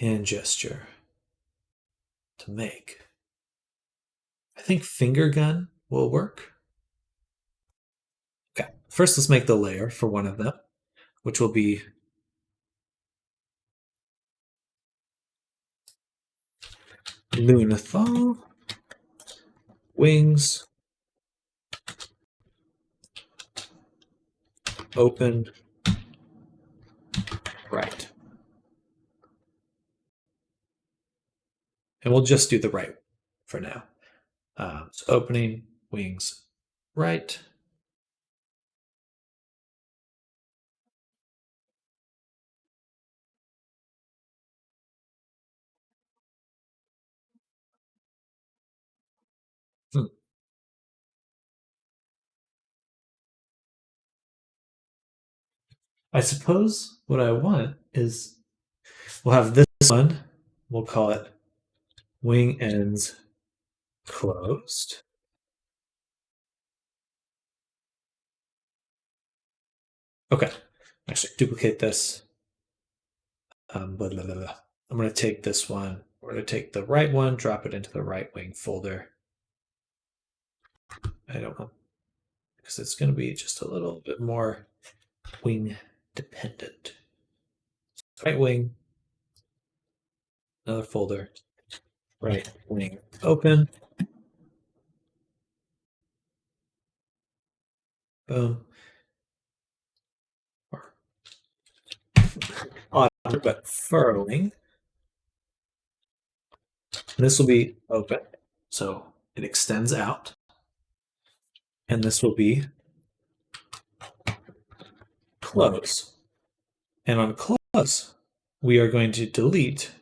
hand gesture to make. I think finger gun will work. first let's make the layer for one of them, which will be Lunathal, wings, open, right. And we'll just do the right for now. So opening, wings, right. I suppose what I want is we'll have this one, we'll call it wing ends closed. Okay, actually duplicate this. Blah, blah, blah, blah. I'm going to take this one. We're going to take the right one, drop it into the right wing folder. I don't know, because it's going to be just a little bit more wing dependent. Right wing, another folder, right wing open. Boom. Odd, but furrowing. And this will be open, so it extends out. And this will be close. And on close, we are going to delete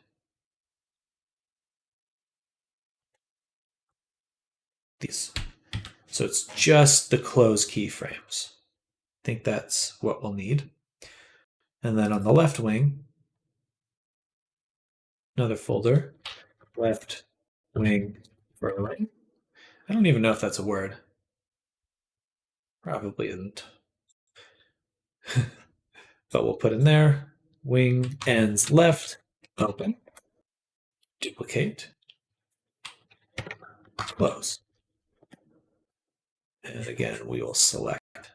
these. So it's just the close keyframes. I think that's what we'll need. And then on the left wing, another folder, left wing furrowing. I don't even know if that's a word. Probably isn't. But we'll put in there, wing ends left, open, duplicate, close. And again, we will select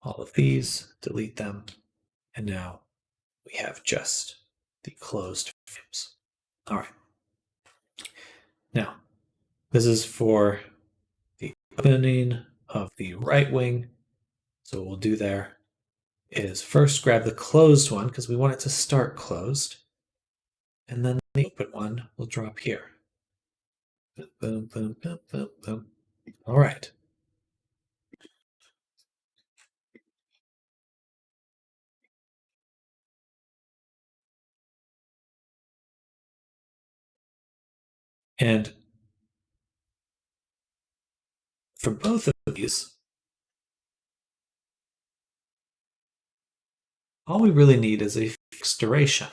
all of these, delete them, and now we have just the closed frames. All right. Now, this is for the opening of the right wing. So what we'll do there is first grab the closed one because we want it to start closed. And then the open one will drop here. Boom, boom, boom, boom, boom. All right. And for both of these, all we really need is a fixed duration.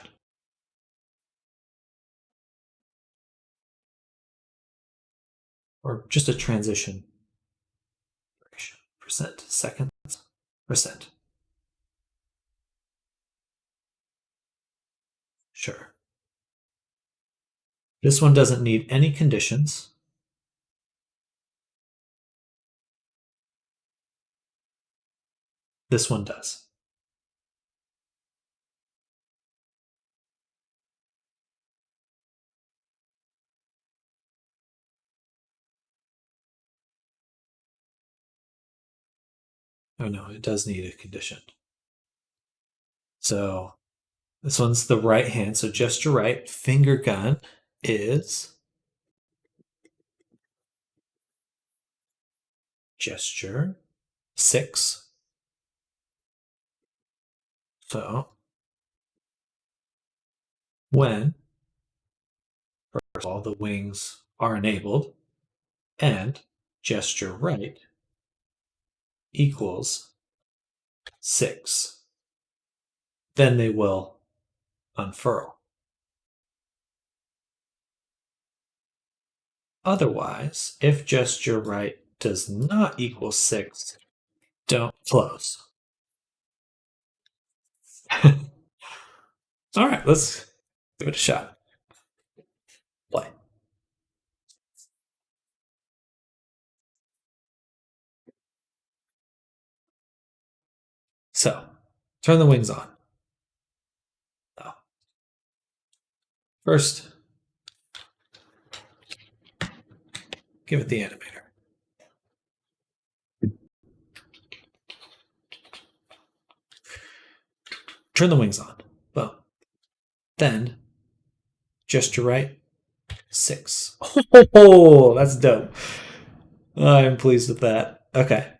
Or just a transition duration. Percent, seconds, percent. Sure. This one doesn't need any conditions. This one does. Oh no, it does need a condition. So this one's the right hand. So gesture right, finger gun is gesture 6. So when, first of all, the wings are enabled and gesture right equals 6, then they will unfurl. Otherwise, if gesture right does not equal 6, don't close. All right, let's give it a shot. Play. So, turn the wings on. Oh. First, give it the animator. Turn the wings on. Well, then gesture right. 6. Oh, that's dope. I'm pleased with that. Okay.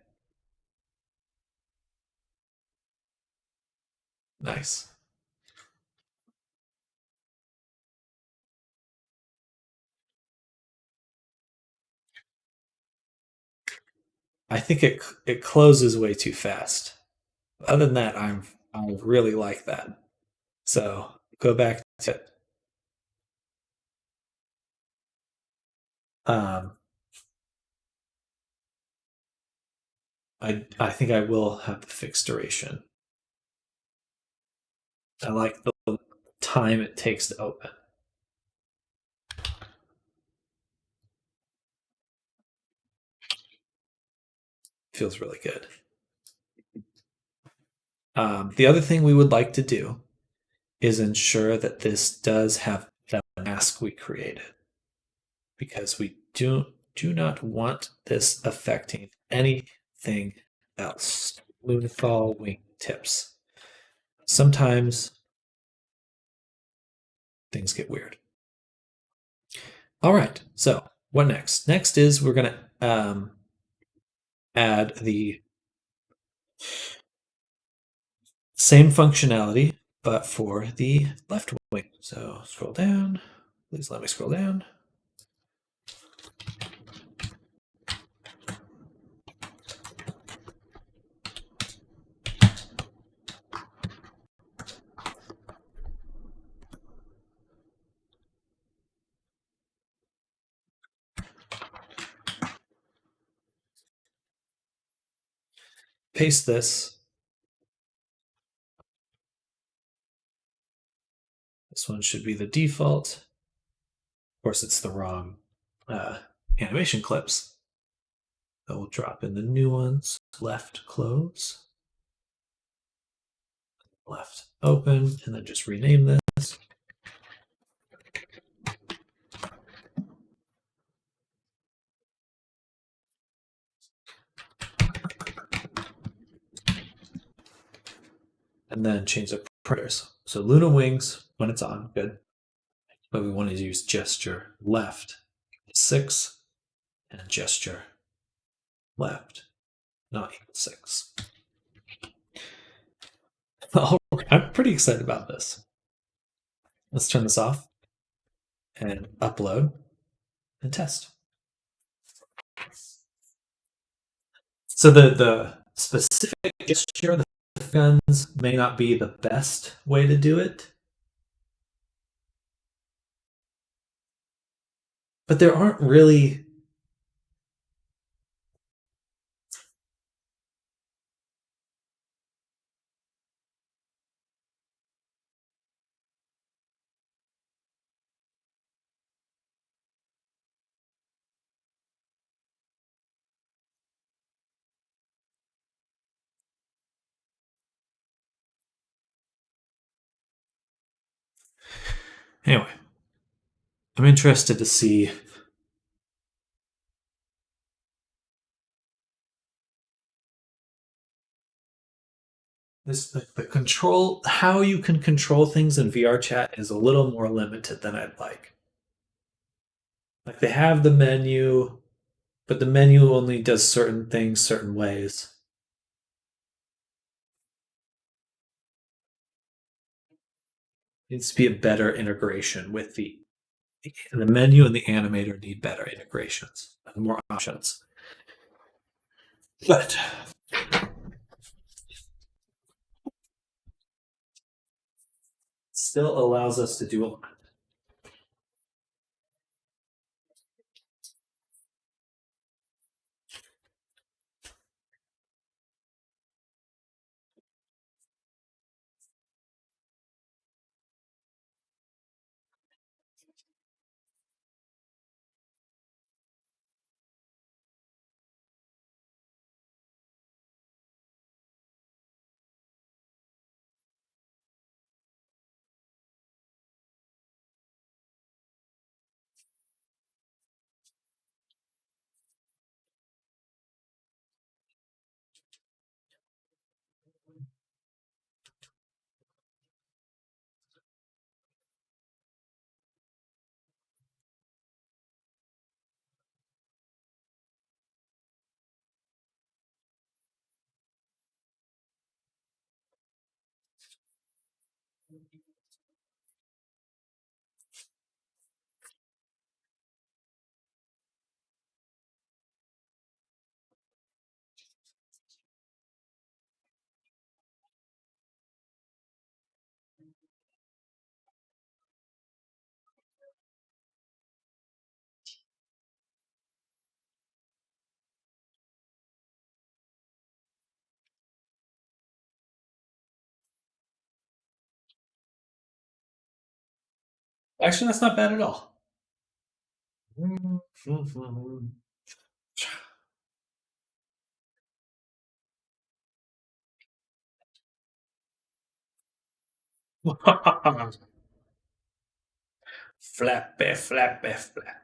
Nice. I think it closes way too fast. Other than that, I really like that. So go back to it. Um, I think I will have the fixed duration. I like the time it takes to open. Feels really good. The other thing we would like to do is ensure that this does have the mask we created, because we do not want this affecting anything else. Lunathal wing tips. Sometimes things get weird. All right, so what next? Next is we're going to add the same functionality, but for the left wing. So scroll down. Please let me scroll down. Paste this. This one should be the default. Of course, it's the wrong animation clips. So we'll drop in the new ones. Left close. Left open, and then just rename this. And then change the parameters. So Luna wings, when it's on, good. But we want to use gesture left 6 and gesture left not equal 6. I'm pretty excited about this. Let's turn this off and upload and test. So the specific gesture of the guns may not be the best way to do it, but there aren't really anyway. I'm interested to see this the control, how you can control things in VR chat is a little more limited than I'd like. Like they have the menu, but the menu only does certain things certain ways. Needs to be a better integration with the menu, and the animator need better integrations and more options. But still allows us to do a lot. Actually, that's not bad at all. Flappy, flappy, flap.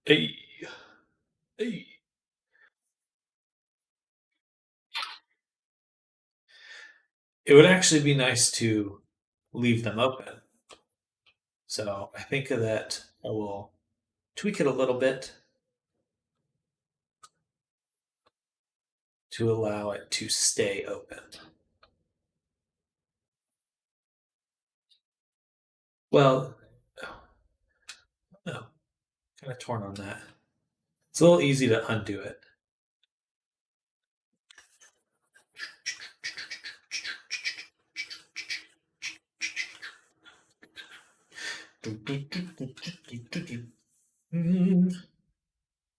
Hey, hey. It would actually be nice to leave them open. So I think that I will tweak it a little bit to allow it to stay open. Well, no, kind of torn on that. It's a little easy to undo it.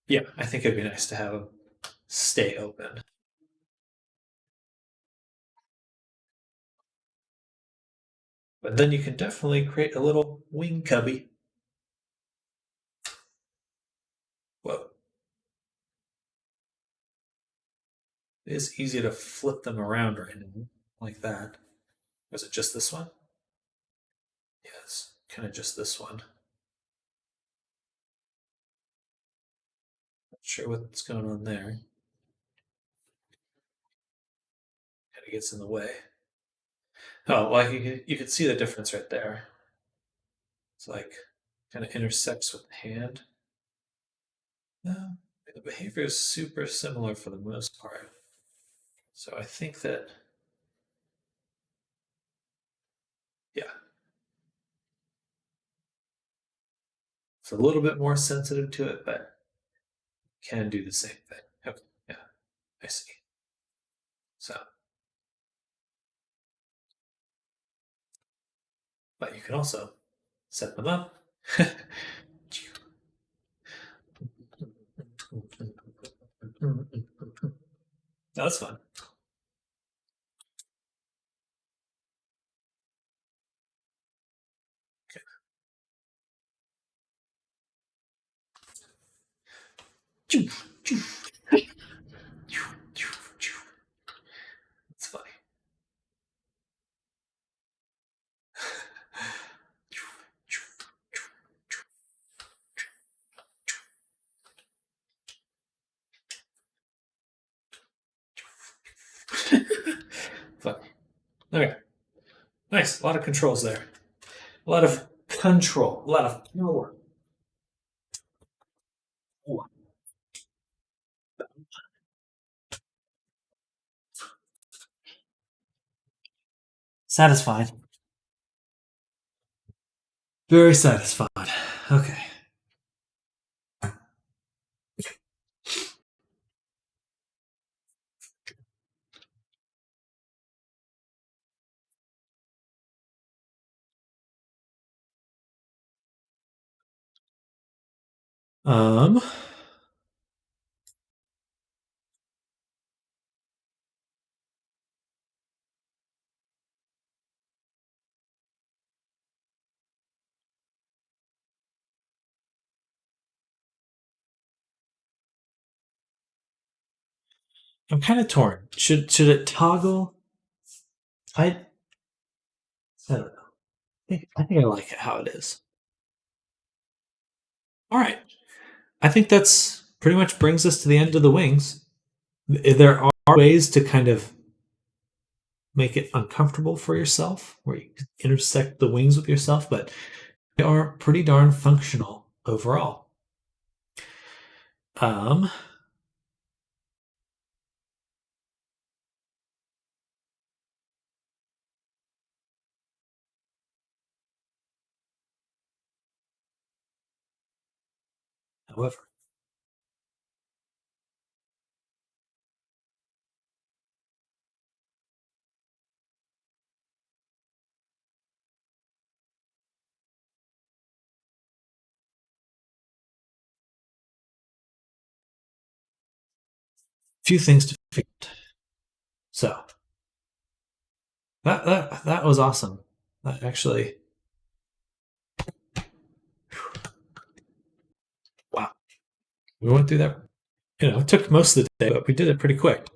Yeah, I think it'd be nice to have them stay open. But then you can definitely create a little wing cubby. Whoa. It is easy to flip them around right now, like that. Was it just this one? Yes, kind of just this one. Not sure what's going on there. Kind of gets in the way. Oh, well, you can see the difference right there. It's like kind of intersects with the hand. No, the behavior is super similar for the most part. So I think that, yeah, it's a little bit more sensitive to it, but can do the same thing. Okay, yeah, I see. So, but you can also set them up. That's fun. Okay. It's funny. Funny. Okay. Nice. A lot of controls there. A lot of control. A lot of power. Satisfied. Very satisfied. Okay. Um, I'm kind of torn. Should it toggle? I don't know. I think I like it how it is. All right. I think that's pretty much brings us to the end of the wings. There are ways to kind of make it uncomfortable for yourself, where you intersect the wings with yourself, but they are pretty darn functional overall. Um, however, few things to figure out. So that was awesome. That actually, wow, we went through that. It took most of the day, but we did it pretty quick.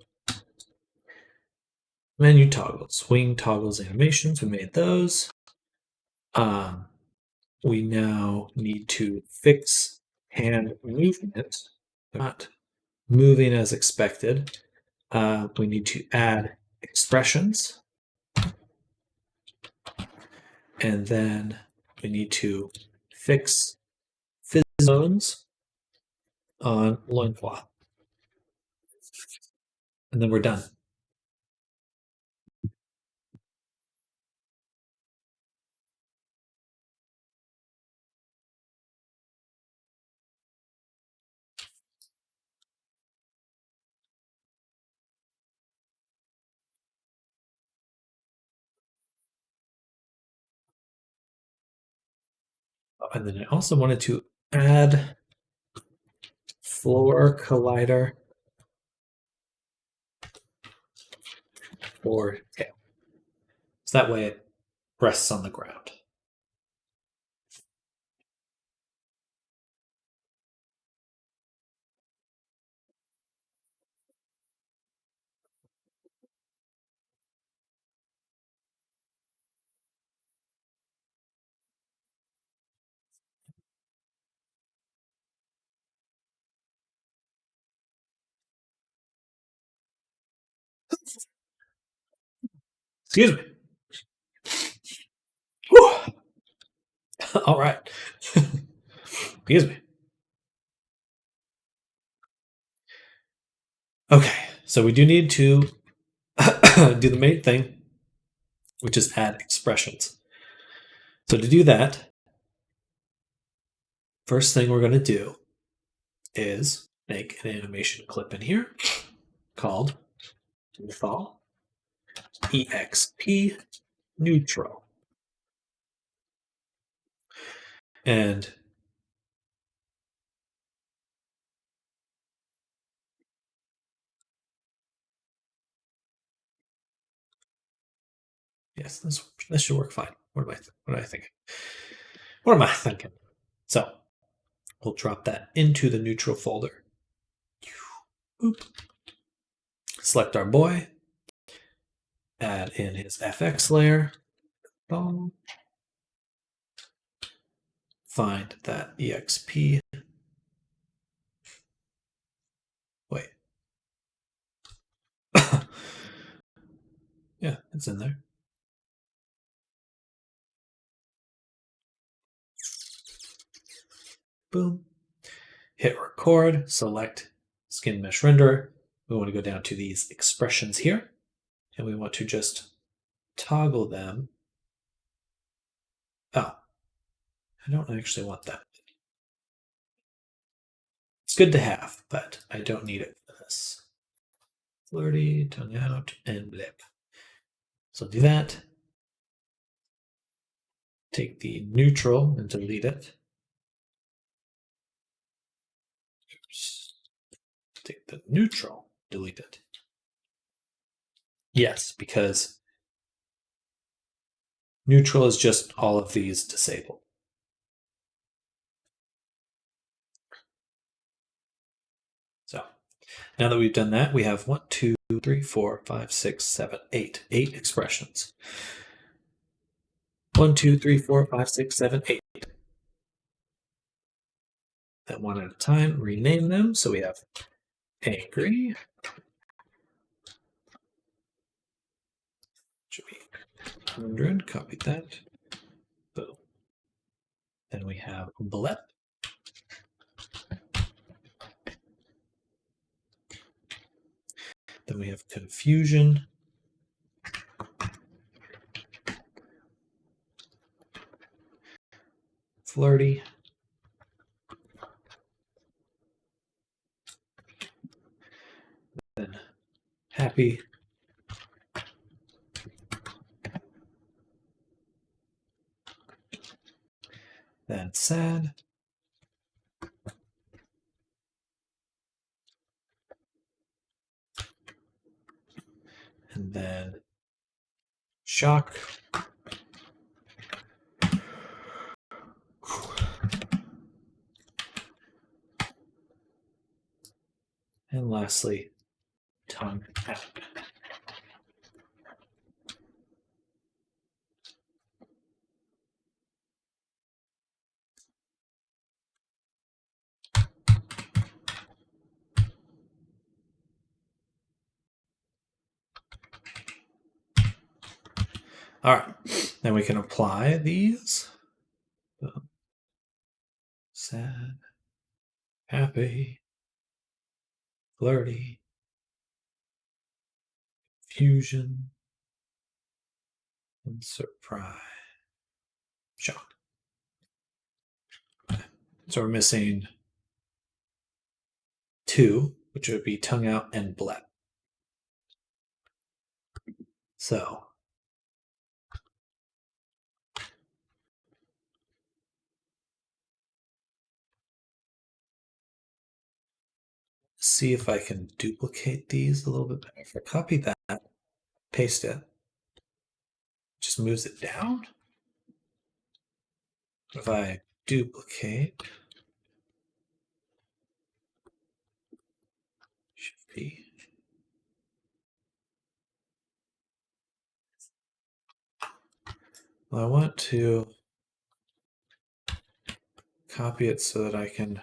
Menu toggles, swing toggles, animations. We made those. We now need to fix hand movement. They're not moving as expected. We need to add expressions. And then we need to fix fizz zones on loincloth. And then we're done. And then I also wanted to add floor collider for tail. So that way it rests on the ground. Excuse me. Whew. All right. Excuse me. Okay, so we do need to do the main thing, which is add expressions. So to do that, first thing we're going to do is make an animation clip in here called Fall EXP Neutral. And yes, this should work fine. What am I thinking? What am I thinking? So we'll drop that into the neutral folder. Boop. Select our boy. Add in his FX layer. Boom. Find that EXP. Wait. Yeah, it's in there. Boom. Hit record, select skin mesh renderer. We want to go down to these expressions here, and we want to just toggle them. Oh, I don't actually want that. It's good to have, but I don't need it for this. Flirty, tongue out, and blip. So do that. Take the neutral and delete it. Oops. Take the neutral, delete it. Yes, because neutral is just all of these disabled. So now that we've done that, we have 1, 2, 3, 4, 5, 6, 7, 8. 8 expressions. 1, 2, 3, 4, 5, 6, 7, 8. Then one at a time, rename them. So we have angry. Should be 100. Copy that. Boom. Then we have blep. Then we have confusion. Flirty. Then happy. Then sad. And then shock. And lastly, tongue out. All right, then we can apply these. Sad, happy, flirty, fusion, and surprise. Shock. So we're missing 2, which would be tongue out and blep. So see if I can duplicate these a little bit better. If I copy that, paste it, just moves it down. If I duplicate, Shift P. Well, I want to copy it so that I can,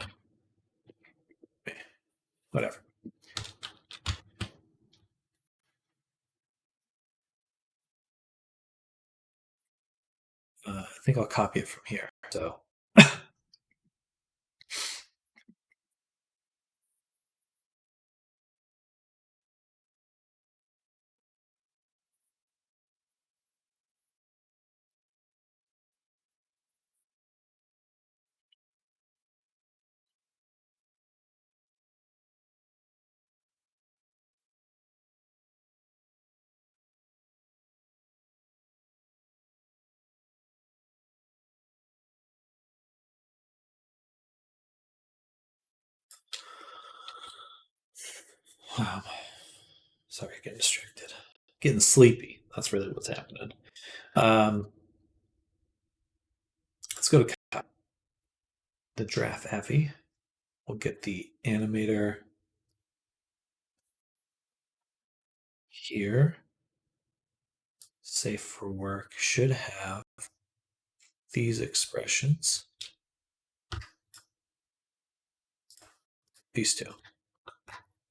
whatever. I think I'll copy it from here. So sorry, getting distracted. Getting sleepy. That's really what's happening. Let's go to the draft Avi. We'll get the animator here. Safe for work should have these expressions. These two.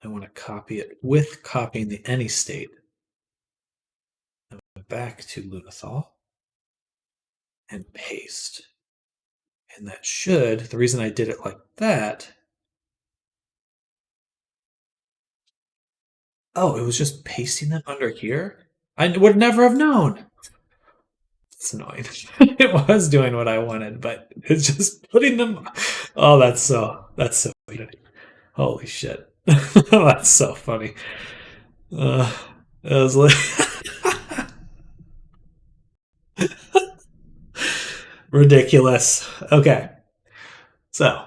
I want to copy it with copying the any state. And back to Lunathal and paste. And that should, the reason I did it like that, oh, it was just pasting them under here? I would never have known. It's annoying. It was doing what I wanted, but it's just putting them. Oh, that's so funny. Holy shit. That's so funny. It was like ridiculous. Okay. So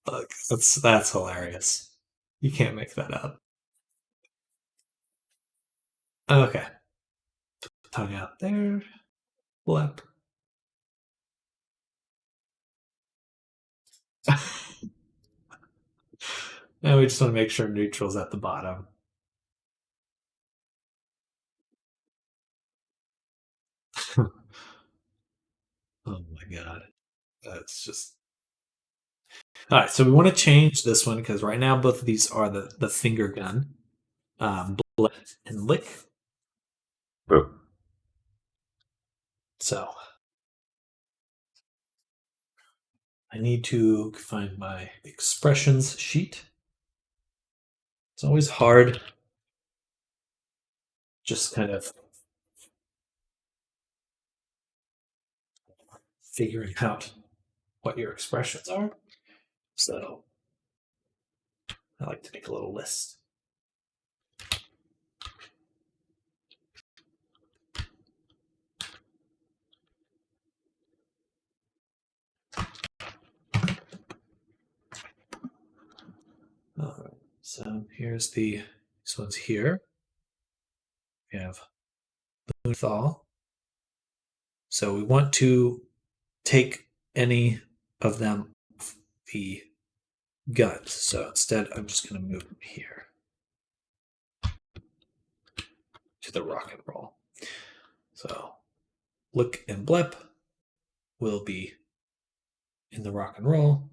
look, that's hilarious. You can't make that up. Okay. Tongue out there. Blep. Now we just want to make sure neutral's at the bottom. Oh my god. That's just. All right, so we want to change this one because right now both of these are the finger gun. Blep and lick. So I need to find my expressions sheet. It's always hard just kind of figuring out what your expressions are. So I like to make a little list. All right, so here's these ones here. We have Luthal. So we want to take any of them off the guns. So instead, I'm just going to move them here to the rock and roll. So Look and Blep will be in the rock and roll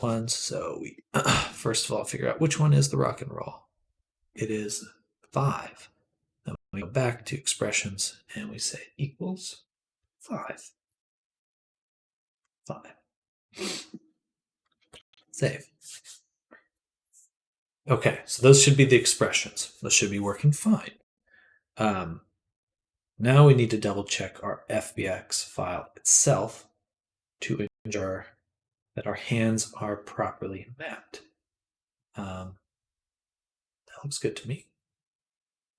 ones. So we first of all figure out which one is the rock and roll. It is 5. Then we go back to expressions and we say equals 5. 5. Save. Okay, so those should be the expressions. Those should be working fine. Now we need to double check our FBX file itself to ensure that our hands are properly mapped. That looks good to me.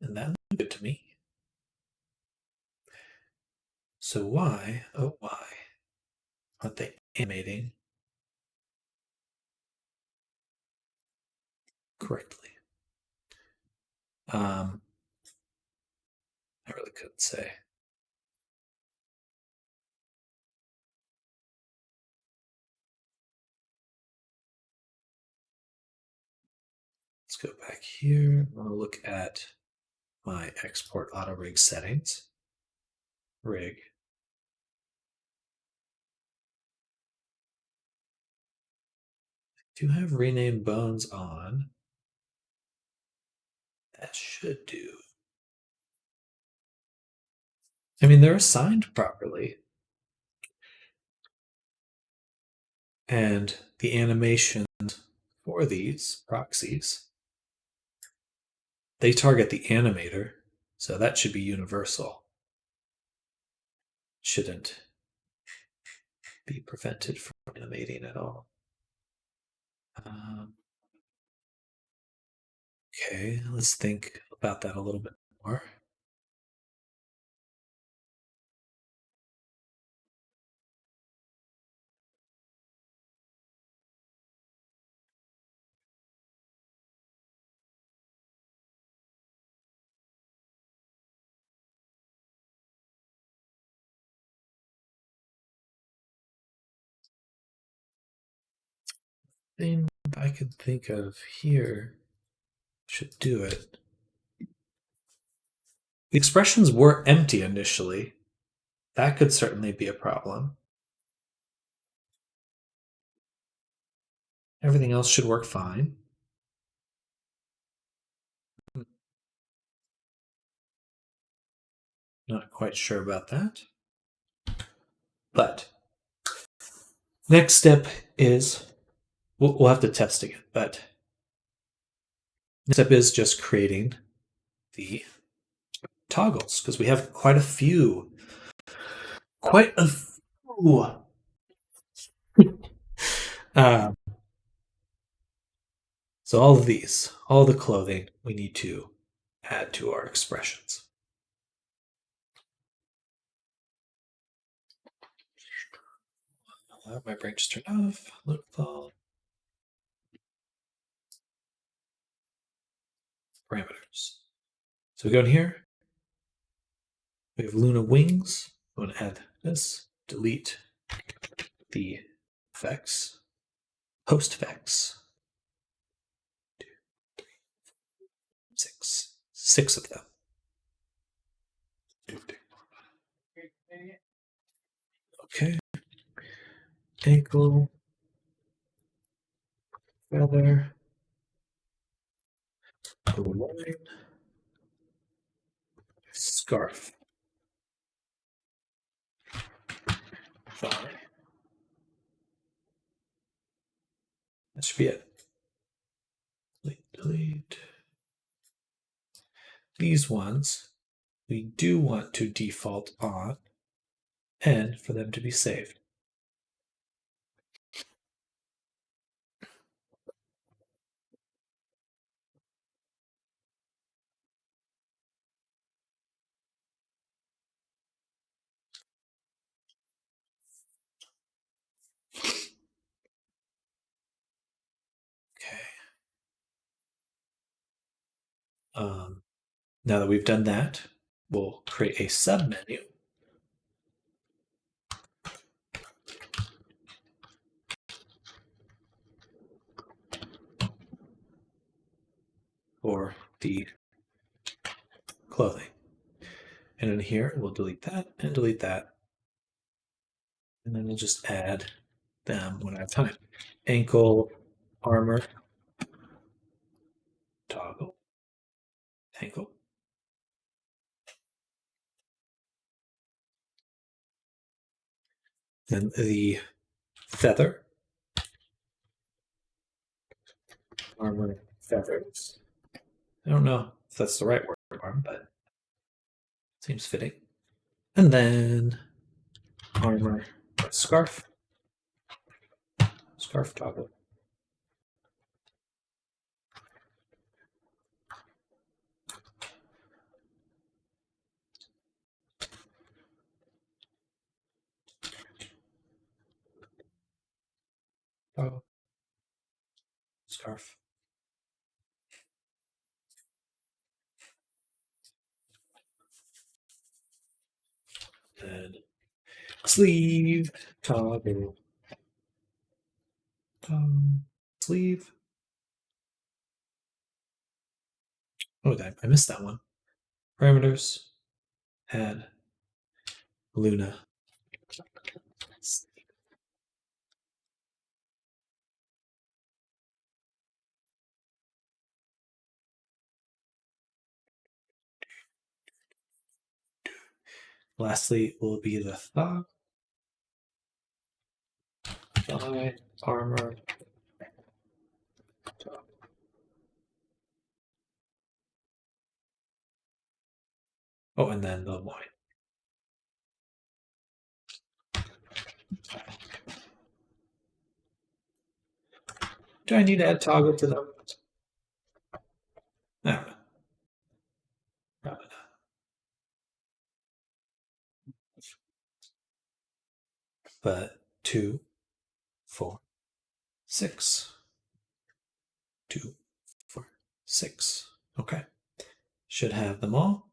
And that looks good to me. So why, oh why, aren't they animating correctly? I really couldn't say. Let's go back here. I want to look at my export auto rig settings. Rig. I do have rename bones on. That should do. I mean, they're assigned properly. And the animations for these proxies, they target the animator, so that should be universal. Shouldn't be prevented from animating at all. Okay, let's think about that a little bit more. Thing I could think of here should do it. The expressions were empty initially. That could certainly be a problem. Everything else should work fine. Not quite sure about that. But next step is, we'll have to test again, but next step is just creating the toggles, because we have quite a few. So all of these, all the clothing, we need to add to our expressions. My brain just turned off. Luthal. Parameters. So we go in here. We have Luna wings. We want to add this. Delete the effects. Post effects. 2, 3, 4, 6. 6 of them. Okay. Ankle. Feather. Line. Scarf. Thigh. That should be it. Delete. These ones, we do want to default on and for them to be saved. Now that we've done that, we'll create a submenu. For the clothing. And in here, we'll delete that and delete that. And then we'll just add them when I have time. Ankle, armor, toggle, ankle. Then the feather, armor, feathers. I don't know if that's the right word for them, but it seems fitting. And then armor, scarf, scarf toggle. Toggle. Scarf. And sleeve, toggle, sleeve. Oh, I missed that one. Parameters, add Luna. Lastly will be the thigh, armor, oh, and then the loin. Do I need to add toggle to them? No. Probably not. But 2, 4, 6. 2, 4, 6. Okay. Should have them all.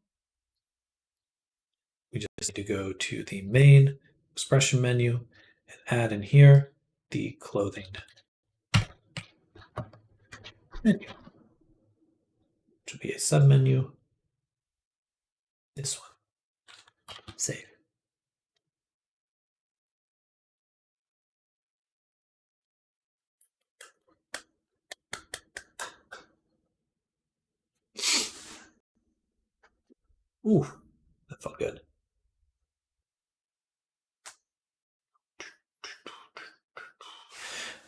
We just need to go to the main expression menu and add in here the clothing menu, which will be a submenu. This one. Save. Ooh, that felt good.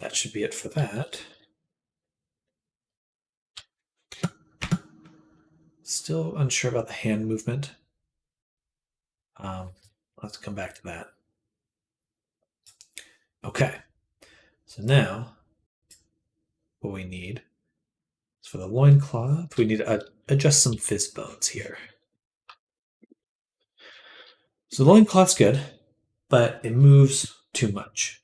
That should be it for that. Still unsure about the hand movement. I'll have to come back to that. Okay, so now what we need is for the loincloth, we need to adjust some fizz bones here. So the loincloth's good, but it moves too much.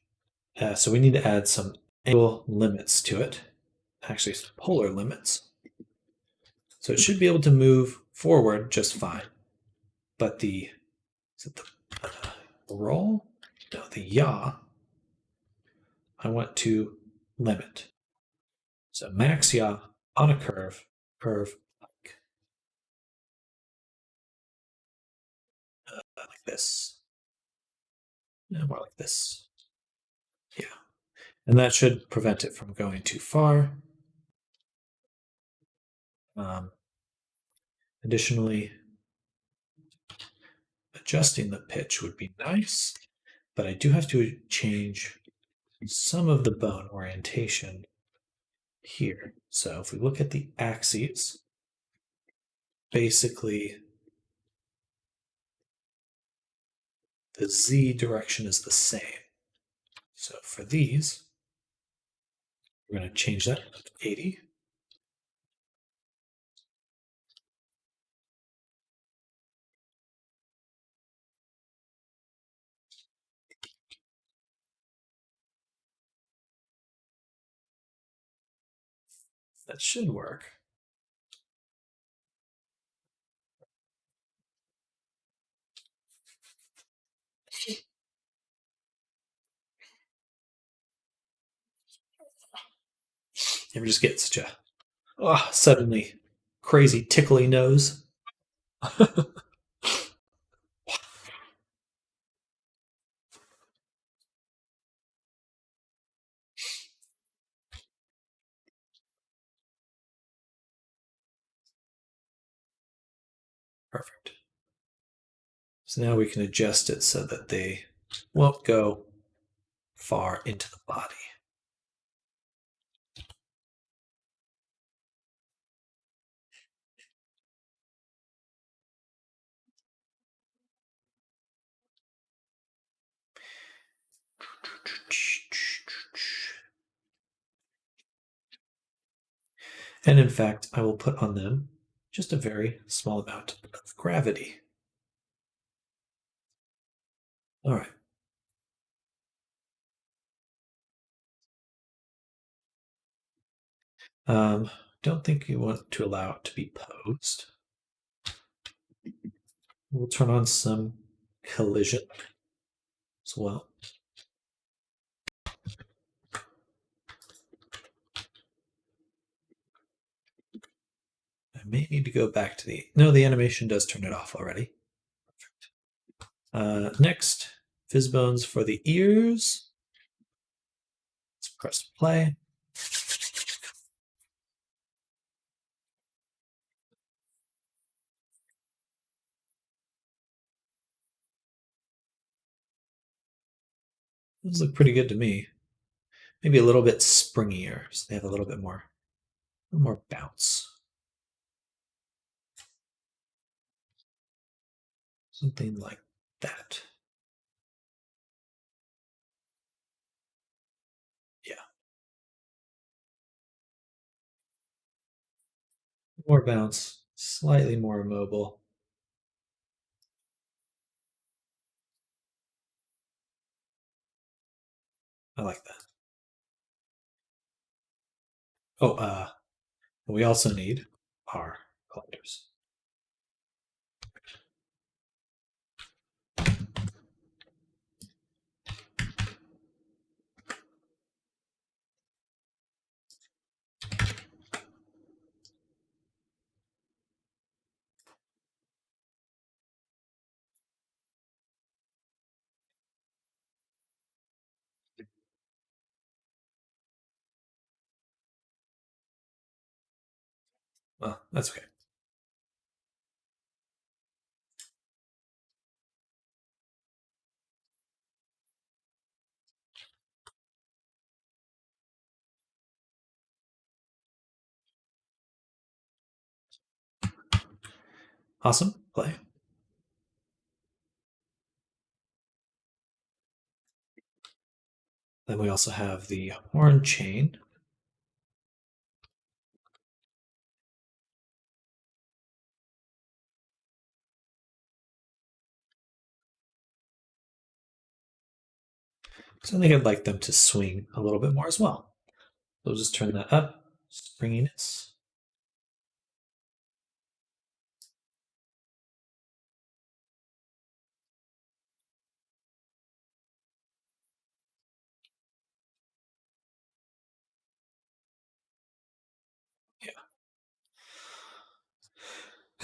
So we need to add some angle limits to it. Actually, some polar limits. So it should be able to move forward just fine. But the roll? No, the yaw, I want to limit. So max yaw on a curve like this. No, more like this. Yeah. And that should prevent it from going too far. Additionally, adjusting the pitch would be nice, but I do have to change some of the bone orientation here. So if we look at the axes, basically the z direction is the same. So for these, we're going to change that to 80. That should work. You ever just get such a suddenly crazy tickly nose? Perfect. So now we can adjust it so that they won't go far into the body. And in fact, I will put on them just a very small amount of gravity. All right. Don't think you want to allow it to be posed. We'll turn on some collision as well. I may need to go back to the animation does turn it off already. Next, Fizzbones for the ears. Let's press play. Those look pretty good to me. Maybe a little bit springier, so they have a little more bounce. Something like that. Yeah. More bounce, slightly more mobile. I like that. Oh, we also need our colliders. Well, that's okay. Awesome. Play. Then we also have the horn chain. So I think I'd like them to swing a little bit more as well. So we'll just turn that up. Springiness.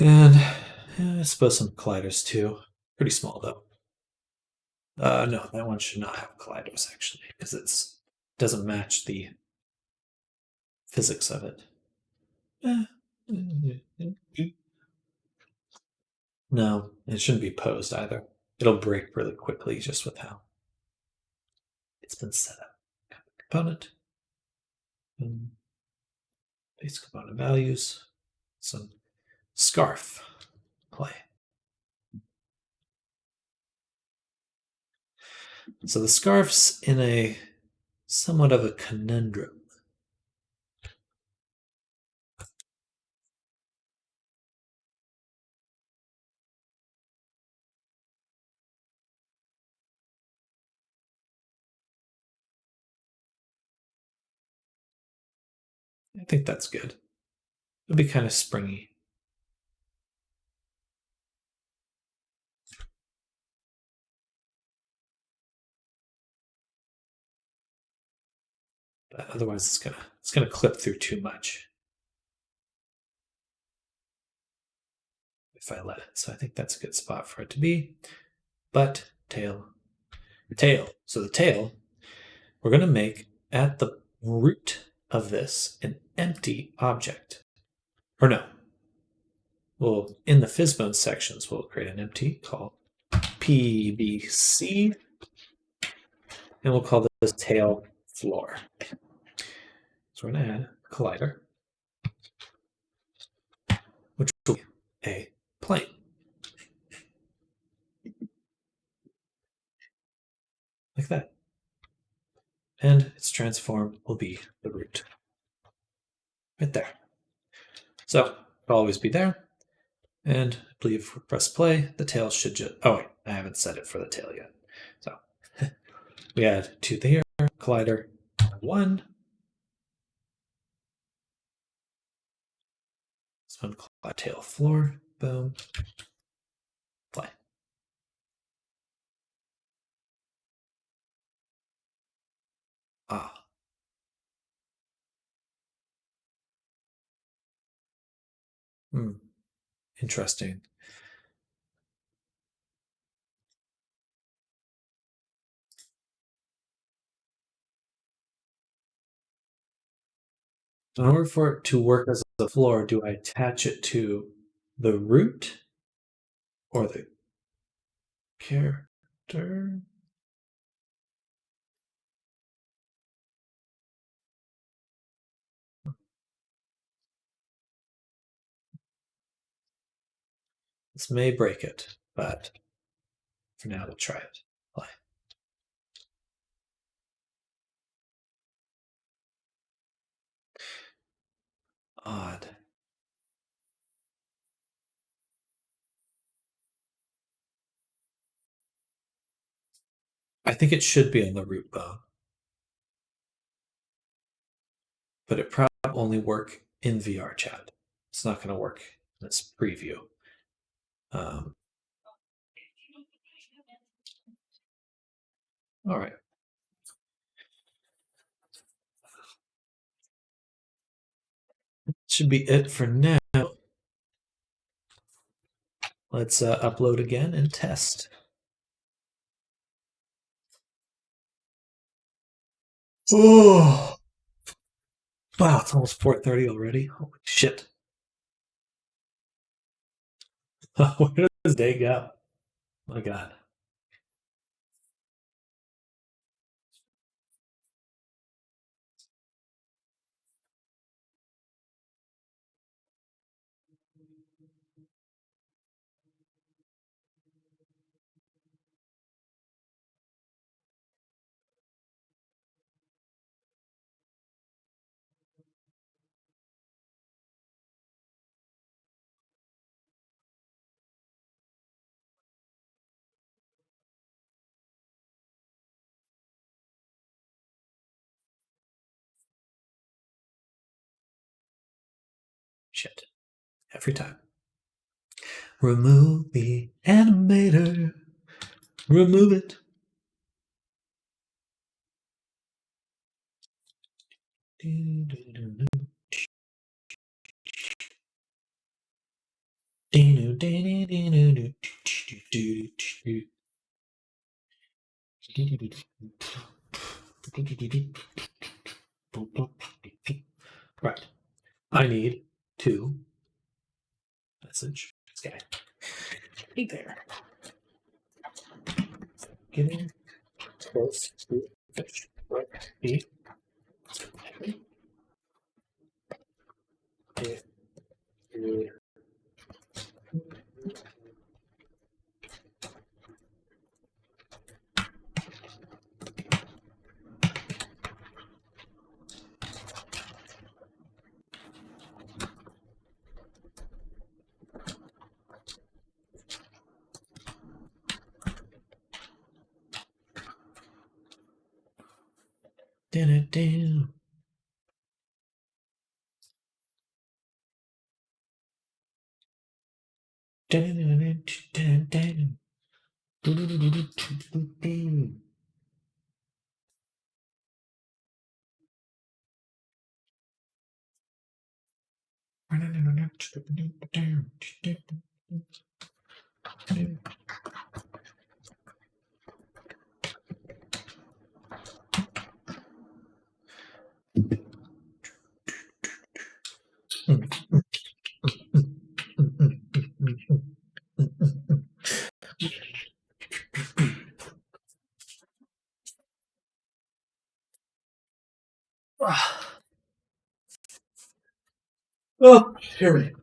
And I suppose some colliders too. Pretty small though. No, that one should not have colliders actually, because it doesn't match the physics of it. No, it shouldn't be posed either. It'll break really quickly just with how it's been set up. Component. base component values, some scarf play. So the scarf's in a somewhat of a conundrum. I think that's good. It'll be kind of springy. But otherwise it's gonna clip through too much if I let it. So I think that's a good spot for it to be. But tail. So the tail, we're gonna make at the root of this an empty object. Or no. Well, in the Fizzbone sections, we'll create an empty called PBC, and we'll call this tail floor. So we're going to add a collider, which will be a plane. Like that. And its transform will be the root. Right there. So it'll always be there. And I believe if we press play, the tail should just... Oh, wait, I haven't set it for the tail yet. So we add 2 here, collider, 1. This one called tail floor, boom, play. Ah. Interesting. In order for it to work as a floor, do I attach it to the root or the character? This may break it, but for now we'll try it. Play. Odd. I think it should be on the root bone, but it probably only work in VR chat. It's not going to work in this preview. All right. Should be it for now. Let's upload again and test. Oh, wow, it's almost 4:30 already. Holy shit. Where does day go? My God. Shit. Every time. Remove the animator. Remove it. Right. I need to message this guy. Hey there. Getting close to fish. Right. Oh, here we go.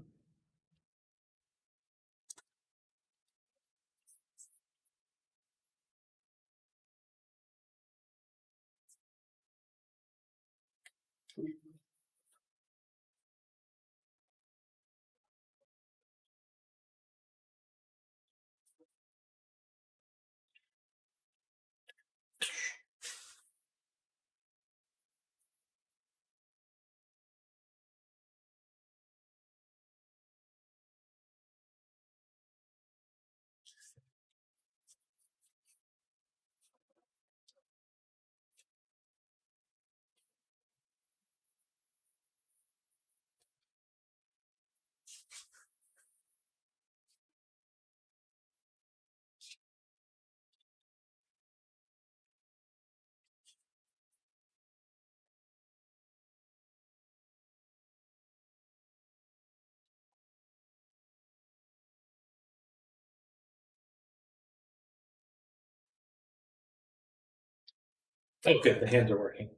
Oh, good. The hands are working.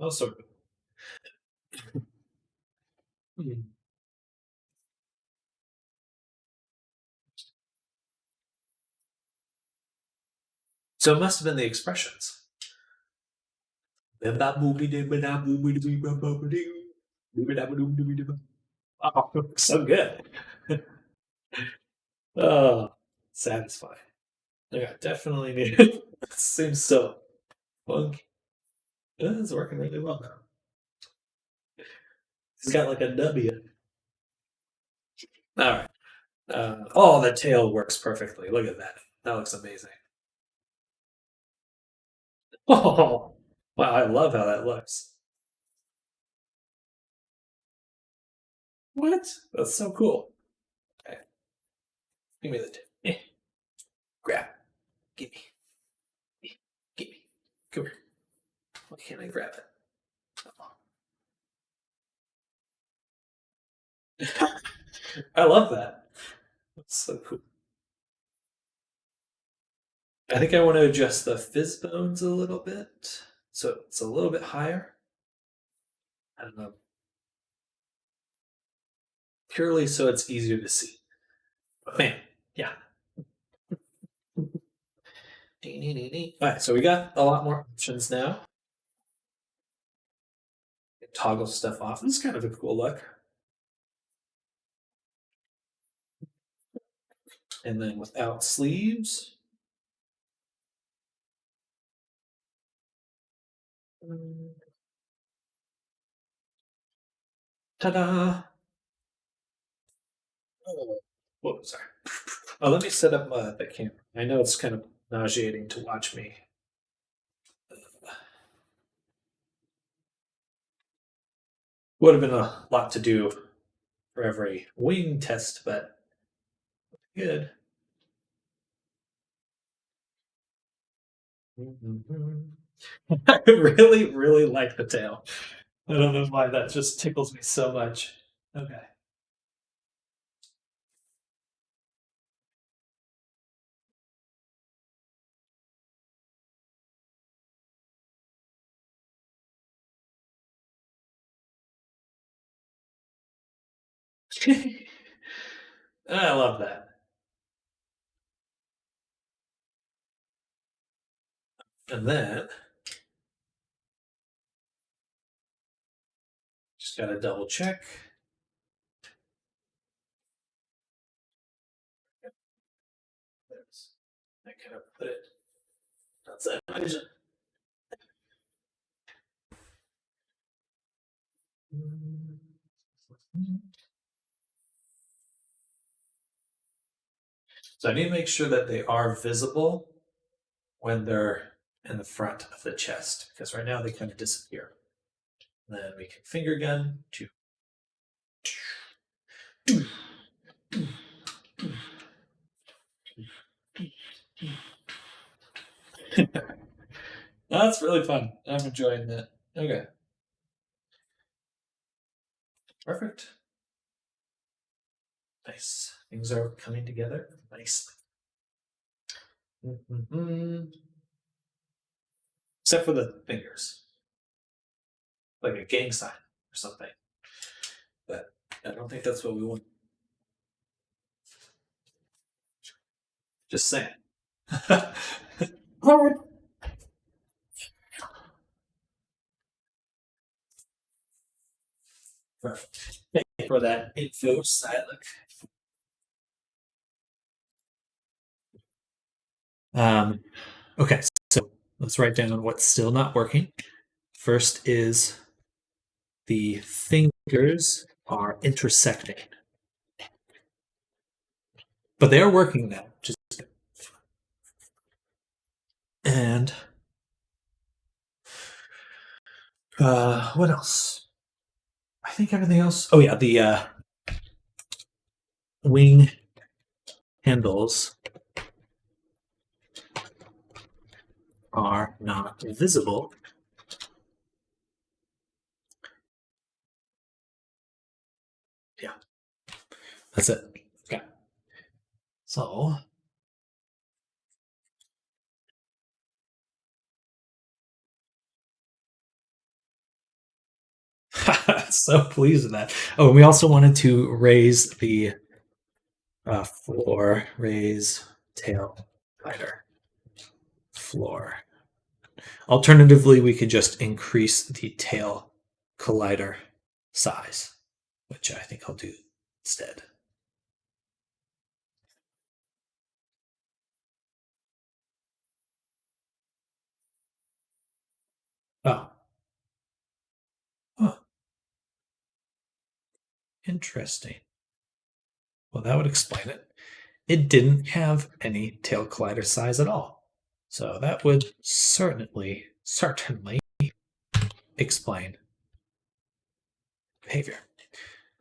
Also, so it must have been the expressions. Oh, so good. Oh, satisfying. Yeah, definitely need it. Seems so funky. It's working really well now. He's got like a W. All right. Oh, the tail works perfectly. Look at that. That looks amazing. Oh, wow. I love how that looks. What? That's so cool. Okay. Give me the tail. Grab. Give me. Give me. Come here. Why can't I grab it? I love that. That's so cool. I think I want to adjust the fizz bones a little bit. So it's a little bit higher. I don't know. Purely so it's easier to see. But man, yeah. Alright, so we got a lot more options now. Toggle stuff off. This is kind of a cool look. And then without sleeves. Ta-da! Oh, whoops, sorry. Oh, let me set up the camera. I know it's kind of nauseating to watch me. Would have been a lot to do for every wing test, but good. I really, really like the tail. I don't know why that just tickles me so much. Okay. I love that. And then just gotta double check. I kind of put it outside my vision. So I need to make sure that they are visible when they're in the front of the chest, because right now they kind of disappear. And then we can finger gun to. That's really fun. I'm enjoying that. Okay. Perfect. Nice. Things are coming together nicely. Except for the fingers. Like a gang sign or something. But I don't think that's what we want. Just saying. Perfect. Thank you for that info, Silent. Okay, so let's write down what's still not working. First is the fingers are intersecting. But they are working now. And what else? I think everything else. Oh yeah, the wing handles are not visible. Yeah, that's it. Okay. So so pleased with that. Oh, and we also wanted to raise the floor, raise tail glider floor. Alternatively, we could just increase the tail collider size, which I think I'll do instead. Oh. Huh. Interesting. Well, that would explain it. It didn't have any tail collider size at all. So that would certainly explain behavior.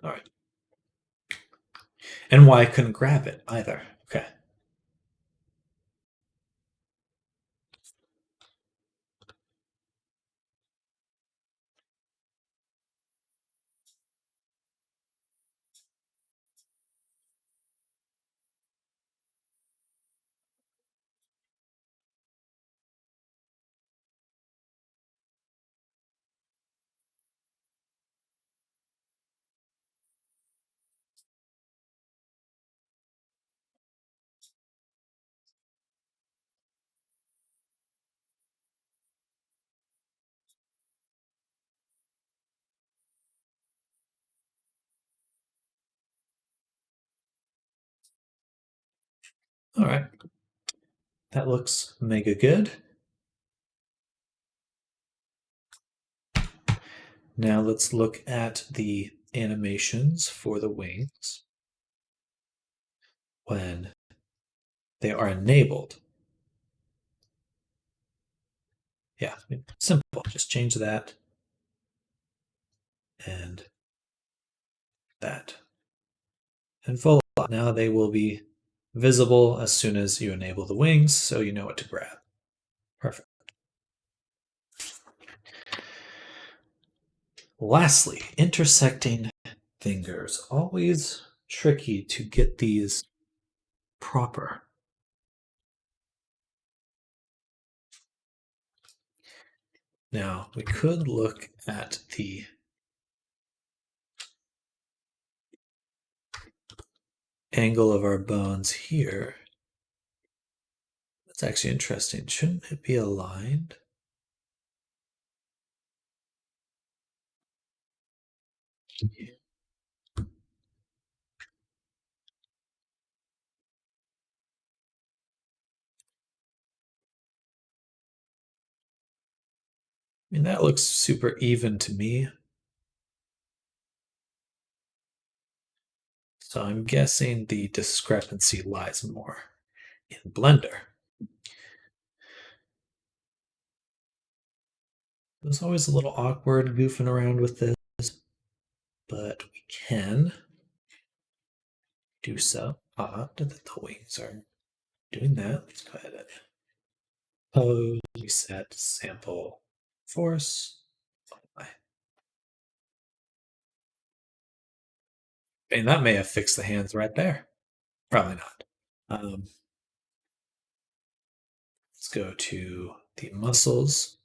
All right. And why I couldn't grab it either. Okay. All right. That looks mega good. Now let's look at the animations for the wings when they are enabled. Yeah, simple. Just change that and that. And voila, now they will be visible as soon as you enable the wings, so you know what to grab. Perfect. Lastly, intersecting fingers. Always tricky to get these proper. Now, we could look at the angle of our bones here. That's actually interesting. Shouldn't it be aligned? I mean, that looks super even to me. So I'm guessing the discrepancy lies more in Blender. It was always a little awkward goofing around with this, but we can do so. The wings are doing that. Let's go ahead and pose, reset, sample, force. And that may have fixed the hands right there. Probably not. Let's go to the muscles.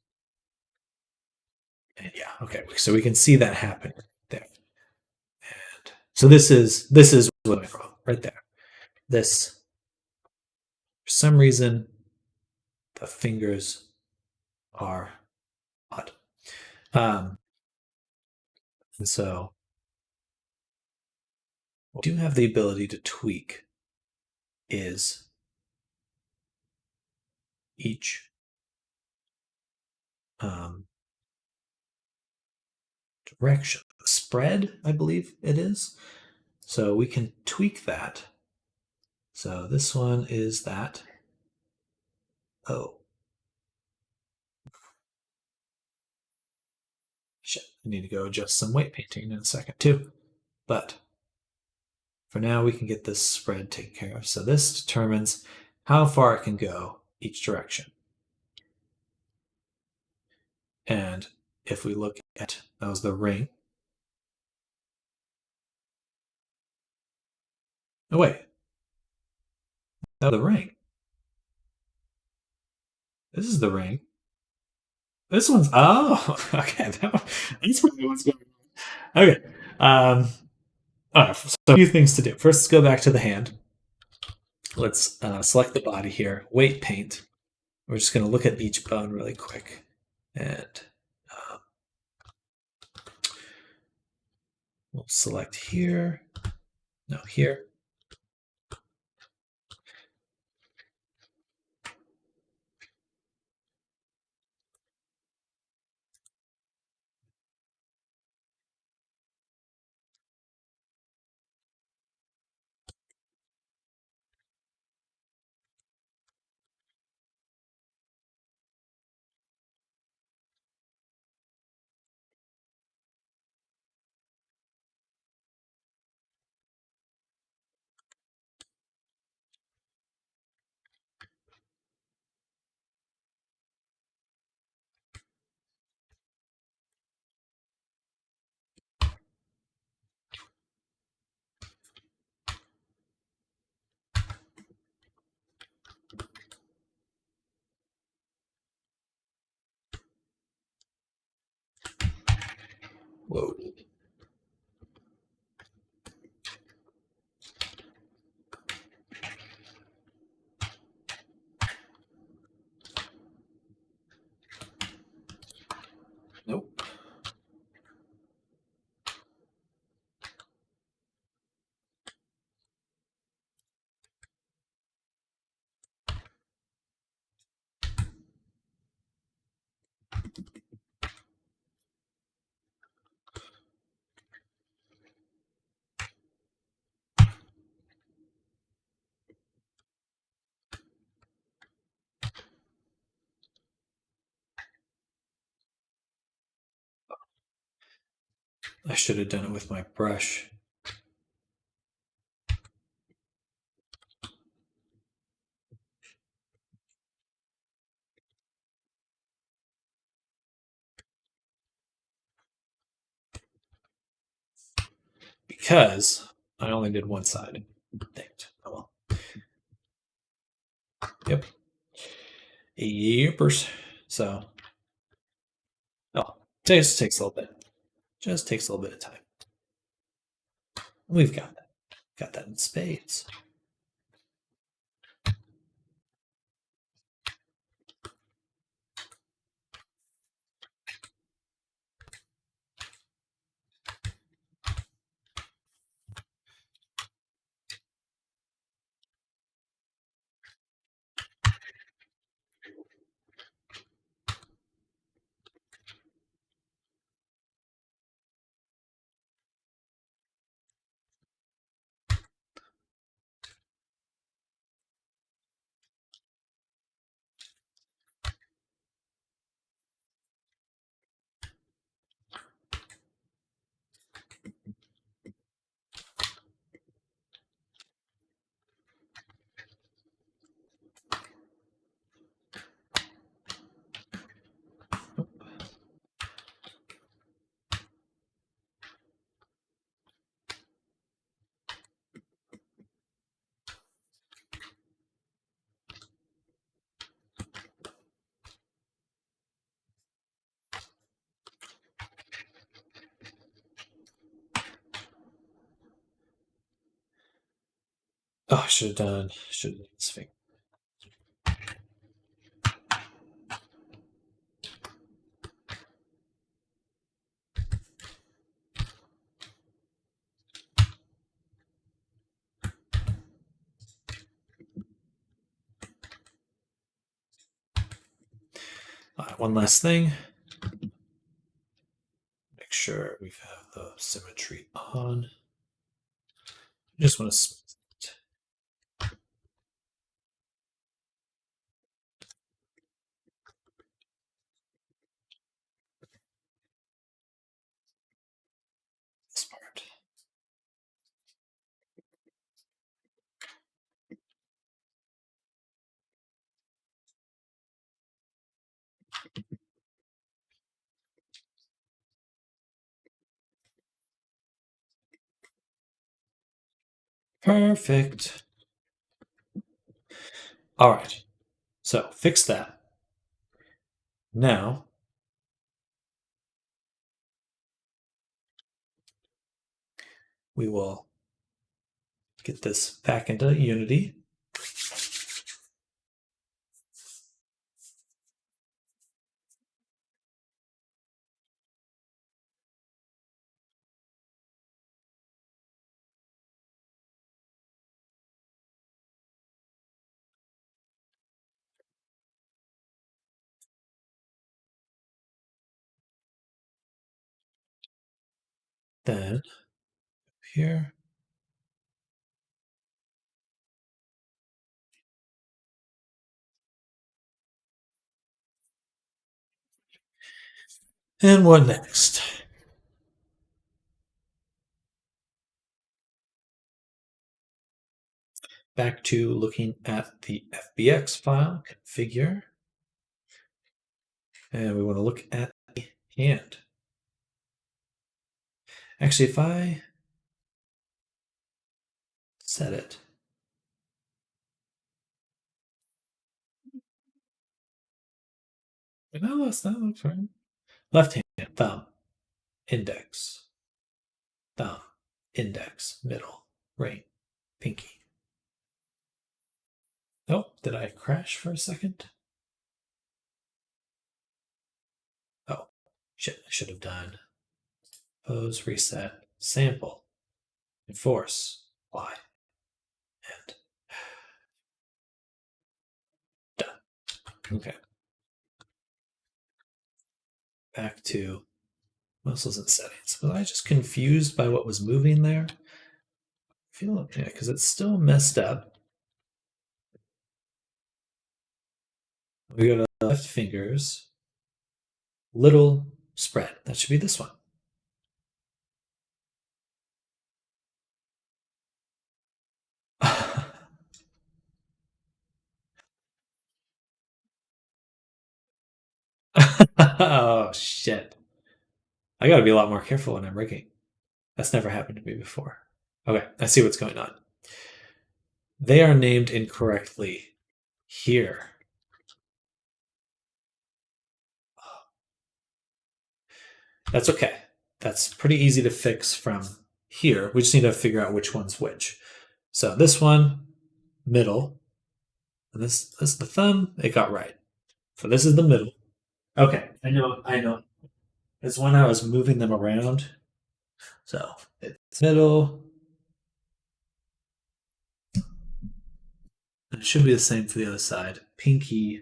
And yeah, okay. So we can see that happen there. And so this is what went wrong right there. This, for some reason, the fingers are odd. And so what we do have the ability to tweak is each direction. Spread, I believe it is. So we can tweak that. So this one is that. Oh. Shit, I need to go adjust some weight painting in a second too. But for now, we can get this spread taken care of. So this determines how far it can go each direction. And if we look at, that was the ring. Oh, wait. That was the ring. This is the ring. This one's, oh, okay. That's probably what's going on. Okay. All right, so a few things to do. First, let's go back to the hand. Let's select the body here, weight paint. We're just going to look at each bone really quick. And we'll select here. No, here. Whoa. Nope. I should have done it with my brush. Because I only did one side. Dang it. Oh well. Yep. Yepers. So, oh, just takes a little bit. Just takes a little bit of time. We've got that. Got that in spades. Oh, I should have done this thing. All right, one last thing. Make sure we have the symmetry on. I just want to smooth it. This part. Perfect. All right. So fix that. Now we will get this back into Unity. Then here. And what next? Back to looking at the FBX file, configure. And we want to look at the hand. Actually, if I set it. No, that looks right. Left hand, thumb, index, thumb, index, middle, ring, pinky. Oh, did I crash for a second? Oh, shit, I should have done pose, reset, sample, enforce, Y, and done. Okay. Back to muscles and settings. Was I just confused by what was moving there? I feel okay, because it's still messed up. We go to the left fingers, little spread. That should be this one. Oh, shit. I gotta be a lot more careful when I'm rigging. That's never happened to me before. Okay, I see what's going on. They are named incorrectly here. That's okay. That's pretty easy to fix from here. We just need to figure out which one's which. So this one, middle. And this is the thumb. It got right. So this is the middle. Okay, I know. It's when I was moving them around. So it's middle. And it should be the same for the other side. Pinky.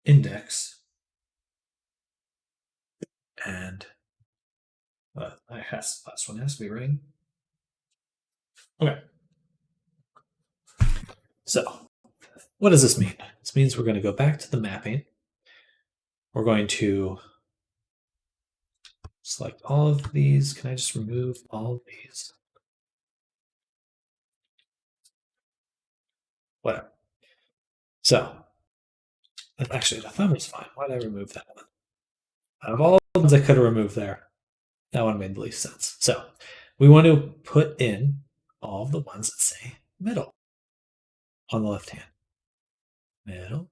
Index. And last one has to be ring. Okay. So what does this mean? This means we're going to go back to the mapping. We're going to select all of these. Can I just remove all of these? Whatever. So, actually, the thumb is fine. Why did I remove that one? Out of all the ones I could have removed there, that one made the least sense. So, we want to put in all of the ones that say middle on the left hand. Middle,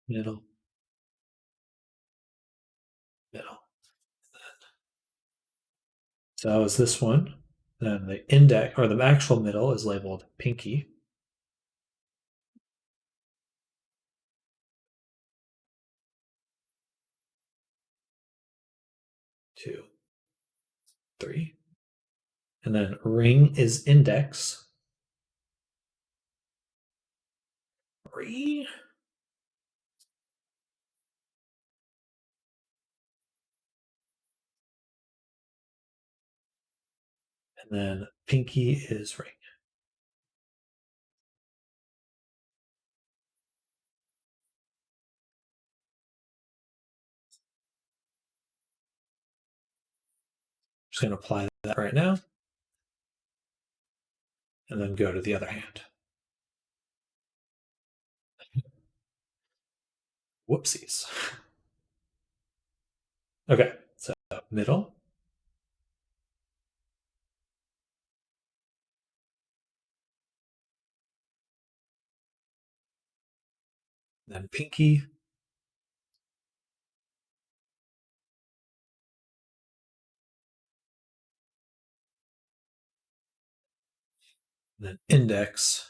middle, So is this one. Then the index or the actual middle is labeled pinky. Two, three. And then ring is index. Three. And then pinky is ring. Just going to apply that right now. And then go to the other hand. Whoopsies. Okay, so middle. Then pinky. Then index.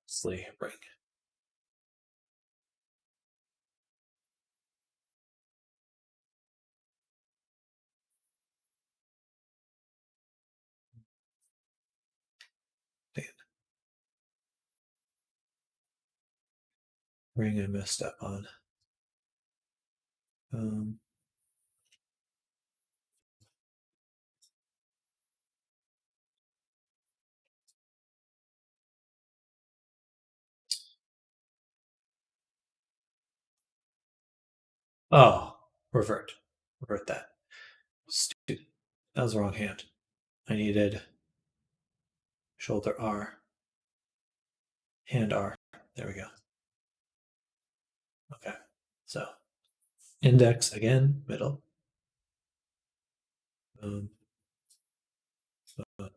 Lastly, ring. Ring I messed up on. Oh, revert. Revert that. Stupid. That was the wrong hand. I needed shoulder R. Hand R. There we go. Okay. So index again, middle. Boom. Boom.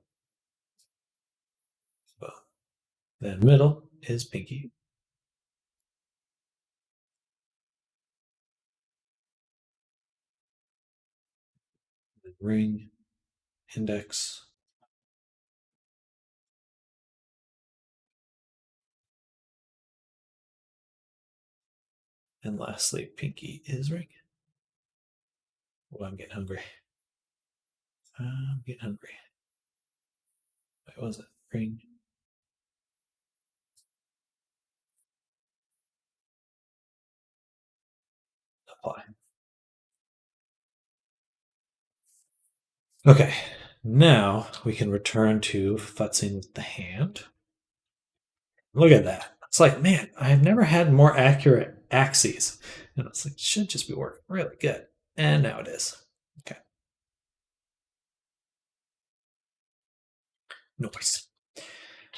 Boom. Then middle is pinky. Then ring, index. And lastly, pinky is ring. Oh, I'm getting hungry. I'm getting hungry. What was it? Ring. Apply. Okay, now we can return to futzing with the hand. Look at that. It's like, man, I've never had more accurate axes. And it's like, it should just be working really good. And now it is. Okay. Noise.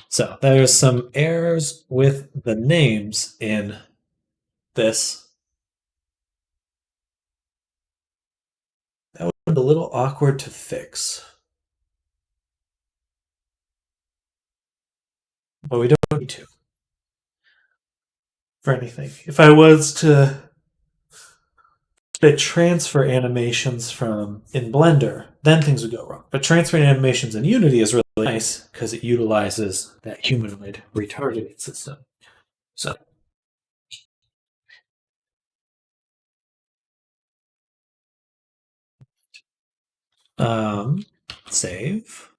So there's some errors with the names in this. That would be a little awkward to fix. But we don't need to. For anything. If I was to transfer animations from in Blender, then things would go wrong. But transferring animations in Unity is really nice because it utilizes that humanoid retargeting system. So save,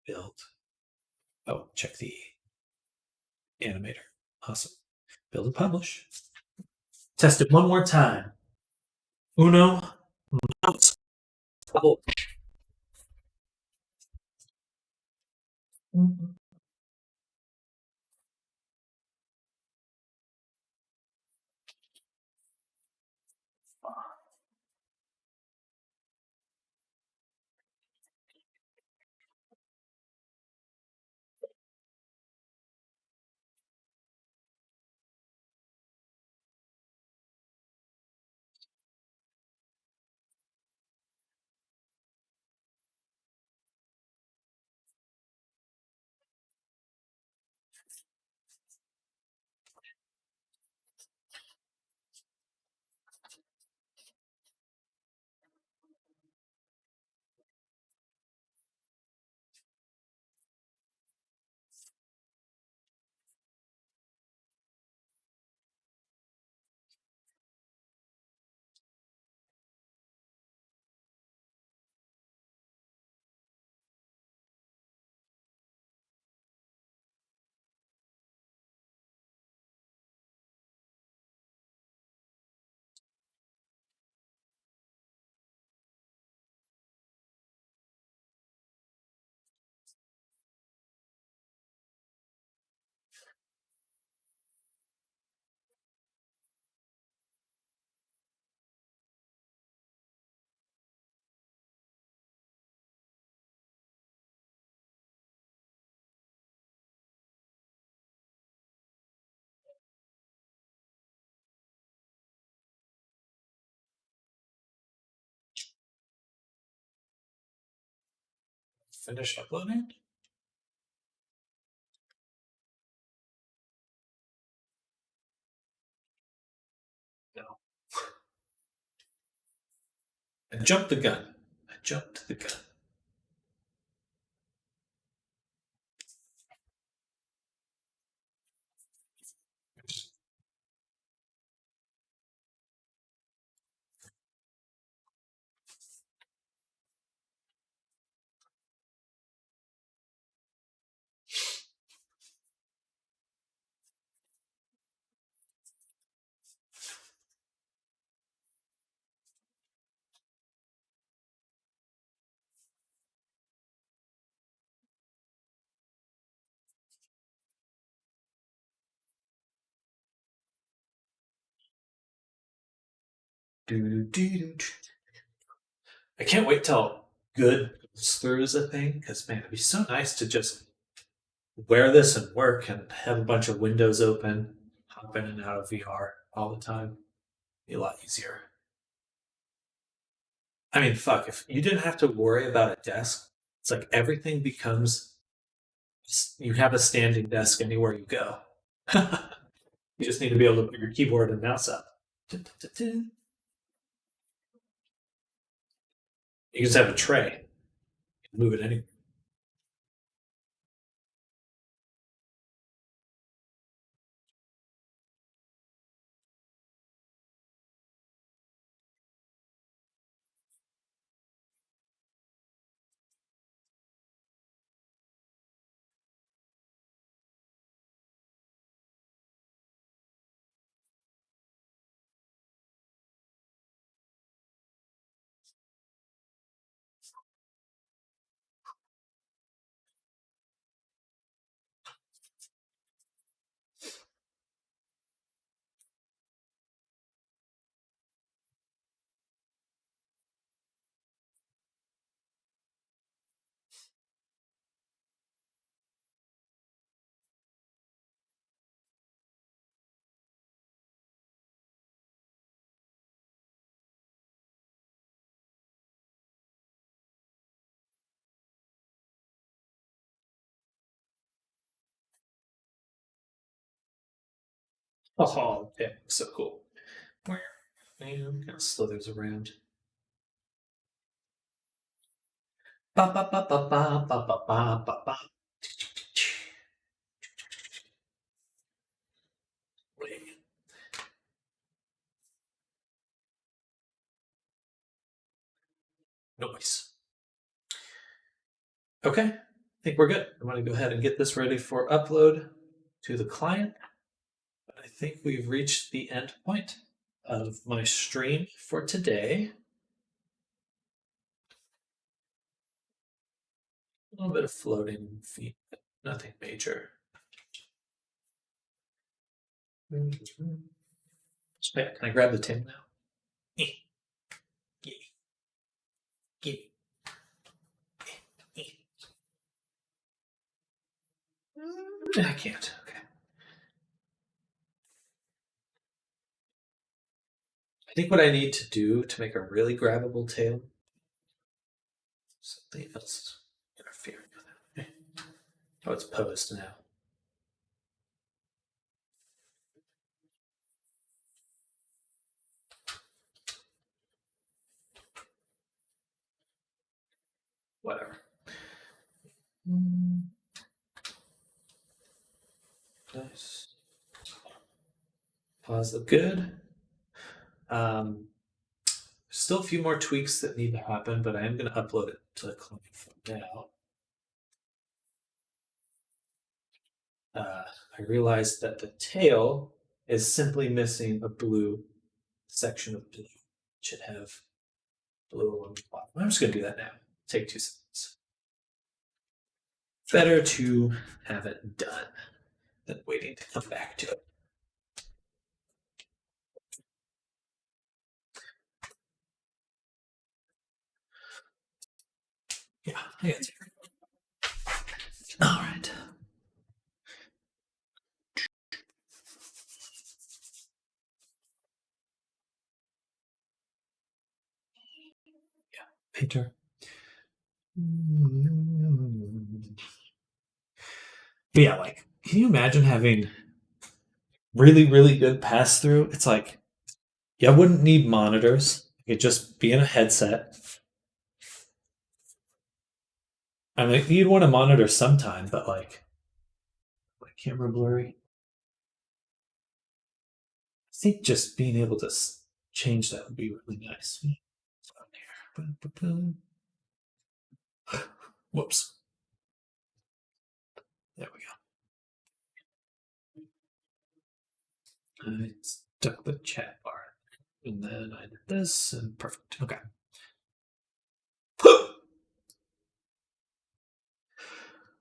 build. Oh, check the animator. Awesome. Build and publish. Test it one more time. Uno, mouse, double. Finish uploading? No. I jumped the gun. I jumped the gun. I can't wait till good goes through as a thing, because man, it'd be so nice to just wear this and work and have a bunch of windows open, hop in and out of VR all the time. Be a lot easier. I mean, fuck, if you didn't have to worry about a desk, it's like everything becomes you have a standing desk anywhere you go. You just need to be able to put your keyboard and mouse up. You just have a tray. Move it anywhere. Oh, yeah, so cool. Where? Kind of slithers around. Ba ba ba ba ba ba ba ba ba ba. Noise. Okay, I think we're good. I'm going to go ahead and get this ready for upload to the client. I think we've reached the end point of my stream for today. A little bit of floating feet, but nothing major. Can I grab the tin now? I can't. Okay. I think what I need to do to make a really grabbable tail, something else interfering with it. Oh, it's posed now. Whatever. Nice. Pause look good. Still a few more tweaks that need to happen, but I am going to upload it to the client from now. I realized that the tail is simply missing a blue section of blue. It should have blue along the bottom. I'm just going to do that now. Take 2 seconds. Better to have it done than waiting to come back to it. Yeah, I got you. All right. Yeah, painter. But yeah, like, can you imagine having really, really good pass through? It's like, you wouldn't need monitors. You could just be in a headset. I mean, you'd want to monitor sometime, but like, my camera blurry. I think just being able to change that would be really nice. Whoops. There we go. I stuck the chat bar. And then I did this, and perfect. Okay.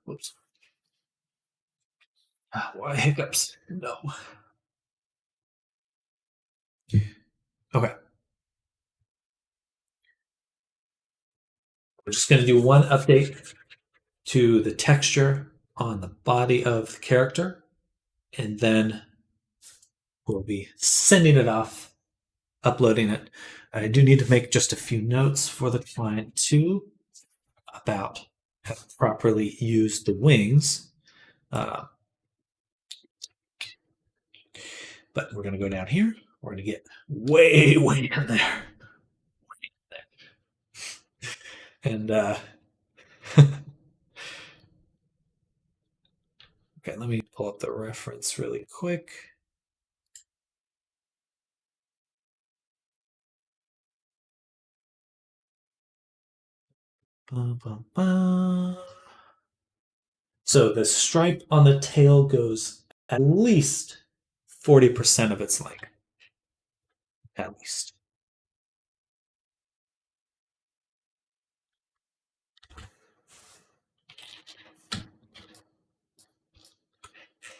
Whoops. Why hiccups? No. Okay. We're just going to do one update to the texture on the body of the character, and then we'll be sending it off, uploading it. I do need to make just a few notes for the client too about how to properly use the wings. But we're going to go down here. We're going to get way in there. And okay, let me pull up the reference really quick. So the stripe on the tail goes at least 40% of its length. At least.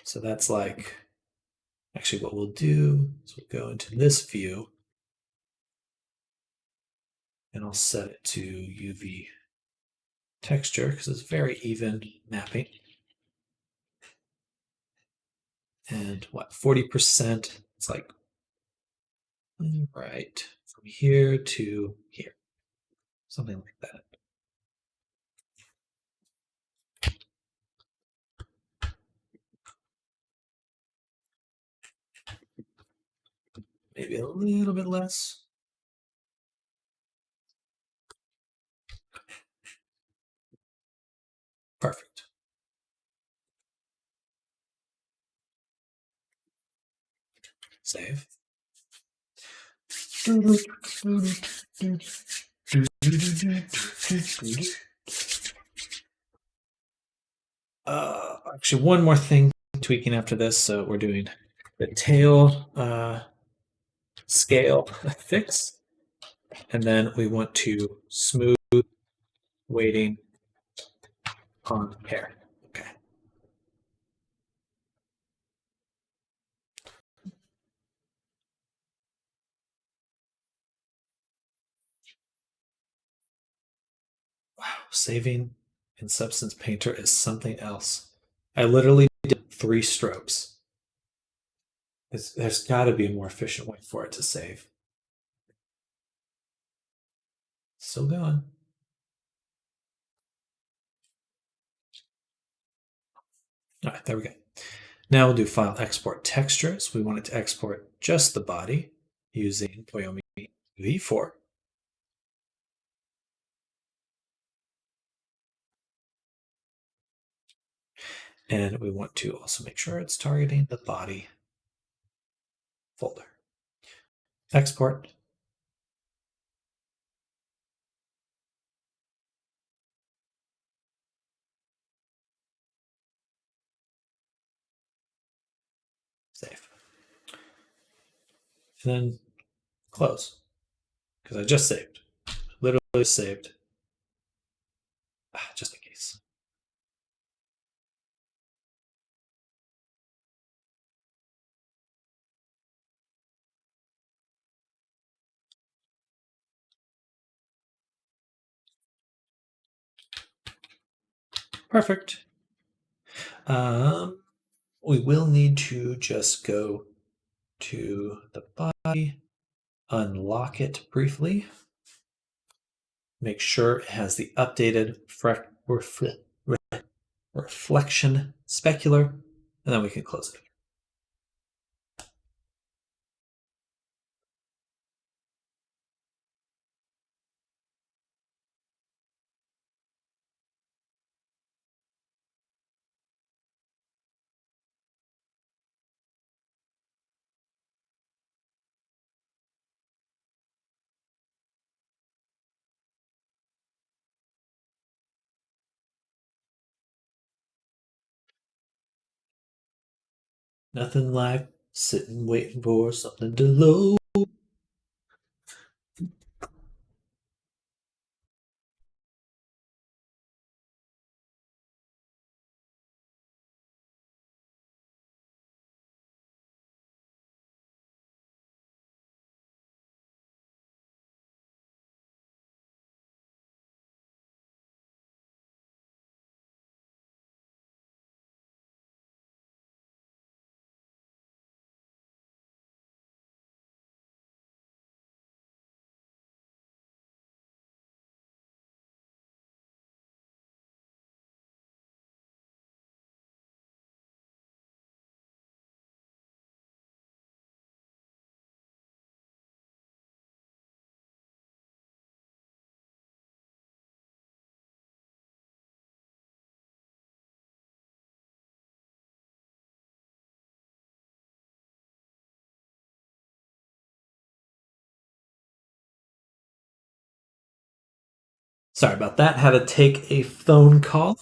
So that's like, actually what we'll do is we'll go into this view and I'll set it to UV texture because it's very even mapping. And what, 40%? It's like right from here to here, something like that. Maybe a little bit less. Perfect. Save. Actually, one more thing tweaking after this. So we're doing the tail scale fix, and then we want to smooth weighting on hair. Okay. Wow, saving in Substance Painter is something else. I literally did 3 strokes. There's got to be a more efficient way for it to save. Still going. All right, there we go. Now we'll do File Export Textures. We want it to export just the body using Toyomi V4. And we want to also make sure it's targeting the body folder. Export. Save. And then close. Because I just saved. Literally saved. Just in case. Perfect. We will need to just go to the body, unlock it briefly, make sure it has the updated reflection specular, and then we can close it. Nothing like sitting waiting for something to load. Sorry about that. Had to take a phone call.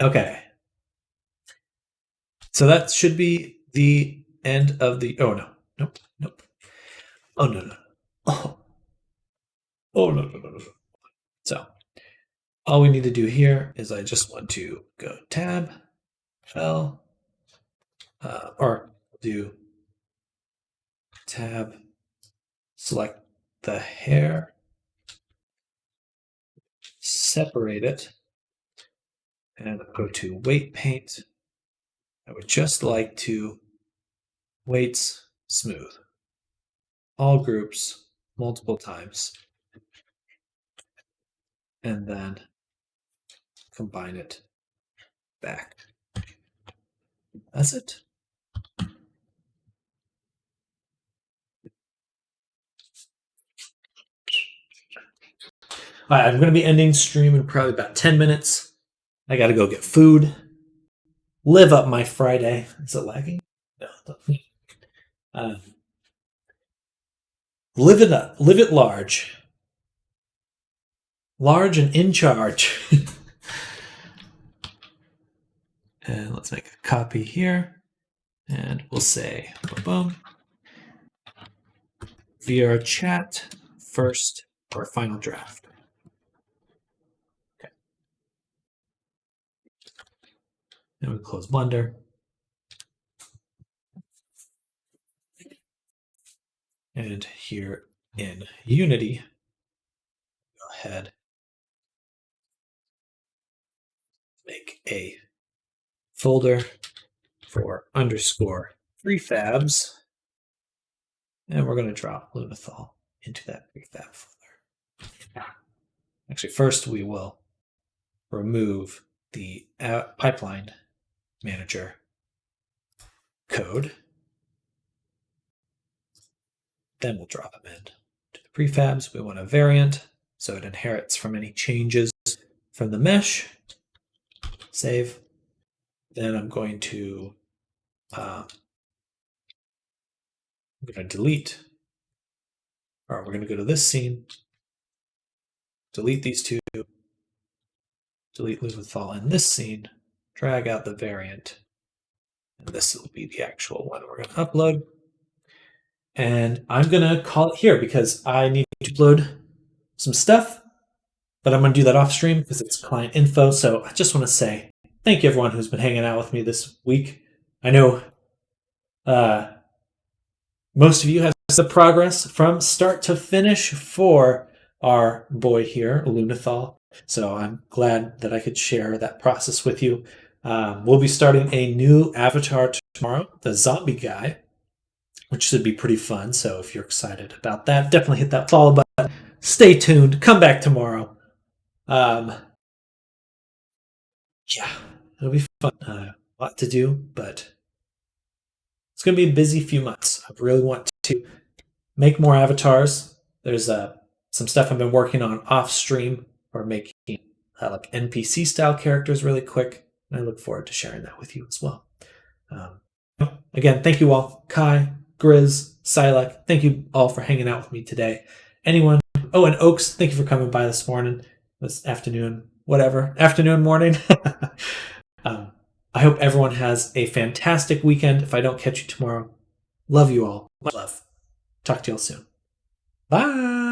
Okay. So that should be the end of the. Oh, no. Nope. Nope. Oh, no, no. Oh, no, no, no, no. So all we need to do here is I just want to go tab, fell, or do tab, select the hair, separate it, and go to weight paint. I would just like to weights smooth. All groups multiple times. And then combine it back. That's it. All right, I'm going to be ending stream in probably about 10 minutes. I got to go get food. Live up my Friday. Is it lagging? No. Live it up. Live it large. Large and in charge. And let's make a copy here. And we'll say, boom. VR chat, first or final draft. Okay. And we close Blender. And here in Unity, go ahead, make a folder for underscore prefabs. And we're going to drop Lunathal into that prefab folder. Actually, first we will remove the pipeline manager code. Then we'll drop them in to the prefabs. We want a variant, so it inherits from any changes from the mesh. Save. Then I'm going to delete, or we're going to go to this scene, delete these two, delete Lunathal in this scene, drag out the variant, and this will be the actual one we're going to upload. And I'm going to call it here because I need to upload some stuff, but I'm going to do that off stream because it's client info. So I just want to say thank you everyone who's been hanging out with me this week. I know most of you have the progress from start to finish for our boy here, Lunathal. So I'm glad that I could share that process with you. We'll be starting a new avatar tomorrow, the zombie guy, which should be pretty fun. So if you're excited about that, definitely hit that follow button. Stay tuned. Come back tomorrow. Yeah, it'll be fun. A lot to do, but it's going to be a busy few months. I really want to make more avatars. There's some stuff I've been working on off stream for making like NPC style characters really quick. And I look forward to sharing that with you as well. Again, thank you all. Kai, Grizz, Silek, thank you all for hanging out with me today. Anyone? Oh, and Oaks, thank you for coming by this morning, this afternoon, whatever, afternoon, morning. I hope everyone has a fantastic weekend. If I don't catch you tomorrow, love you all. Much love. Talk to you all soon. Bye.